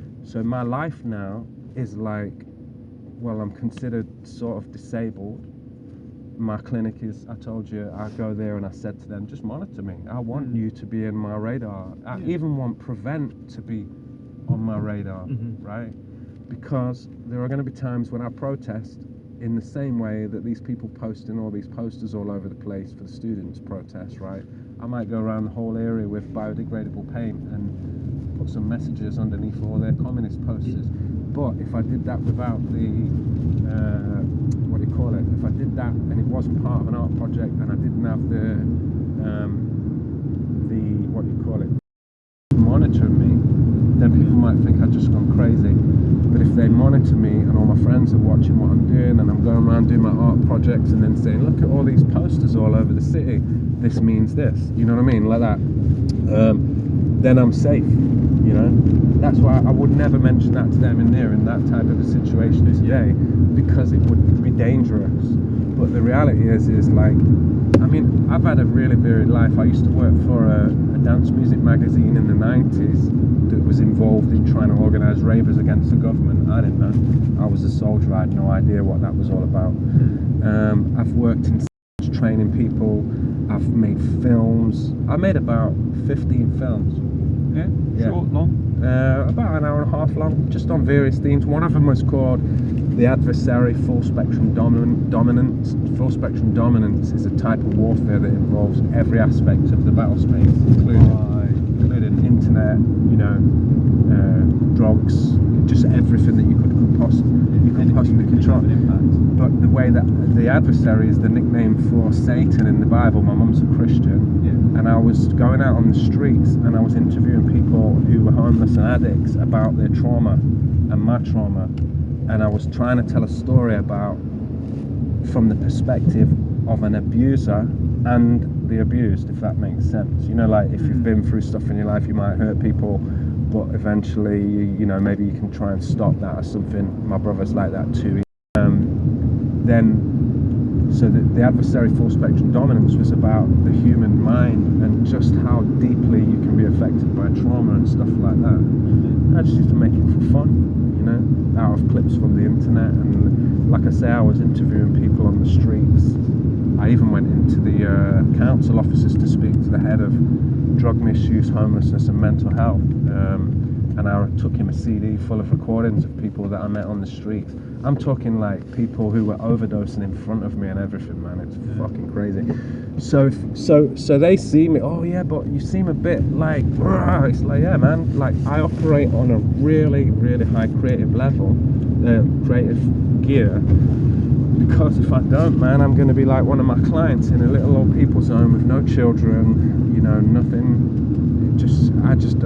my life now is like, well, I'm considered sort of disabled. My clinic is, I told you, I go there and I said to them, just monitor me. I want you to be in my radar. I even want Prevent to be on my radar, right? Because there are going to be times when I protest in the same way that these people posting all these posters all over the place for the students' protest, right? I might go around the whole area with biodegradable paint and put some messages underneath all their communist posters. But if I did that without the, what do you call it? If I did that and it wasn't part of an art project and I didn't have the what do you call it, monitoring me, then people might think I've just gone crazy. But if they monitor me and all my friends are watching what I'm doing and I'm going around doing my art projects and then saying, look at all these posters all over the city, this means this, you know what I mean, like that, then I'm safe, you know. That's why I would never mention that to them in there in that type of a situation today, because it would be dangerous. But the reality is like, I mean, I've had a really varied life. I used to work for a dance music magazine in the 90s that was involved in trying to organise ravers against the government. I didn't know. I was a soldier, I had no idea what that was all about. I've worked in training people, I've made films. I made about 15 films. Yeah? Short, long? About an hour and a half long, just on various themes. One of them was called The Adversary Full Spectrum Dominance. Full Spectrum Dominance is a type of warfare that involves every aspect of the battle space, including internet, you know, drugs, just everything that you could possibly control. But the way that the adversary is the nickname for Satan in the Bible. My mum's a Christian, and I was going out on the streets and I was interviewing people who were homeless and addicts about their trauma and my trauma, and I was trying to tell a story about, from the perspective of an abuser and the abused, if that makes sense. You know, like if you've been through stuff in your life, you might hurt people, but eventually, you know, maybe you can try and stop that or something. My brother's like that too. So the adversary full spectrum dominance was about the human mind and just how deeply you can be affected by trauma and stuff like that. I just used to make it for fun, you know, out of clips from the internet. And like I say, I was interviewing people on the streets. I even went into the council offices to speak to the head of drug misuse, homelessness and mental health. And I took him a CD full of recordings of people that I met on the streets. I'm talking like people who were overdosing in front of me and everything, man. It's fucking crazy. So they see me, oh yeah, but you seem a bit like, it's like, yeah, man, like I operate on a really, really high creative level, creative gear. Because if I don't, man, I'm going to be like one of my clients in a little old people's home with no children, you know, nothing. I'm just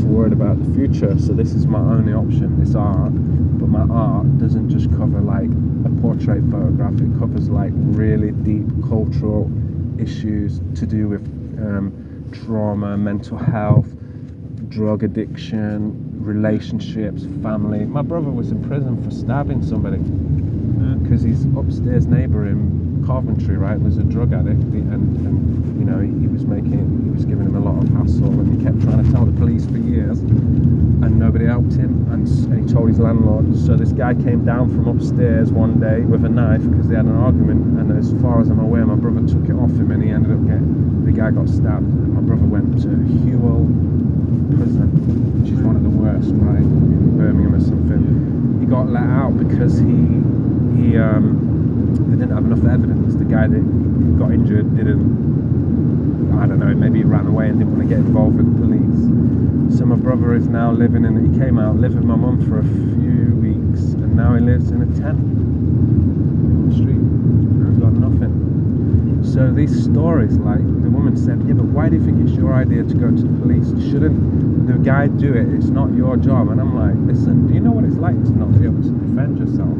worried about the future. So this is my only option, this art. But my art doesn't just cover like a portrait photograph. It covers like really deep cultural issues to do with trauma, mental health, drug addiction, relationships, family. My brother was in prison for stabbing somebody because his upstairs neighbour in Coventry, right, was a drug addict, and you know, he was giving him a lot of hassle, and he kept trying to tell the police for years, and nobody helped him, and he told his landlord. So this guy came down from upstairs one day with a knife because they had an argument, and as far as I'm aware, my brother took it off him, and he ended up the guy got stabbed, and my brother went to Hewell prison, which is one of the worst, right, in Birmingham or something. He got let out because they didn't have enough evidence. The guy that got injured I don't know, maybe he ran away and didn't want to get involved with the police. So my brother is now living he came out, lived with my mum for a few weeks, and now he lives in a tent on the street. He's got nothing. So these stories, like the woman said, yeah, but why do you think it's your idea to go to the police? Shouldn't the guy do it? It's not your job. And I'm like, listen, do you know what it's like to not be able to defend yourself?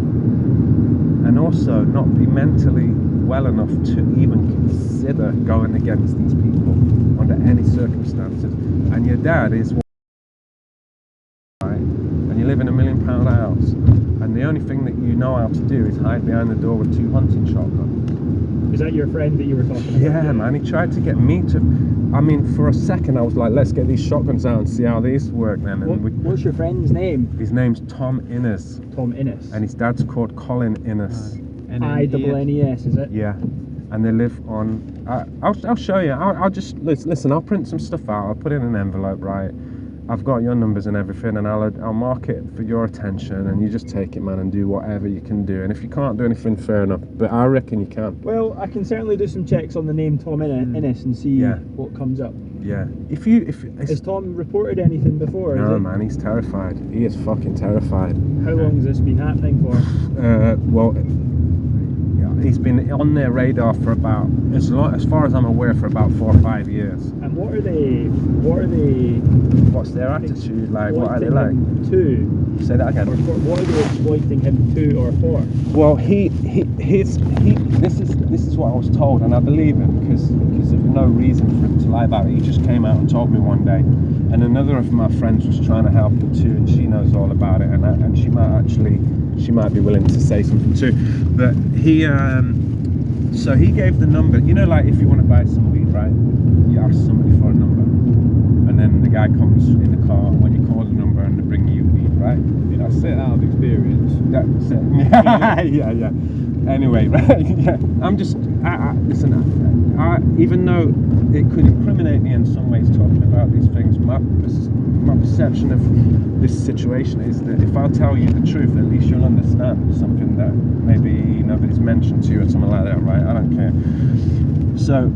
And also not be mentally well enough to even consider going against these people under any circumstances. And your dad is right, and you live in £1 million house, and the only thing that you know how to do is hide behind the door with 2 hunting shotguns. Is that your friend that you were talking about? Yeah, man, he tried to get me to. I mean, for a second I was like, let's get these shotguns out and see how these work then. And what's your friend's name? His name's Tom Innes. Tom Innes. And his dad's called Colin Innes. I-N-N-E-S, is it? Yeah. And they live on. I'll show you. I'll just listen. I'll print some stuff out. I'll put it in an envelope, right? I've got your numbers and everything, and I'll mark it for your attention, and you just take it, man, and do whatever you can do. And if you can't do anything, fair enough. But I reckon you can. Well, I can certainly do some checks on the name Tom Innes and see what comes up. Yeah. Has Tom reported anything before? No, man, he's terrified. He is fucking terrified. How long has this been happening for? Well, he's been on their radar for about, as far as I'm aware, for about 4 or 5 years. And what are they? What's their attitude like? What are they like? To say that again. What are they exploiting him to or for? Well, this is what I was told, and I believe him because there's no reason for him to lie about it. He just came out and told me one day, and another of my friends was trying to help him too, and she knows all about it, and she might be willing to say something too. But so he gave the number. You know, like if you want to buy some weed, right? You ask somebody for a number, and then the guy comes in the car when you call the number and they bring you weed, right? I say it out of experience. That's it. Yeah. Anyway, right? Yeah. I'm just listen. Even though it could incriminate me in some ways talking about these things, my perception of this situation is that if I'll tell you the truth, at least you'll understand something that maybe nobody's mentioned to you or something like that, right? I don't care. So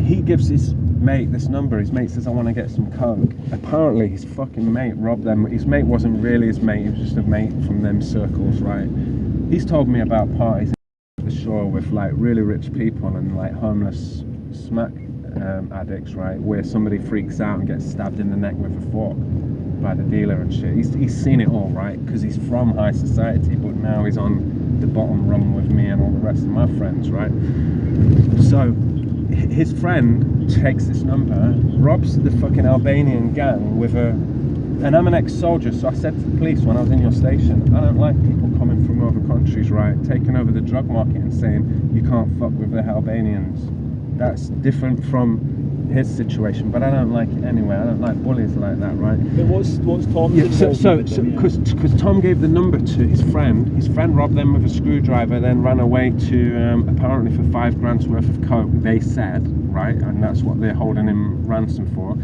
he gives his mate this number. His mate says, I want to get some coke. Apparently his fucking mate robbed them. His mate wasn't really his mate, he was just a mate from them circles, right? He's told me about parties at the shore with like really rich people and like homeless smack addicts, right, where somebody freaks out and gets stabbed in the neck with a fork by the dealer and shit. He's seen it all, right, because he's from high society, but now he's on the bottom rung with me and all the rest of my friends, right? So his friend takes this number, robs the fucking Albanian gang with and I'm an ex-soldier, so I said to the police when I was in your station, I don't like people coming from other countries, right, taking over the drug market and saying you can't fuck with the Albanians. That's different from his situation, but I don't like it anyway. I don't like bullies like that, right? But what's Tom's because Tom gave the number to his friend robbed them with a screwdriver, then ran away to apparently for $5 worth of coke, they said, right, and that's what they're holding him ransom for.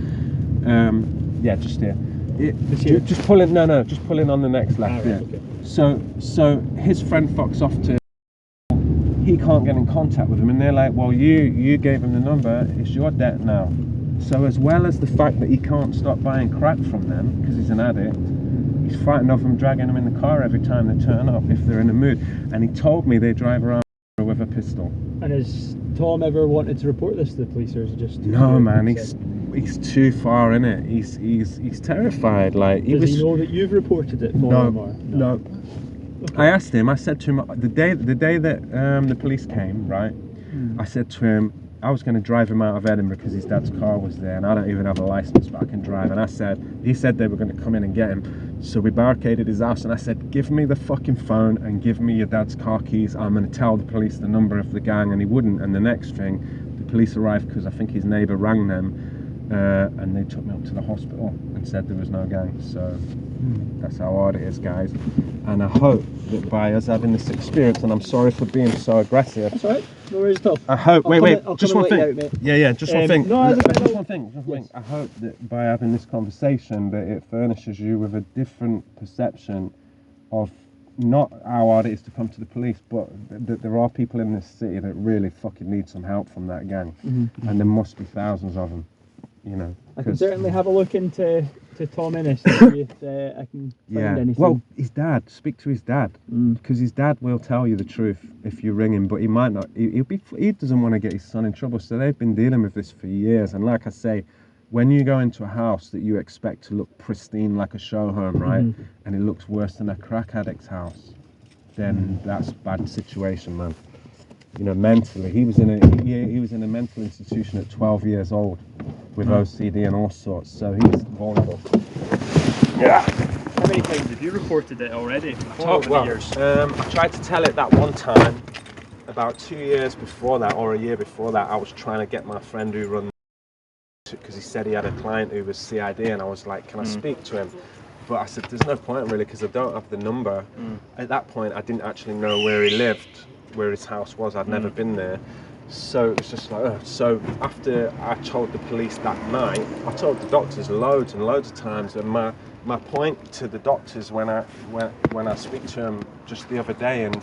Yeah, just here. Just pull in. No, just pull in on the next left. Right, okay. So his friend fucks off to. He can't get in contact with him, and they're like, well, you gave him the number. It's your debt now. So as well as the fact that he can't stop buying crack from them because he's an addict, he's frightened of them dragging him in the car every time they turn up if they're in a mood. And he told me they drive around with a pistol. And has Tom ever wanted to report this to the police, or is it just? No, man. He's too far in it. He's terrified. Like Does he know that you've reported it for him? Or? No. Okay. I asked him. I said to him the day that the police came, right? I said to him, I was going to drive him out of Edinburgh because his dad's car was there, and I don't even have a license, but I can drive. And he said they were going to come in and get him. So we barricaded his house, and I said, give me the fucking phone and give me your dad's car keys. I'm going to tell the police the number of the gang, and he wouldn't. And the next thing, the police arrived because I think his neighbour rang them, and they took me up to the hospital and said there was no gang. So that's how hard it is, guys. And I hope that by us having this experience, and I'm sorry for being so aggressive. That's alright, no worries at all. I hope. I'll Just come one and let thing. you out, mate. Just one thing. no, Just one thing. I hope that by having this conversation, that it furnishes you with a different perception of not how hard it is to come to the police, but that there are people in this city that really fucking need some help from that gang, and there must be thousands of them. You know. I can certainly have a look into Tom Ennis to see if I can find anything. Well, his dad. Speak to his dad, because his dad will tell you the truth if you ring him. But he might not. He doesn't want to get his son in trouble. So they've been dealing with this for years. And like I say, when you go into a house that you expect to look pristine like a show home, right, and it looks worse than a crack addict's house, then that's a bad situation, man. You know, mentally, he was in a mental institution at 12 years old with OCD and all sorts, so he's vulnerable. Yeah. How many times have you reported it already? Years? I tried to tell it that one time, about 2 years before that, or a year before that. I was trying to get my friend who runs, because he said he had a client who was CID, and I was like, can I speak to him? But I said, there's no point really, because I don't have the number. At that point, I didn't actually know where he lived, where his house was. I'd never been there. So it was just like, so after I told the police that night, I told the doctors loads and loads of times, and my point to the doctors when I speak to them just the other day, and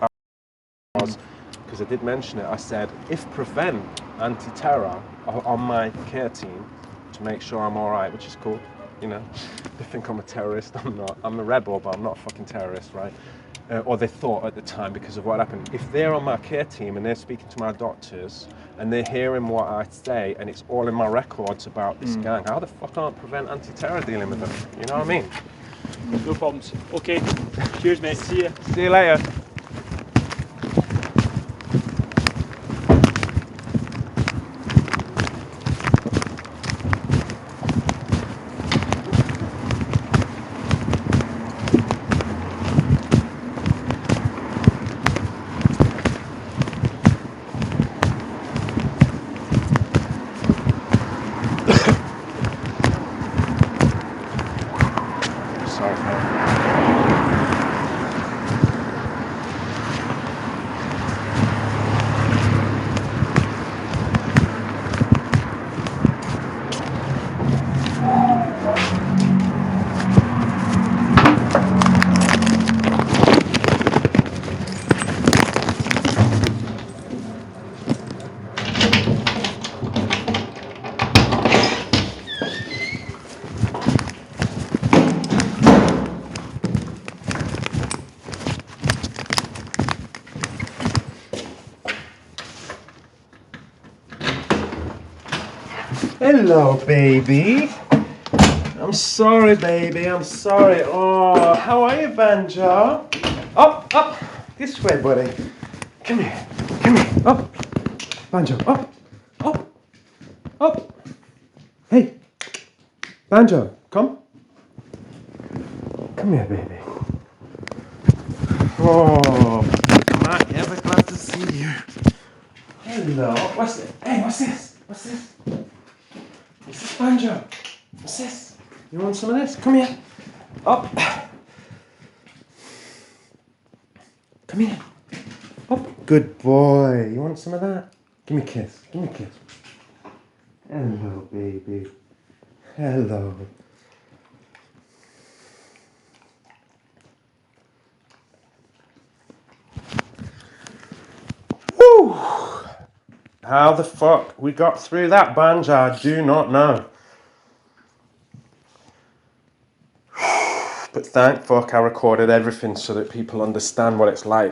was, because I did mention it, I said, if Prevent Anti-Terror are on my care team to make sure I'm all right, which is cool, you know, they think I'm a terrorist. I'm not. I'm a rebel, but I'm not a fucking terrorist, right? Or they thought at the time because of what happened. If they're on my care team and they're speaking to my doctors and they're hearing what I say and it's all in my records about this gang, how the fuck aren't Prevent Anti-Terror dealing with them? You know what I mean? No problems. Okay. Cheers, mate. See ya. See you later. Hello, baby. I'm sorry, baby. I'm sorry. Oh, how are you, Banjo? Up. This way, buddy. Come here. Up. Banjo, up. Hey. Banjo, come. Come here, baby. Oh, am I ever glad to see you? Hello. What's this? Hey, what's this? What's this, Banjo? What's this? You want some of this? Come here. Up. Come here. Up. Good boy. You want some of that? Give me a kiss. Hello, baby. Hello. Woo! How the fuck we got through that, Banjo, I do not know. But thank fuck I recorded everything so that people understand what it's like